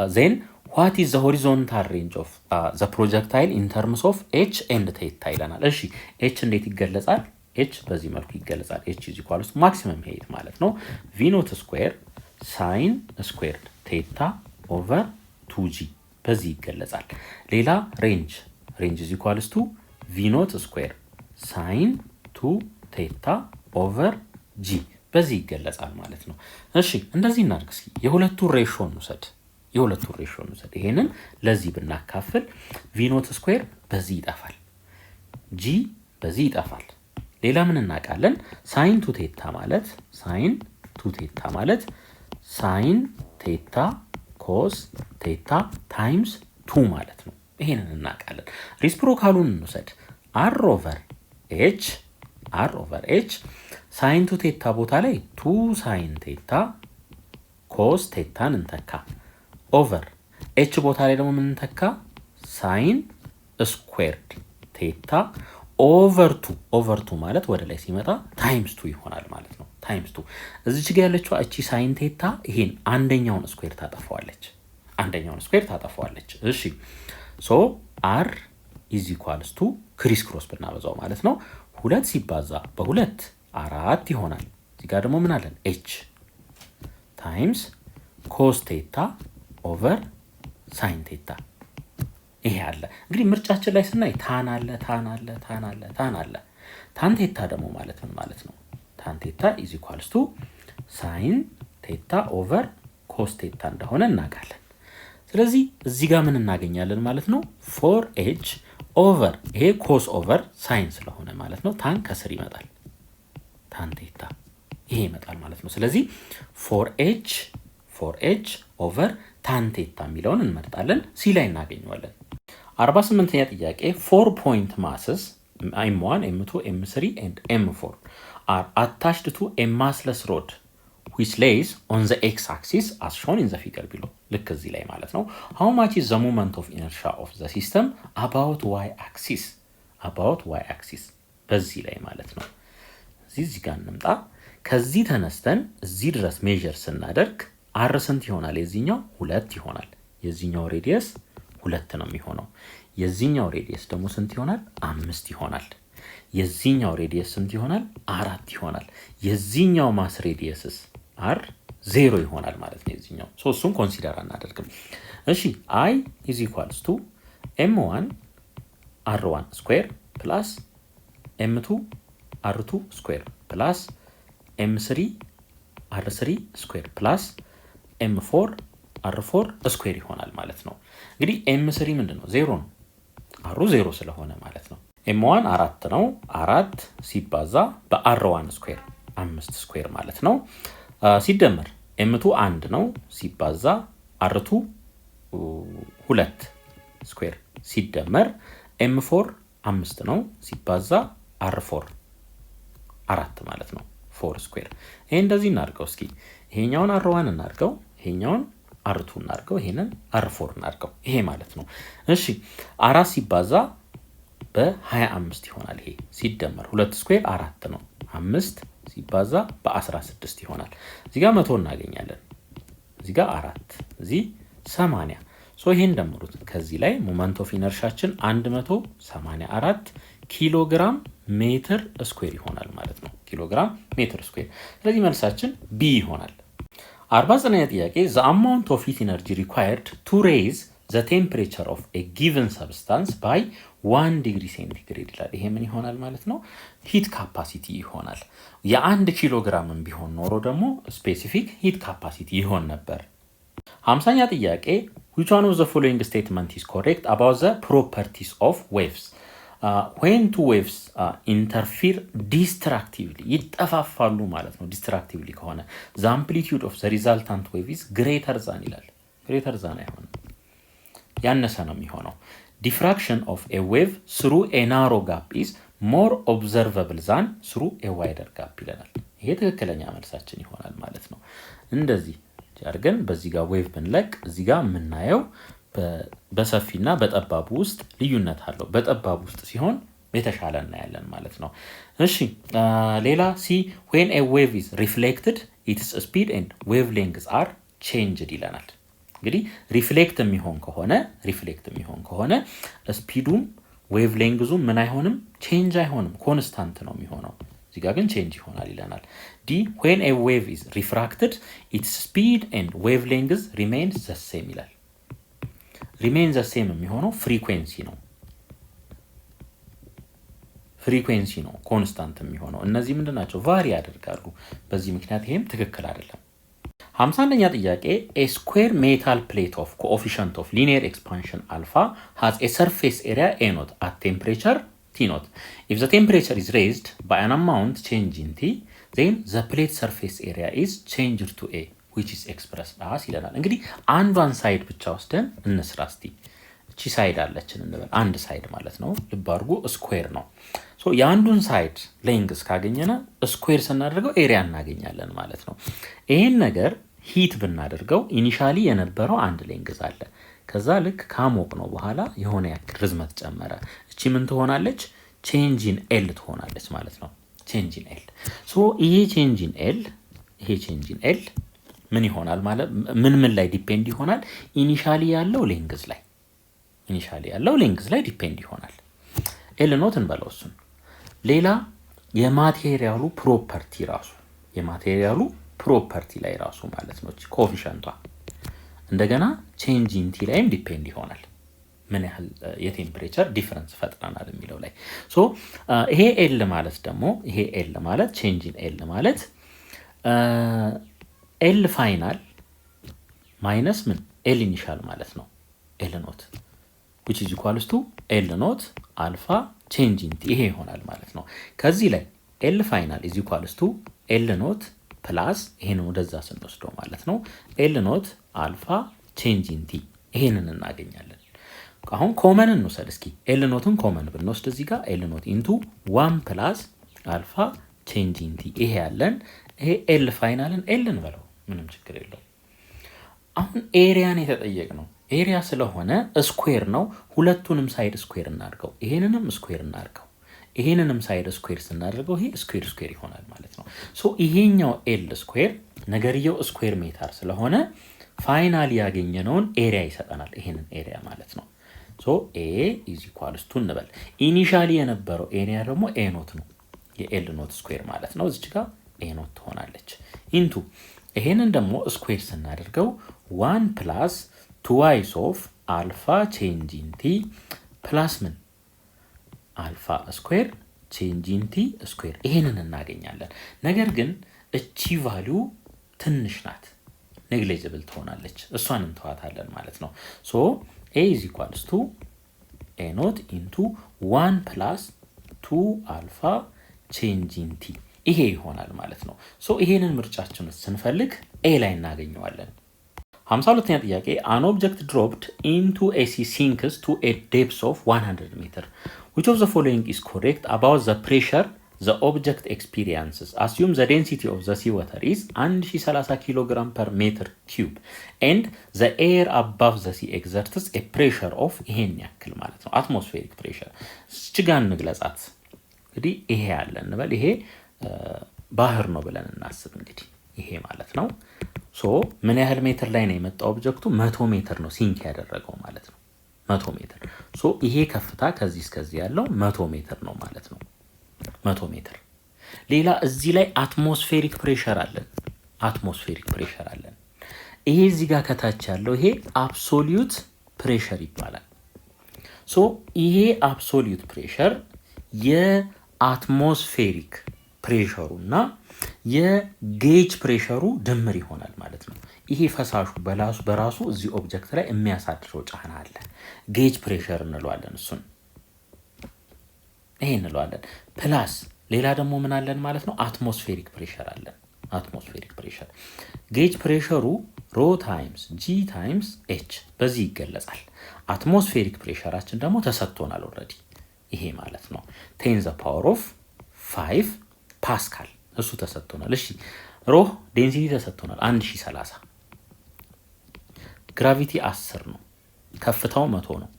then what is the horizontal range of the projectile in terms of h and theta ይለናል። እሺ h እንዴት ይገለጻል? h በዚህ መልኩ ይገለጻል። h is equal to maximum height ማለት ነው v naught square sin squared theta over 2g በዚህ ይገለጻል። ሌላ range is equal to v naught square ሳይን 2 ቴታ ኦቨር ጂ በዚህ ይገለጻል ማለት ነው። እሺ እንደዚህ እናድርግ እስኪ። የሁለቱን ሬሾ እንውሰድ። ይሄንን ለዚህ ብናካፍል ቪ ኖት ስኩዌር በዚህ ይጠፋል፣ ጂ በዚህ ይጠፋል። ሌላ ምን እናውቃለን? ሳይን 2 ቴታ ማለት ሳይን ቴታ ኮስ ቴታ ታይምስ 2 ማለት ነው። ይሄንን እናውቃለን። ሪስፕሮካሉን እንውሰድ። r over h ሳይን ቱ ቴታ ቦታ ላይ 2 ሳይን ቴታ ኮስ ቴታን እንተካ ኦቨር h ቦታ ላይ ደግሞ ምን እንተካ ሳይን ስኩዌርድ ቴታ ኦቨር 2 ማለት ወደ ላይ ሲመጣ ታይምስ 2 ይሆናል ማለት ነው። ታይምስ 2 እዚች ጋር ያለችው እቺ ሳይን ቴታ ይሄን አንደኛውን ስኩዌር ታጠፋዋለች። እሺ ሶ r is equals to ክሪስ ክሮስ ብናበዛው ማለት ነው 2 ሲባዛ በ2 4 ይሆናል። እዚህ ጋር ደግሞ ምን አለን h ታይምስ ኮስ ቴታ ኦቨር ሳይን ቴታ ይሄ አለ። እንግዲህ ምርጫችን ላይ ስናይ ታን አለ። ታን ቴታ ደግሞ ማለት ምን ማለት ነው? ታን ቴታ is equals to ሳይን ቴታ ኦቨር ኮስ ቴታ እንደሆነ እናውቃለን። ስለዚህ እዚህ ጋር ምን እናገኛለን ማለት ነው 4h ኦቨር ይሄ ኮስ ኦቨር ሳይን ስለሆነ ማለት ነው ታን ከስር ይመጣል። ታን ቴታ ይሄ ይመጣል ማለት ነው። ስለዚህ 4h ኦቨር ታን ቴታ የሚለውን እንመርጣለን። ሲ ላይ እናገኘዋለን። 48ኛ ጥያቄ 4 point masses M1, M2, M3 and M4 are attached to a massless rod which lays on the x-axis as shown in the figure below. ልክ እዚህ ላይ ማለት ነው how much is the moment of inertia of the system about y-axis በዚህ ላይ ማለት ነው። እዚህ ጋር እንምጣ። ከዚህ ተነስተን እዚህ ድረስ ሜዠር ስናደርግ r ስንት ይሆናል? የዚህኛው 2 ይሆናል። የዚህኛው ሬዲየስ 2 ነው የሚሆነው። የዚህኛው ሬዲየስ ደግሞ ስንት ይሆናል? 5 ይሆናል። የዚህኛው ሬዲየስ ስንት ይሆናል? 4 ይሆናል። የዚህኛው ማስ ሬዲየስስ r 0 ይሆናል ማለት ነው። የዚህኛው እሱን ኮንሲደር አናደርግም። እሺ i is equals to m1 r1 ስኩዌር ፕላስ m2 r2 ስኩዌር ፕላስ m3 r3 ስኩዌር ፕላስ m4 r4 ስኩዌር ይሆናል ማለት ነው። እንግዲህ m3 ምንድነው? 0 ነው። r 0 ስለሆነ ማለት ነው። m1 4 ነው። 4 ሲባዛ በr1 ስኩዌር 5 ስኩዌር ማለት ነው። ሲደመር m2 1 ነው ሲባዛ r2 2 ስኩዌር ሲደመር m4 5 ነው ሲባዛ r4 4 ማለት ነው 4 ስኩዌር። ይሄ እንደዚህ እናድርገው እስኪ። ይሄኛውን r1 እናድርገው፣ ይሄኛውን r2 እናድርገው፣ ይሄንን r4 እናድርገው። ይሄ ማለት ነው። እሺ 4 ሲባዛ በ25 ይሆናል። ይሄ ሲደመር 2 ስኩዌር 4 ነው። 5 ሲባዛ በ16 ይሆናል። እዚህ ጋር 100 እናገኛለን። እዚህ ጋር 4 እዚህ 80 ሶ ይሄን ደምሩት። ከዚህ ላይ ሞመንት ኦፍ ኢነርሻችን 184 ኪሎ ግራም ሜትር ስኩዌር ይሆናል ማለት ነው። ኪሎ ግራም ሜትር ስኩዌር። ስለዚህ መልሳችን ቢ ይሆናል። 49ኛ ጥያቄ the amount of heat energy required to raise the temperature of a given substance by 1 degree centigrade ይላል። ይሄ ምን ይሆናል ማለት ነው? ሂት ካፓሲቲ ይሆናል። የ1 ኪሎ ግራምን ቢሆን ኖሮ ደግሞ ስፔሲፊክ ሂት ካፓሲቲ ይሆን ነበር። 50ኛ ጥያቄ which one of the following statement is correct about the properties of waves? when two waves interfere destructively ይጠፋፋሉ ማለት ነው። destructively ከሆነ the amplitude of the resultant wave is greater than ይላል። greater than አይሆንም፣ ያነሰ ነው የሚሆነው። diffraction of a wave through a narrow gap is more observable than through a wider gap ይለናል። ይሄ ትክክለኛ መልሳችን ይሆናል ማለት ነው። እንደዚህ አድርገን በዚህ ጋር ዌቭ ብንለቅ እዚህ ጋር የምናየው በሰፊና በጠባቡ ውስጥ ልዩነት አለው። በጠባቡ ውስጥ ሲሆን የተሻለ እናያለን ማለት ነው። እሺ ሌላ ሲ when a wave is reflected its speed and wavelengths are changed ይለናል። እንግዲህ ሪፍሌክት የሚሆን ከሆነ ስፒዱም ዌቭሌንግዙም ምን አይሆንም? ቼንጅ አይሆንም፣ ኮንስታንት ነው የሚሆነው። እዚህ ጋር ግን ቼንጅ ይሆናል ይለናል። ዲ when a wave is refracted its speed and wavelengths remain the same ይላል። remain the same የሚሆነው ፍሪኩዌንሲ ነው ኮንስታንት የሚሆነው። እነዚህ ምንድናቸው? ቫሪ ያደርጋሉ። በዚህ ምክንያት ይሄም ትክክል አይደለም። 51ኛ ጥያቄ a square metal plate of coefficient of linear expansion alpha has a surface area a naught at temperature t naught. If the temperature is raised by an amount change in t, then the plate surface area is changed to a which is expressed as ይለናል። እንግዲህ አንዷን ሳይድ ብቻ ወስደን እንስራ እስቲ። እቺ ሳይድ አለችን እንበል አንድ ሳይድ ማለት ነው። ልብ አድርጉ ስኩዌር ነው። ሶ የአንዱን ሳይድ ሌንግዝ ካገኘነ ስኩዌር ስናደርገው ኤሪያ እናገኛለን ማለት ነው። ይሄን ነገር ሂት ብናደርገው ኢኒሻሊ የነበረው አንድ ሌንግዝ አለ። ከዛ ልክ ካሞቅ ነው በኋላ የሆነ ያክል ርዝመት ጨመረ። እቺ ምን ትሆናለች? ቼንጂን ኤል ትሆናለች ማለት ነው። ቼንጂን ኤል። ሶ ይሄ ቼንጂን ኤል ምን ይሆናል ማለት ምን ላይ ዲፔንድ ይሆናል? ኢኒሻሊ ያለው ሌንግዝ ላይ ዲፔንድ ይሆናል። ኤል ኖት እንበለው እሱን። ሌላ የማቴሪያሉ ፕሮፐርቲ ላይ ራሱ ማለት ነው ኮኤፊሸንቷ። እንደገና ቼንጅ ኢን ቲ ላይም ዲፔንድ ይሆናል። ምን ያህል የቴምፕሬቸር ዲፈረንስ ፈጥረናል የሚለው ላይ። ሶ ይሄ ኤል ማለት ቼንጅ ኢን ኤል ማለት ኤል ፋይናል ማይነስ ምን ኤል ኢኒሻል ማለት ነው። ኤል ኖት which is equals to ኤል ኖት አልፋ ቼንጅ ኢን ቲ ይሄ ይሆናል ማለት ነው። ከዚህ ላይ ኤል ፋይናል is equals to ኤል ኖት ፕላስ ይሄን ወደዛ ስንወስደው ማለት ነው ኤል ኖት አልፋ ቼንጅ ኢን ቲ ይሄንን እናገኛለን። አሁን ኮመን እንውሰድ እስኪ። ኤል ኖትን ኮመን ብንወስድ እዚህ ጋር ኤል ኖት ኢንቱ 1 ፕላስ አልፋ ቼንጅ ኢን ቲ ይሄ ያለን። ይሄ ኤል ፋይናልን ኤል እንበለው ምንም ችግር የለው። አሁን ኤሪያን የተጠየቅነው ኤሪያ ስለሆነ ስኩዌር ነው። ሁለቱንም ሳይድ ስኩዌር እናድርገው፣ ይሄንንም ስኩዌር እናድርገው። ይሄንንም ሳይድ ስኩዌር ስናደርገው ይሄ ስኩዌር ይሆናል ማለት ነው። ሶ ይሄኛው ኤል ስኩዌር ነገርየው ስኩዌር ሜትር ስለሆነ ፋይናሊ ያገኘነውን ኤሪያ ይሰጠናል። ይሄንን ኤሪያ ማለት ነው። ሶ ኤ ኢዝ ኢኳልስ ቱ እንበል። ኢኒሻሊ የነበረው ኤሪያ ደግሞ ኤ ኖት ነው፣ የኤል ኖት ስኩዌር ማለት ነው። እዚህ ጋር ኤ ኖት ትሆናለች ኢንቱ ይሄንን ደግሞ ስኩዌር ስናደርገው 1 ፕላስ ትዋይስ ኦፍ አልፋ ቼንጅ ኢን ቲ ፕላስ ምን አልፋ ስኩዌር ቼንጅ ኢን ቲ ስኩዌር ይሄንን እናገኛለን። ነገር ግን እቺ ቫልዩ ትንሽ ናት፣ ኔግሊጂብል ትሆናለች። እሷን እንተዋታለን ማለት ነው። ሶ ኤ ኢዝ ኢኳልስ ቱ ኤ ኖት ኢንቱ 1 ፕላስ 2 አልፋ ቼንጅ ኢን ቲ ይሄ ይሆናል ማለት ነው። ሶ ይሄንን ምርጫችን ስንፈልግ ኤ ላይ እናገኘዋለን። 52ኛ ጥያቄ an object dropped into a sea sinks to a depth of 100 meter. Which of the following is correct about the pressure the object experiences? Assume the density of the seawater is 1030 kg per meter cube and the air above the sea exerts a pressure of ይሄን ያክል ማለት ነው atmospheric pressure። እችጋን እንግለጻት እንግዲህ ይሄ ያለ እንበል። ይሄ ባህር ነው ብለን እናስብ እንግዲህ ይሄ ማለት ነው። ሶ ምን ያህል ሜትር ላይ ነው የመጣው ኦብጀክቱ? 100 ሜትር ነው ሲንክ ያደረገው ማለት ነው 100 ሜትር። ሶ ይሄ ከፍታ ከዚህ እስከዚህ ያለው 100 ሜትር ነው ማለት ነው 100 ሜትር። ሌላ እዚህ ላይ አትሞስፌሪክ ፕሬሸር አለን። ይሄ እዚህ ጋር ከታች ያለው ይሄ አብሶሉት ፕሬሸር ይባላል። ሶ ይሄ አብሶሉት ፕሬሸር የአትሞስፌሪክ ፕሬሸሩ እና የጌጅ ፕሬሸሩ ድምር ይሆናል ማለት ነው። ይሄ ፈሳሹ በራሱ እዚህ ኦብጀክት ላይ የሚያሳድረው ጫና አለ፣ ጌጅ ፕሬሸር እንለዋለን። እሱን ይሄ እንለዋለን። ፕላስ ሌላ ደግሞ ምን አለን ማለት ነው? አትሞስፌሪክ ፕሬሸር አለን። አትሞስፌሪክ ፕሬሸር ጌጅ ፕሬሸሩ ሮ ታይምስ ጂ ታይምስ ኤች በዚህ ይገለጻል። አትሞስፌሪክ ፕሬሸራችን ደግሞ ተሰጥቶናል ኦልሬዲ ይሄ ማለት ነው 10 ዘ ፓወር ኦፍ 5 ፓስካል እሱ ተሰጥቶናል። እሺ ሮ ዴንሲቲ ተሰጥቶናል 1030፣ ግራቪቲ 10 ነው፣ ከፍታው 100 ነው፣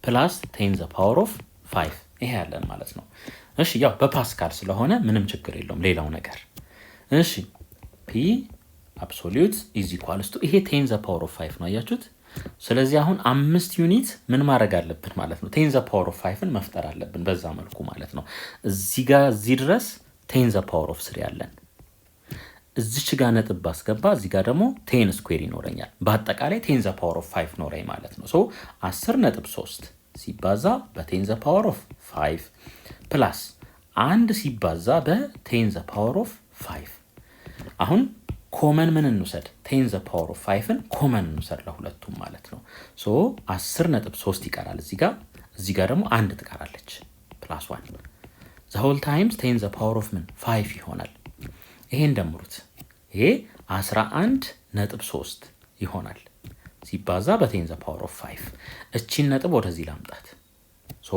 ፕላስ 10 ዘ ፓወር ኦፍ 5 ይሄ ያለን ማለት ነው። እሺ ያው በፓስካል ስለሆነ ምንም ችግር የለውም ሌላው ነገር። እሺ ፒ አብሶሉት ኢዝ ኢኳልስ ቱ ይሄ 10 ዘ ፓወር ኦፍ 5 ነው አያችሁት። ስለዚህ አሁን 5 ዩኒት ምን ማድረግ አለብን ማለት ነው? 10 ዘ ፓወር ኦፍ 5ን መፍጠር አለብን በዛ መልኩ ማለት ነው። እዚህ ጋር እዚህ ድረስ 10 ዘ ፓወር ኦፍ 3 ያለን እዚች ጋር ነጥብ ባስገባ እዚህ ጋር ደግሞ 10 ስኩዌር ይኖረኛል። በአጠቃላይ 10 ዘ ፓወር ኦፍ 5 ኖረኝ ማለት ነው። ሶ 10.3 ሲባዛ በ10 ዘ ፓወር ኦፍ 5 ፕላስ 1 ሲባዛ በ10 ዘ ፓወር ኦፍ 5። አሁን ኮመን ምን እንውሰድ? 10 ዘ ፓወር ኦፍ 5ን ኮመን እንውሰድ ለሁለቱም ማለት ነው። ሶ 10.3 ይቀራል እዚህ ጋር ደግሞ 1 ትቀራለች ፕላስ 1 ዘ ሆል ታይምስ 10 ዘ ፓወር ኦፍ ምን 5 ይሆናል። ይሄን ደምሩት። ይሄ 11.3 ይሆናል ሲባዛ በቴን ዘ ፓወር ኦፍ 5 እቺን ነጥብ ወደዚህ ላምጣት። ሶ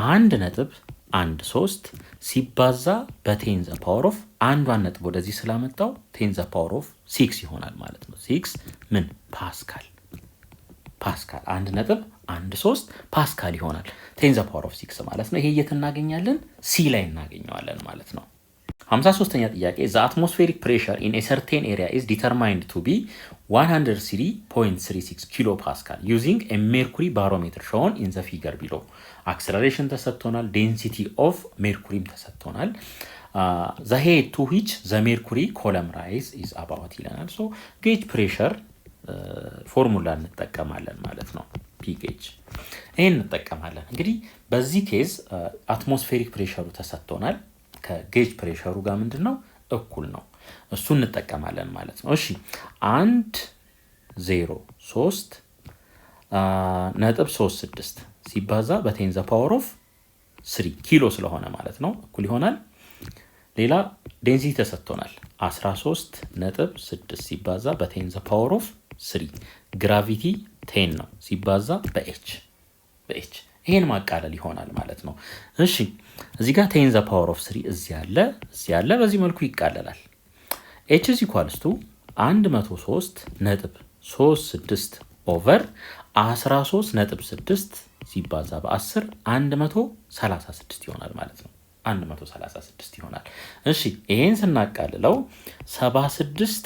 1.13 ሲባዛ በቴን ዘ ፓወር ኦፍ አንዷን ነጥብ ወደዚህ ስላመጣው ቴን ዘ ፓወር ኦፍ 6 ይሆናል ማለት ነው። 6 ምን ፓስካል 1.13 ፓስካል ይሆናል ቴን ዘ ፓወር ኦፍ 6 ማለት ነው። ይሄ የት እናገኛለን? ሲ ላይ እናገኘዋለን ማለት ነው። 53ኛ ጥያቄ the atmospheric pressure in a certain area is determined to be 103.36 ኪሎ ፓስካል using a mercury barometer shown in the figure below። acceleration ተሰጥቶናል፣ density of mercury ተሰጥቶናል። the height to which the mercury column rise is about ይለናል። so gauge pressure ፎርሙላ እንጠቀማለን ማለት ነው። ፒ ጌጅ ይሄን እንጠቀማለን። እንግዲህ በዚህ ኬዝ አትሞስፌሪክ ፕሬሸሩ ተሰጥቶናል ከጌጅ ፕሬሸሩ ጋር ምንድነው እኩል ነው። እሱ እንጠቀማለን ማለት ነው። እሺ 103.36 ሲባዛ በቴን ዘ ፓወር ኦፍ 3 ኪሎ ስለሆነ ማለት ነው እኩል ይሆናል። ሌላ ዴንሲቲ ተሰጥቶናል 13.6 ሲባዛ በቴን ዘ ፓወር ኦፍ 3 ግራቪቲ 10 ነው ሲባዛ በኤች ይሄን ማቃለል ይሆናል ማለት ነው። እሺ እዚህ ጋር 10 ዘ ፓወር ኦፍ 3 እዚህ ያለ በዚህ መልኩ ይቃለላል። h is equals to 103.36 ኦቨር 13.6 ሲባዛ በ10 136 ይሆናል ማለት ነው። 136 ይሆናል። እሺ ይሄን ስናቃልለው 76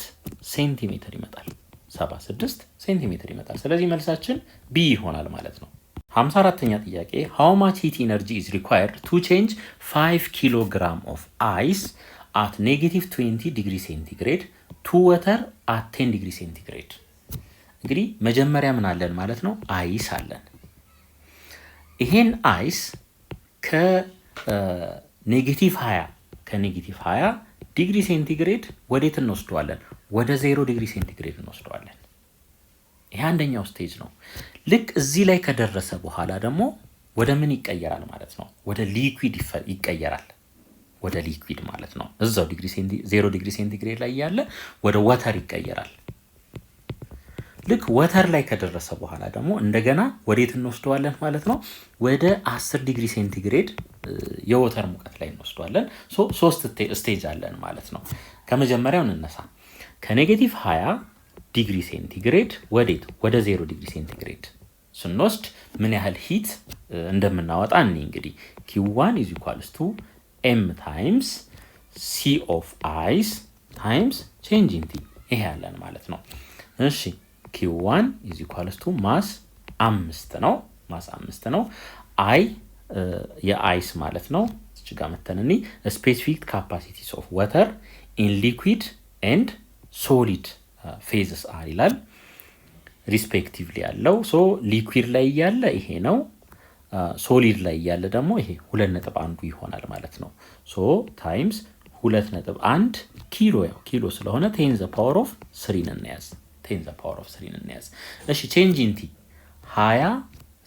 ሴንቲሜትር ይመጣል። 76 ሴንቲሜትር ይመጣል። ስለዚህ መልሳችን ቢ ይሆናል ማለት ነው። 54ኛ ጥያቄ how much heat energy is required to change 5 kilogram of ice at -20 degree centigrade to water at 10 degree centigrade። እንግዲህ መጀመሪያ ምን አለን ማለት ነው? አይስ አለን። ይሄን አይስ ከ-20 ዲግሪ ሴንቲግሬድ ወዴት እንወስደዋለን? ወደ 0 ዲግሪ ሴንቲግሬድ እንወስደዋለን። ይሄ አንደኛው ስቴጅ ነው። ልክ እዚህ ላይ ከደረሰ በኋላ ደግሞ ወደ ምን ይቀየራል ማለት ነው? ወደ ሊኩዊድ ይቀየራል። ወደ ሊኩዊድ ማለት ነው። እዛው 0 ዲግሪ ሴንቲግሬድ ላይ ያለ ወደ ወተር ይቀየራል። ልክ ወተር ላይ ከደረሰ በኋላ ደግሞ እንደገና ወዴት እንወስደዋለን ማለት ነው? ወደ 10 ዲግሪ ሴንቲግሬድ የወተር ሙቀት ላይ እንወስደዋለን። ሶስት ስቴጅ አለን ማለት ነው። ከመጀመሪያው እንነሳ። ከ-20 ዲግሪ ሴንቲግሬድ ወዴት? ወደ 0 ዲግሪ ሴንቲግሬድ ስንወስድ ምን ያህል ሂት እንደምናወጣ እኔ እንግዲህ Q1 is equals to M times C of ice times change in T ይሄ ያለን ማለት ነው። እሺ Q1 is equals to mass 5 ነው። ማስ 5 ነው። I የአይስ ማለት ነው። እዚህ ጋር መተንኒ specific capacities of water in liquid and solid phases are ይላል ሪስፔክቲቭሊ ያለው። ሶ ሊኩዊድ ላይ ያለ ይሄ ነው። ሶሊድ ላይ ያለ ደግሞ ይሄ 2.1 ይሆናል ማለት ነው። ሶ ታይምስ 2.1 ኪሎ ያው ኪሎ ስለሆነ 10 ዘ ፓወር ኦፍ 3 እንያዝ። 10 ዘ ፓወር ኦፍ 3 እንያዝ። እሺ ቼንጅ ኢንቲ 20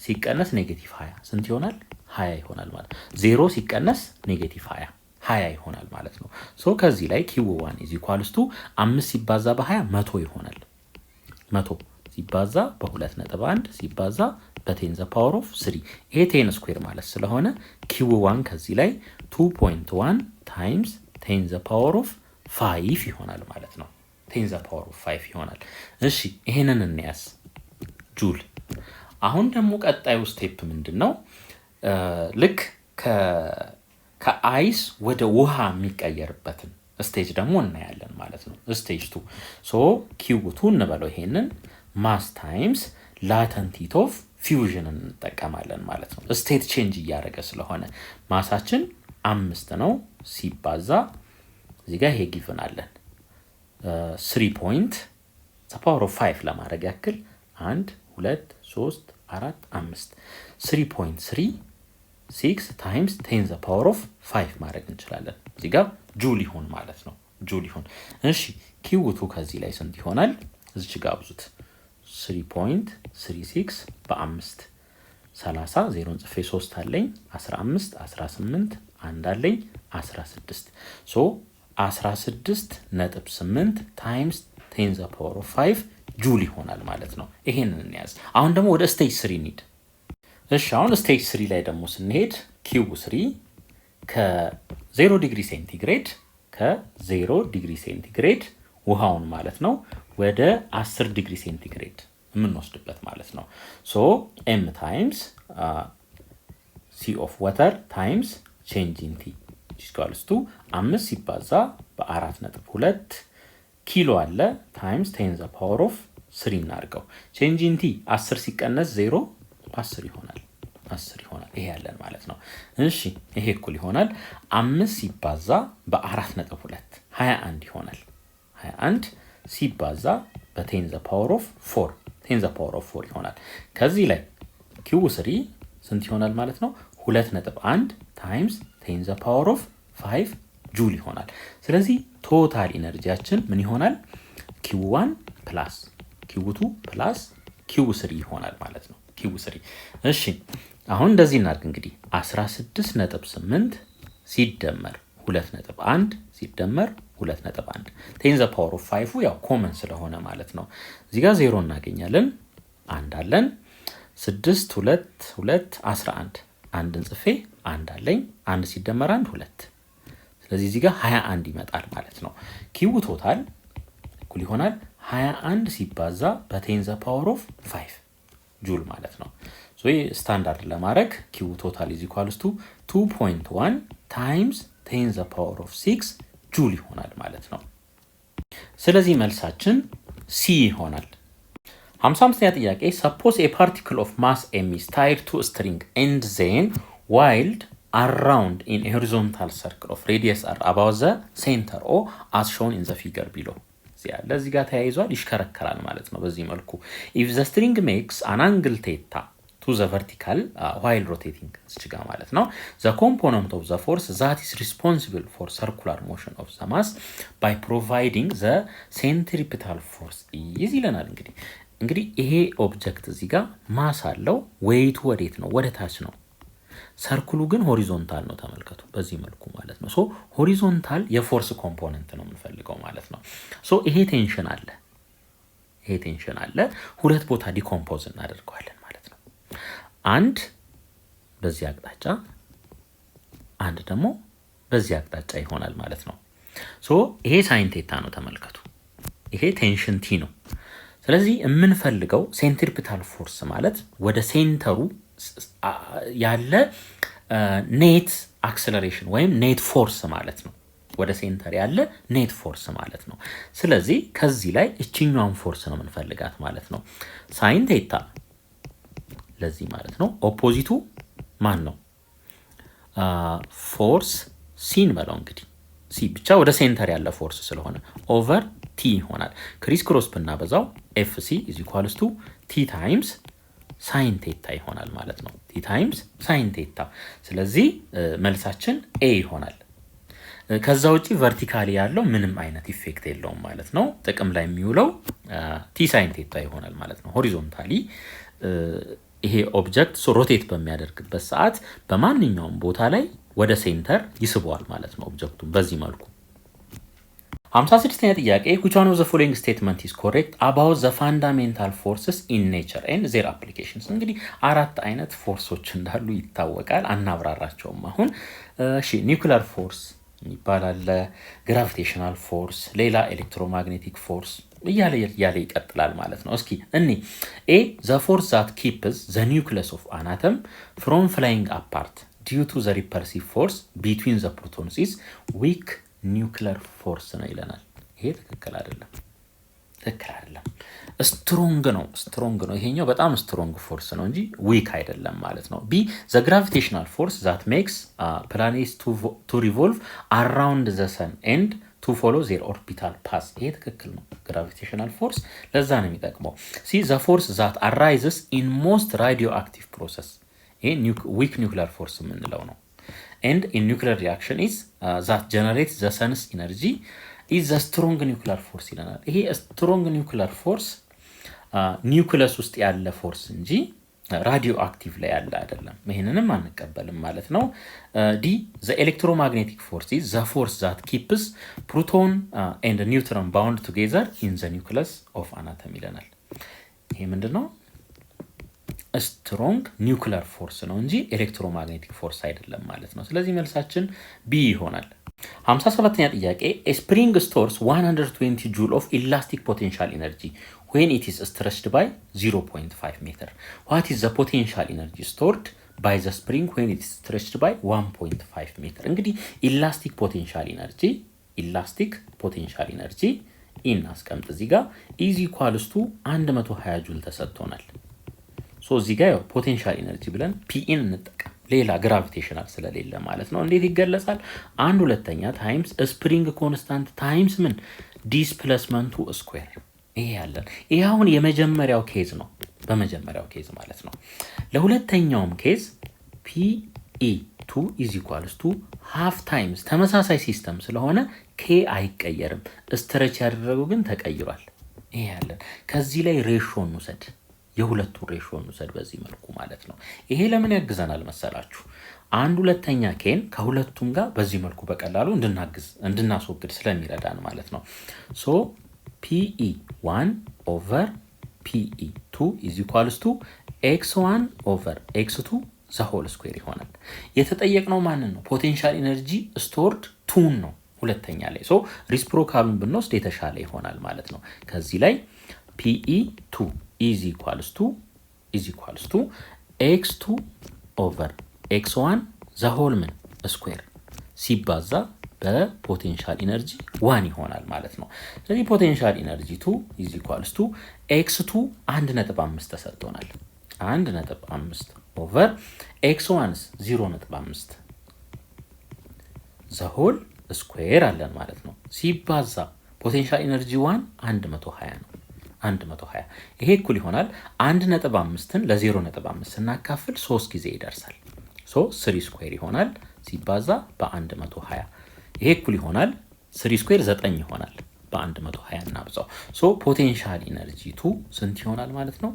ሲቀነስ -20 ስንት ይሆናል? 20 ይሆናል ማለት 0 ሲቀነስ -20 20 ይሆናል ማለት ነው። ሶ ከዚህ ላይ Q1 is equals to 5 ሲባዛ በ20 100 ይሆናል። 100 ሲባዛ በ2.1 ሲባዛ በ10 ዘ ፓወር ኦፍ 3 ይሄ 10 ስኩዌር ማለት ስለሆነ Q1 ከዚህ ላይ 2.1 ታይምስ 10 ዘ ፓወር ኦፍ 5 ይሆናል ማለት ነው። 10 ዘ ፓወር ኦፍ 5 ይሆናል። እሺ ይሄንን እንያዝ ጁል። አሁን ደግሞ ቀጣዩ ስቴፕ ምንድነው? ልክ ከአይስ ወደ ውሃ የሚቀየርበትን ስቴጅ ደግሞ እናያለን ማለት ነው። ስቴጅ 2 ሶ Q2 እንበለው ይሄንን ማስ ታይምስ ላተንት ሂት ኦፍ ፊውዥን እንጠቀማለን ማለት ነው። ስቴት ቼንጅ እያደረገ ስለሆነ ማሳችን 5 ነው ሲባዛ እዚህ ጋር ይሄ ጊቭን አለን 3 ፓወር ኦፍ 5 ለማድረግ ያክል 1 2 3 4 5 3.36 ታይምስ 10 ዘ ፓወር ኦፍ 5 ማድረግ እንችላለን። እዚህ ጋር ጁል ይሆን ማለት ነው። ጁል ይሆን። እሺ Q2 ከዚህ ላይ ስንት ይሆናል? እዚህ ጋር አብዙት 3.36 በ5 30 0 ጽፌ 3 አለኝ 15 18 1 አለኝ 16 ሶ 16.8 ታይምስ 10 ዘ ፓወር ኦፍ 5 ጁል ይሆናል ማለት ነው። ይሄንን እንያዝ። አሁን ደግሞ ወደ ስቴጅ 3 እንሂድ። እሺ አሁን ስቴጅ 3 ላይ ደግሞ ስንሄድ Q3 ከ0 ዲግሪ ሴንቲግሬድ ውሃውን ማለት ነው ወደ 10 ዲግሪ ሴንቲግሬድ የምንወስድበት ማለት ነው። ሶ m ታይምስ c ኦፍ ዋተር ታይምስ ቼንጅ ኢን ቲ ኢኳልስ ቱ 5 ሲባዛ በ4.2 ኪሎ አለ ታይምስ 10 ዘ ፓወር ኦፍ 3 እናድርገው። ቼንጅ ኢን ቲ 10 ሲቀነስ 0 10 ይሆናል። ይሄ ያለን ማለት ነው። እሺ ይሄ እኩል ይሆናል 5 ሲባዛ በ4.2 21 ይሆናል። 21 ሲባዛ በ10 ዘ ፓወር ኦፍ 4 10 ዘ ፓወር ኦፍ 4 ይሆናል። ከዚህ ላይ Q3 ስንት ይሆናል ማለት ነው? 2.1 ታይምስ 10 ዘ ፓወር ኦፍ 5 ጁል ይሆናል። ስለዚህ ቶታል ኢነርጂያችን ምን ይሆናል? Q1 ፕላስ Q2 ፕላስ Q3 ይሆናል ማለት ነው። Q3 እሺ አሁን እንደዚህ እናድርግ እንግዲህ 16.8 ሲደመር 2.1 ሲደመር 2.1 10 ዘ ፓወር ኦፍ 5 ያው ኮመን ስለሆነ ማለት ነው። እዚህ ጋር 0 እናገኛለን። 1 አለን 6 2 2 11 አንድን ጽፌ 1 አለኝ 1 ሲደመር 1 2 ስለዚህ እዚህ ጋር 21 ይመጣል ማለት ነው። ኪው ቶታል እኩል ይሆናል 21 ሲባዛ በ10 ዘ ፓወር ኦፍ 5 ጁል ማለት ነው። ሶ ስታንዳርድ ለማድረግ ኪው ቶታል ኢዝ ኢኳልስ ቱ 2.1 ታይምስ 10 ዘ ፓወር ኦፍ 6 ጁል ይሆናል ማለት ነው። ስለዚህ መልሳችን ሲ ይሆናል። 55ኛ ጥያቄ suppose a particle of mass m is tied to a string and then whirled around in a horizontal circle of radius r about the center O as shown in the figure below. ለዚህ ጋር ተያይዟል ይሽከረከራል ማለት ነው። በዚህ መልኩ if the string makes an angle theta to the vertical while rotating እዚህ ጋር ማለት ነው the component of the force that is responsible for circular motion of the mass by providing the centripetal force is ይለናል። እንግዲህ ይሄ ኦብጀክት እዚህ ጋር ማስ አለው። ዌይቱ ወዴት ነው? ወደ ታች ነው። ሰርክሉ ግን ሆሪዞንታል ነው። ተመልከቱ በዚህ መልኩ ማለት ነው። ሶ ሆሪዞንታል የፎርስ ኮምፖነንት ነው የምንፈልገው ማለት ነው። ሶ ይሄ ቴንሽን አለ። ሁለት ቦታ ዲኮምፖዝ እናደርገዋለን ማለት ነው። አንድ በዚህ አቅጣጫ፣ አንድ ደግሞ በዚህ አቅጣጫ ይሆናል ማለት ነው። ሶ ይሄ ሳይን ቴታ ነው። ተመልከቱ ይሄ ቴንሽን ቲ ነው። ስለዚህ የምንፈልገው ሴንትሪፒታል ፎርስ ማለት ወደ ሴንተሩ ያለ ኔት አክሰለሬሽን ወይም ኔት ፎርስ ማለት ነው። ወደ ሴንተር ያለ ኔት ፎርስ ማለት ነው። ስለዚህ ከዚህ ላይ እችኛዋን ፎርስ ነው የምንፈልጋት ማለት ነው። ሳይን ቴታ ለዚህ ማለት ነው። ኦፖዚቱ ማን ነው? ፎርስ ሲን በለው እንግዲህ ሲ ብቻ ወደ ሴንተር ያለ ፎርስ ስለሆነ ኦቨር ቲ ይሆናል። ክሪስ ክሮስ ብናበዛው ኤፍሲ ኢዝ ኢኳልስ ቱ ቲ ታይምስ ሳይን ቴታ ይሆናል ማለት ነው። ቲ ታይምስ ሳይን ቴታ። ስለዚህ መልሳችን ኤ ይሆናል። ከዛ ውጪ ቨርቲካሊ ያለው ምንም አይነት ኢፌክት የለውም ማለት ነው። ጥቅም ላይ የሚውለው ቲ ሳይን ቴታ ይሆናል ማለት ነው። ሆሪዞንታሊ ይሄ ኦብጀክት ሮቴት በሚያደርግበት ሰዓት በማንኛውም ቦታ ላይ ወደ ሴንተር ይስበዋል ማለት ነው ኦብጀክቱን በዚህ መልኩ። 56ኛ ጥያቄ which one of the following statement is correct about the fundamental forces in nature and their applications? እንግዲህ አራት አይነት ፎርሶች እንዳሉ ይታወቃል። አናብራራቸውም አሁን። እሺ ኒውክሊየር ፎርስ ይባላል፣ ግራቪቴሽናል ፎርስ፣ ሌላ ኤሌክትሮማግኔቲክ ፎርስ እያለ ይቀጥላል ማለት ነው። እስኪ ኤ the force that keeps the nucleus of an atom from flying apart due to the repulsive force between the protons is weak nuclear force ነው ይለናል። ይሄ ትክክል አይደለም። ስትሮንግ ነው። ይሄኛው በጣም ስትሮንግ ፎርስ ነው እንጂ ዊክ አይደለም ማለት ነው። ቢ the gravitational force that makes planets to revolve around the sun and to follow their orbital path ይሄ ትክክል ነው። gravitational force ለዛ ነው የሚጠቅመው። ሲ the force that arises in most radioactive process ይሄ weak nuclear force የምንለው ነው። and in nuclear reaction is that generates the sun's energy is the strong nuclear force ይለናል። ይሄ strong nuclear force ኒውክለስ ውስጥ ያለ ፎርስ እንጂ ራዲዮ አክቲቭ ላይ ያለ አይደለም። ይሄንንም አንቀበልም ማለት ነው። ዲ ዘ ኤሌክትሮማግኔቲክ ፎርስ ኢዝ ዘ ፎርስ ዛት ኪፕስ ፕሮቶን ኤንድ ኒውትሮን ባውንድ ቱጌዘር ኢን ዘ ኒውክለስ ኦፍ አን አተም ይለናል። ይሄ ምንድነው? ስትሮንግ ኒውክለር ፎርስ ነው እንጂ ኤሌክትሮማግኔቲክ ፎርስ አይደለም ማለት ነው። ስለዚህ መልሳችን ቢ ይሆናል። 57ኛ ጥያቄ a spring stores 120 joule of elastic potential energy when it is stretched by 0.5 meter. What is the potential energy stored by the spring when it is stretched by 1.5 meter? እንግዲህ elastic potential energy in አስቀምጥ እዚህ ጋር is equals to 120 ጁል ተሰጥቶናል። ሶ እዚህ ጋር ፖቴንሻል ኢነርጂ ብለን ፒኢን እንጠቀም ሌላ ግራቪቴሽናል ስለሌለ ማለት ነው። እንዴት ይገለጻል? 1/2 ታይምስ ስፕሪንግ ኮንስታንት ታይምስ ምን ዲስፕሌስመንቱ ስኩዌር። ይሄ ያለን ይሄ አሁን የመጀመሪያው ኬዝ ነው፣ በመጀመሪያው ኬዝ ማለት ነው። ለሁለተኛውም ኬዝ PE2 is equals to half times ተመሳሳይ ሲስተም ስለሆነ K አይቀየርም፣ ስትሬች ያደረገው ግን ተቀይሯል። ይሄ ያለን ከዚህ ላይ ሬሾን ውሰድ፣ የሁለቱ ሬሾን ውሰድ በዚህ መልኩ ማለት ነው። ይሄ ለምን ያግዘናል መሰላችሁ? 1/2 ኬን ከሁለቱም ጋር በዚህ መልኩ በቀላሉ እንድናስወግድ ስለሚረዳን ማለት ነው። ሶ PE1 over PE2 is equals to x1 over x2 the whole square ይሆናል። የተጠየቅነው ማንን ነው? ፖቴንሻል ኢነርጂ ስቶርድ ቱን ነው ሁለተኛ ላይ። ሶ ሪስፕሮካሉን ብንወስድ የተሻለ ይሆናል ማለት ነው። ከዚህ ላይ PE2 is equals to x2 over x1 the whole square ሲባዛ በፖቴንሻል ኢነርጂ 1 ይሆናል ማለት ነው። ስለዚህ ፖቴንሻል ኢነርጂ 2 is equals to x2 1.5 ተሰጥቶናል። 1.5 over x1 0.5 the whole square አለን ማለት ነው። ሲባዛ ፖቴንሻል ኢነርጂ 1 120 ነው። 120 ይሄ እኩል ይሆናል 1.5ን ለ0.5 ስናካፍል 3 ጊዜ ይደርሳል። ሶ 3 ስኩዌር ይሆናል ሲባዛ በ120 ይሄ እኩል ይሆናል 3 ስኩዌር 9 ይሆናል። በ120 እናብዛው። ሶ ፖቴንሻል ኢነርጂ 2 ስንት ይሆናል ማለት ነው?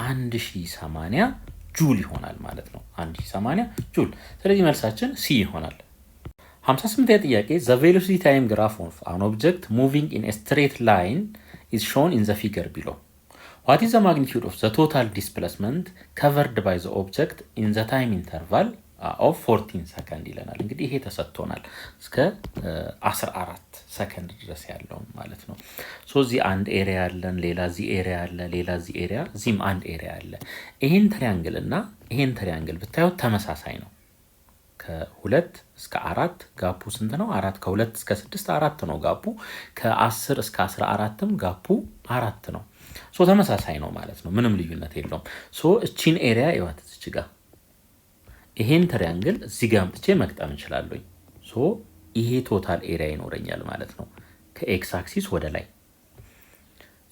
1080 ጁል ይሆናል ማለት ነው። 1080 ጁል። ስለዚህ መልሳችን ሲ ይሆናል። 58ኛ ጥያቄ the velocity time graph of an object moving in a straight line is shown in the figure below. What is the magnitude of the total displacement covered by the object in the time interval of 14 ሰከንድ ይለናል። እንግዲህ ይሄ ተሰጥቶናል እስከ 14 ሰከንድ ድረስ ያለው ማለት ነው። ሶ እዚህ አንድ ኤሪያ አለን፣ ሌላ እዚህ ኤሪያ አለ፣ ሌላ እዚህ ኤሪያ፣ እዚህም አንድ ኤሪያ አለ። ይሄን ትሪያንግል እና ይሄን ትሪያንግል ብታዩት ተመሳሳይ ነው። ከ2 እስከ 4 ጋፑ ስንት ነው? 4 ከ2 እስከ 6 4 ነው ጋፑ። ከ10 እስከ 14ም ጋፑ 4 ነው። ሶ ተመሳሳይ ነው ማለት ነው። ምንም ልዩነት የለውም። ሶ እቺን ኤሪያ ይዋት እዚህ ጋር ይሄን ትሪያንግል እዚህ ጋር አምጥቼ መቅጠም እንችላለን። ሶ ይሄ ቶታል ኤሪያ ይኖረኛል ማለት ነው። ከኤክስ አክሲስ ወደ ላይ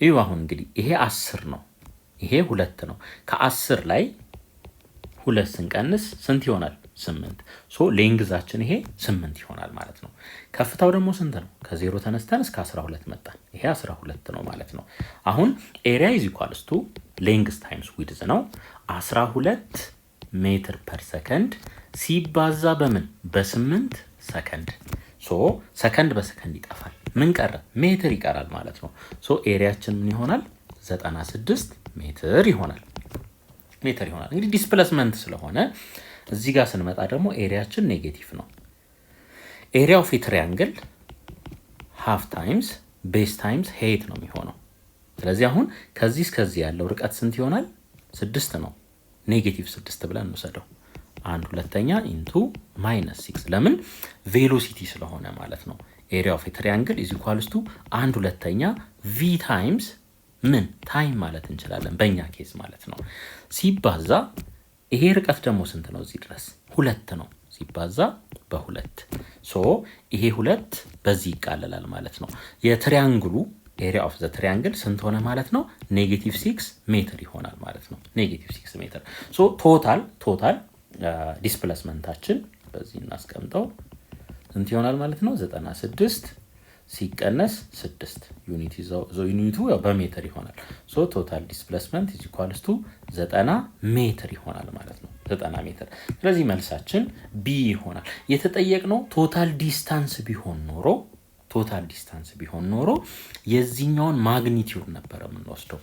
እዩ። አሁን እንግዲህ ይሄ 10 ነው፣ ይሄ 2 ነው። ከ10 ላይ 2 ስንቀንስ ስንት ይሆናል? 8። ሶ ሌንግዛችን ይሄ 8 ይሆናል ማለት ነው። ከፍታው ደግሞ ስንት ነው? ከ0 ተነስተን እስከ 12 መጣን። ይሄ 12 ነው ማለት ነው። አሁን ኤሪያ ኢዝ ኢኳልስ ቱ ሌንግዝ ታይምስ ዊድዝ ነው። 12 ሜትር ፐር ሰከንድ ሲባዛ በምን? በ8 ሰከንድ። ሶ ሰከንድ በሰከንድ ይጠፋል። ምን ቀረ? ሜትር ይቀራል ማለት ነው። ሶ ኤሪያችን ምን ይሆናል? 96 ሜትር ይሆናል። እንግዲህ ዲስፕሌስመንት ስለሆነ እዚህ ጋር ስንመጣ ደግሞ ኤሪያችን ኔጌቲቭ ነው። ኤሪያ ኦፍ ትሪያንግል ሃፍ ታይምስ ቤስ ታይምስ ሄይት ነው የሚሆነው። ስለዚህ አሁን ከዚህ እስከዚህ ያለው ርቀት ስንት ይሆናል? 6 ነው። ኔጌቲቭ 6 ብለን እንወሰደው። 1/2 ኢንቱ -6 ለምን? ቬሎሲቲ ስለሆነ ማለት ነው። ኤሪያ ኦፍ ትሪያንግል ኢዝ ኢኳልስ ቱ 1/2 ቪ ታይምስ ምን ታይም ማለት እንችላለን በእኛ ኬዝ ማለት ነው። ሲባዛ ይሄ ርቀት ደግሞ ስንት ነው? እዚህ ድረስ 2 ነው። ሲባዛ በ2 ሶ ይሄ 2 በዚህ ይቃለላል ማለት ነው። የትሪያንግሉ ኤሪያ ኦፍ ዘ ትሪያንግል ስንት ሆነ ማለት ነው? -6 ሜትር ይሆናል ማለት ነው። -6 ሜትር። ሶ ቶታል ዲስፕሌስመንታችን በዚህ እናስቀምጠው ስንት ይሆናል ማለት ነው? 96 ሲቀነስ 6 ዩኒት ዩኒቱ ያው በሜትር ይሆናል። ሶ ቶታል ዲስፕሌስመንት ኢዝ ኢኳልስ ቱ 90 ሜትር ይሆናል ማለት ነው። 90 ሜትር። ስለዚህ መልሳችን ቢ ይሆናል። የተጠየቅነው ቶታል ዲስታንስ ቢሆን ኖሮ የዚህኛውን ማግኒቲዩድ ነበር የምንወስደው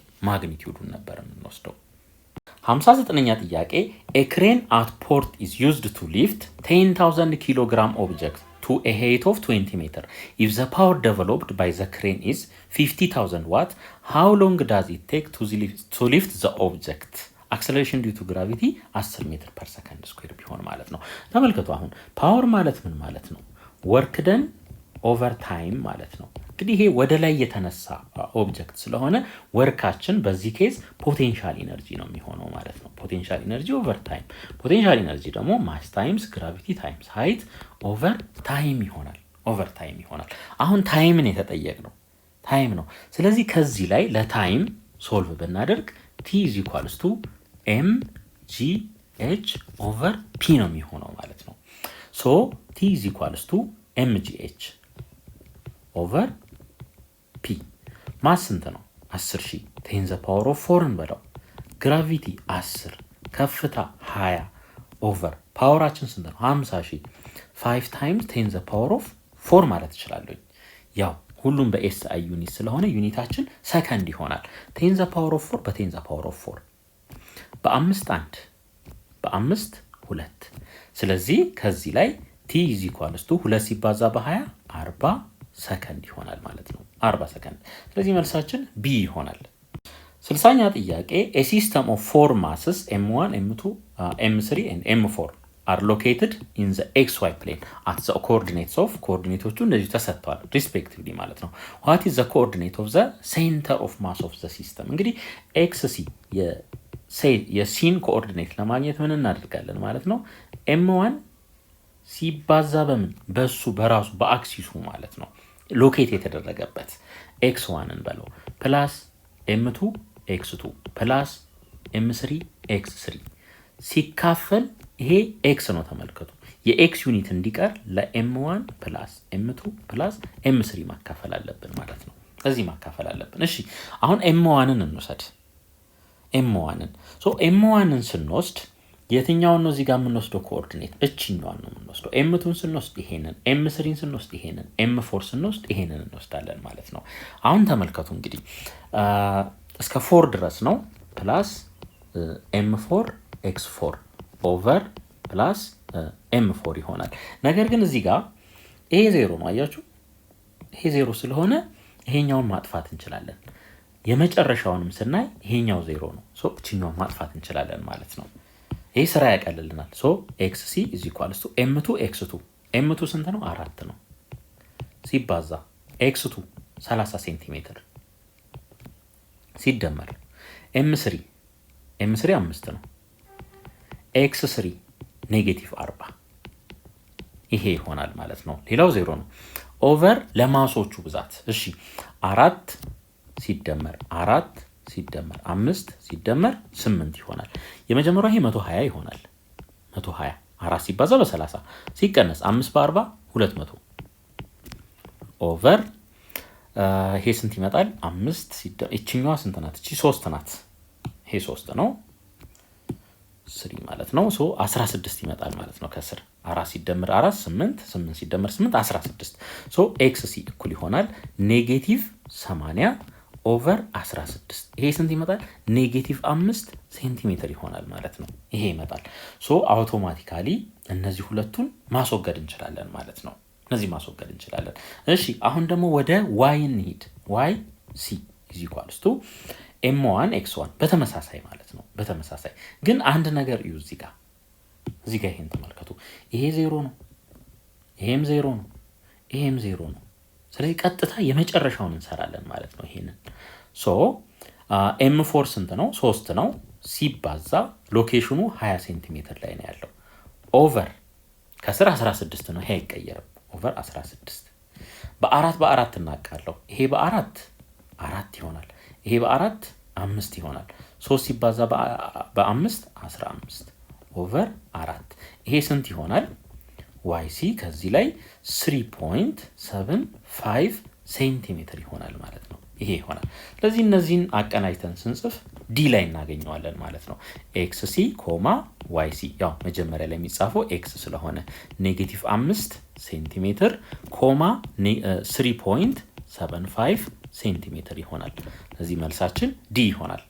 59ኛ ጥያቄ a crane at port is used to lift 10,000 kilogram object to a height of 20 meter. If the power developed by the crane is 50,000 watt, how long does it take to lift the object? Acceleration due to gravity 10 meter per second square ቢሆን ማለት ነው። ተመልከቱ አሁን ፓወር ማለት ምን ማለት ነው? work done over time ማለት ነው። እንግዲህ ይሄ ወደ ላይ የተነሳ ኦብጀክት ስለሆነ ወርካችን በዚህ ኬዝ ፖቴንሻል ኢነርጂ ነው የሚሆነው ማለት ነው። ፖቴንሻል ኢነርጂ ኦቨር ታይም። ፖቴንሻል ኢነርጂ ደግሞ ማስ ታይምስ ግራቪቲ ታይምስ ሃይት ኦቨር ታይም ይሆናል። አሁን ታይምን የተጠየቅነው ታይም ነው። ስለዚህ ከዚህ ላይ ለታይም ሶልቭ ብናደርግ t is equals to mgh over p ነው የሚሆነው ማለት ነው። ሶ t is equals to mgh over p ማስ ስንት ነው? 10,000 10 the power of 4 እንበለው። ግራቪቲ 10 ከፍታ 20 ኦቨር ፓወራችን ስንት ነው? 50,000 5 times 10 the power of 4 ማለት እችላለሁ። ያው ሁሉም በኤስአይ ዩኒት ስለሆነ ዩኒታችን ሰከንድ ይሆናል። 10 the power of 4 በ10 the power of 4 በ5 1 በ5 2 ስለዚህ ከዚህ ላይ t is equals to 2 ሲባዛ በ20 40 ሰከንድ ይሆናል ማለት ነው። 40 ሰከንድ። ስለዚህ መልሳችን ቢ ይሆናል። 60ኛ ጥያቄ a system of 4 masses m1 m2 m3 and m4 are located in the xy plane at the coordinates of ኮኦርዲኔቶቹ እንደዚህ ተሰጥተዋል respectively ማለት ነው። what is the coordinate of the center of mass of the system? እንግዲህ xc የሲን ኮኦርዲኔት ለማግኘት ምን እናደርጋለን ማለት ነው? m1 ሲባዛ በምን በሱ በራሱ በአክሲሱ ማለት ነው ሎኬት የተደረገበት x1 እንበለው ፕላስ m2 x2 ፕላስ m3 x3 ሲካፈል ይሄ x ነው። ተመልከቱ የx ዩኒት እንዲቀር ለm1 ፕላስ m2 ፕላስ m3 ማካፈል አለብን ማለት ነው። እዚህ ማካፈል አለብን። እሺ አሁን m1ን እንወስድ። m1ን ስንወስድ የትኛውን ነው እዚህ ጋር የምንወስደው ኮኦርዲኔት? እቺኛውን ነው የምንወስደው። m2ን ስንወስድ ይሄንን፣ m3ን ስንወስድ ይሄንን፣ m4 ስንወስድ ይሄንን እንወስዳለን ማለት ነው። አሁን ተመልከቱ እንግዲህ እስከ 4 ድረስ ነው ፕላስ m4 x4 ኦቨር ፕላስ m4 ይሆናል። ነገር ግን እዚህ ጋር ይሄ 0 ነው አያችሁ። ይሄ 0 ስለሆነ ይሄኛውን ማጥፋት እንችላለን። የመጨረሻውንም ስናይ ይሄኛው 0 ነው። ሶ እቺኛውን ማጥፋት እንችላለን ማለት ነው። ይሄ ስራ ያቀልልናል። ሶ xc is equals to m2 x2 m2 ስንት ነው? 4 ነው ሲባዛ x2 30 ሴንቲሜትር ሲደመር m3 5 ነው x3 ኔጌቲቭ 40 ይሄ ይሆናል ማለት ነው። ሌላው 0 ነው ኦቨር ለማሶቹ ብዛት። እሺ 4 ሲደመር 5 ሲደመር 8 ይሆናል። የመጀመሪያው ይሄ 120 ይሆናል። 120 4 ሲባዛ በ30 ሲቀነስ 5 በ40 200 ኦቨር ይሄ ስንት ይመጣል? 5 እቺኛዋ ስንት ናት? እቺ 3 ናት። ይሄ 3 ነው 3 ማለት ነው። ሶ 16 ይመጣል ማለት ነው። ከስር 4 ሲደመር 4 8 8 ሲደመር 8 16 ሶ ኤክስ ሲ እኩል ይሆናል ኔጌቲቭ 80 ኦቨር 16 ይሄ ስንት ይመጣል? ኔጌቲቭ 5 ሴንቲሜትር ይሆናል ማለት ነው። ይሄ ይመጣል። ሶ አውቶማቲካሊ እነዚህ ሁለቱን ማስወገድ እንችላለን ማለት ነው። እሺ አሁን ደግሞ ወደ y እንሂድ። y c is equals to m1 x1 በተመሳሳይ ማለት ነው። በተመሳሳይ ግን አንድ ነገር እዩ። እዚህ ጋር ይሄን ተመልከቱ። ይሄ 0 ነው፣ ይሄም 0 ነው፣ ይሄም 0 ነው። ስለዚህ ቀጥታ የመጨረሻውን እንሰራለን ማለት ነው። ይሄንን ሶ m4 ስንት ነው? 3 ነው ሲባዛ ሎኬሽኑ 20 ሴንቲሜትር ላይ ነው ያለው ኦቨር ከስር 16 ነው። ይሄ አይቀየርም። ኦቨር 16 በ4 እናቃለው። ይሄ በ4 ይሆናል። ይሄ በ4 5 ይሆናል። 3 ሲባዛ በ5 15 ኦቨር 4 ይሄ ስንት ይሆናል? YC ከዚህ ላይ 3.75 ሴንቲሜትር ይሆናል ማለት ነው። ይሄ ይሆናል። ስለዚህ እነዚህን አቀናጅተን ስንጽፍ ዲ ላይ እናገኘዋለን ማለት ነው። ኤክስ ሲ ኮማ ዋይ ሲ ያው መጀመሪያ ላይ የሚጻፈው ኤክስ ስለሆነ -5 ሴንቲሜትር ኮማ 3.75 ሴንቲሜትር ይሆናል። ስለዚህ መልሳችን ዲ ይሆናል።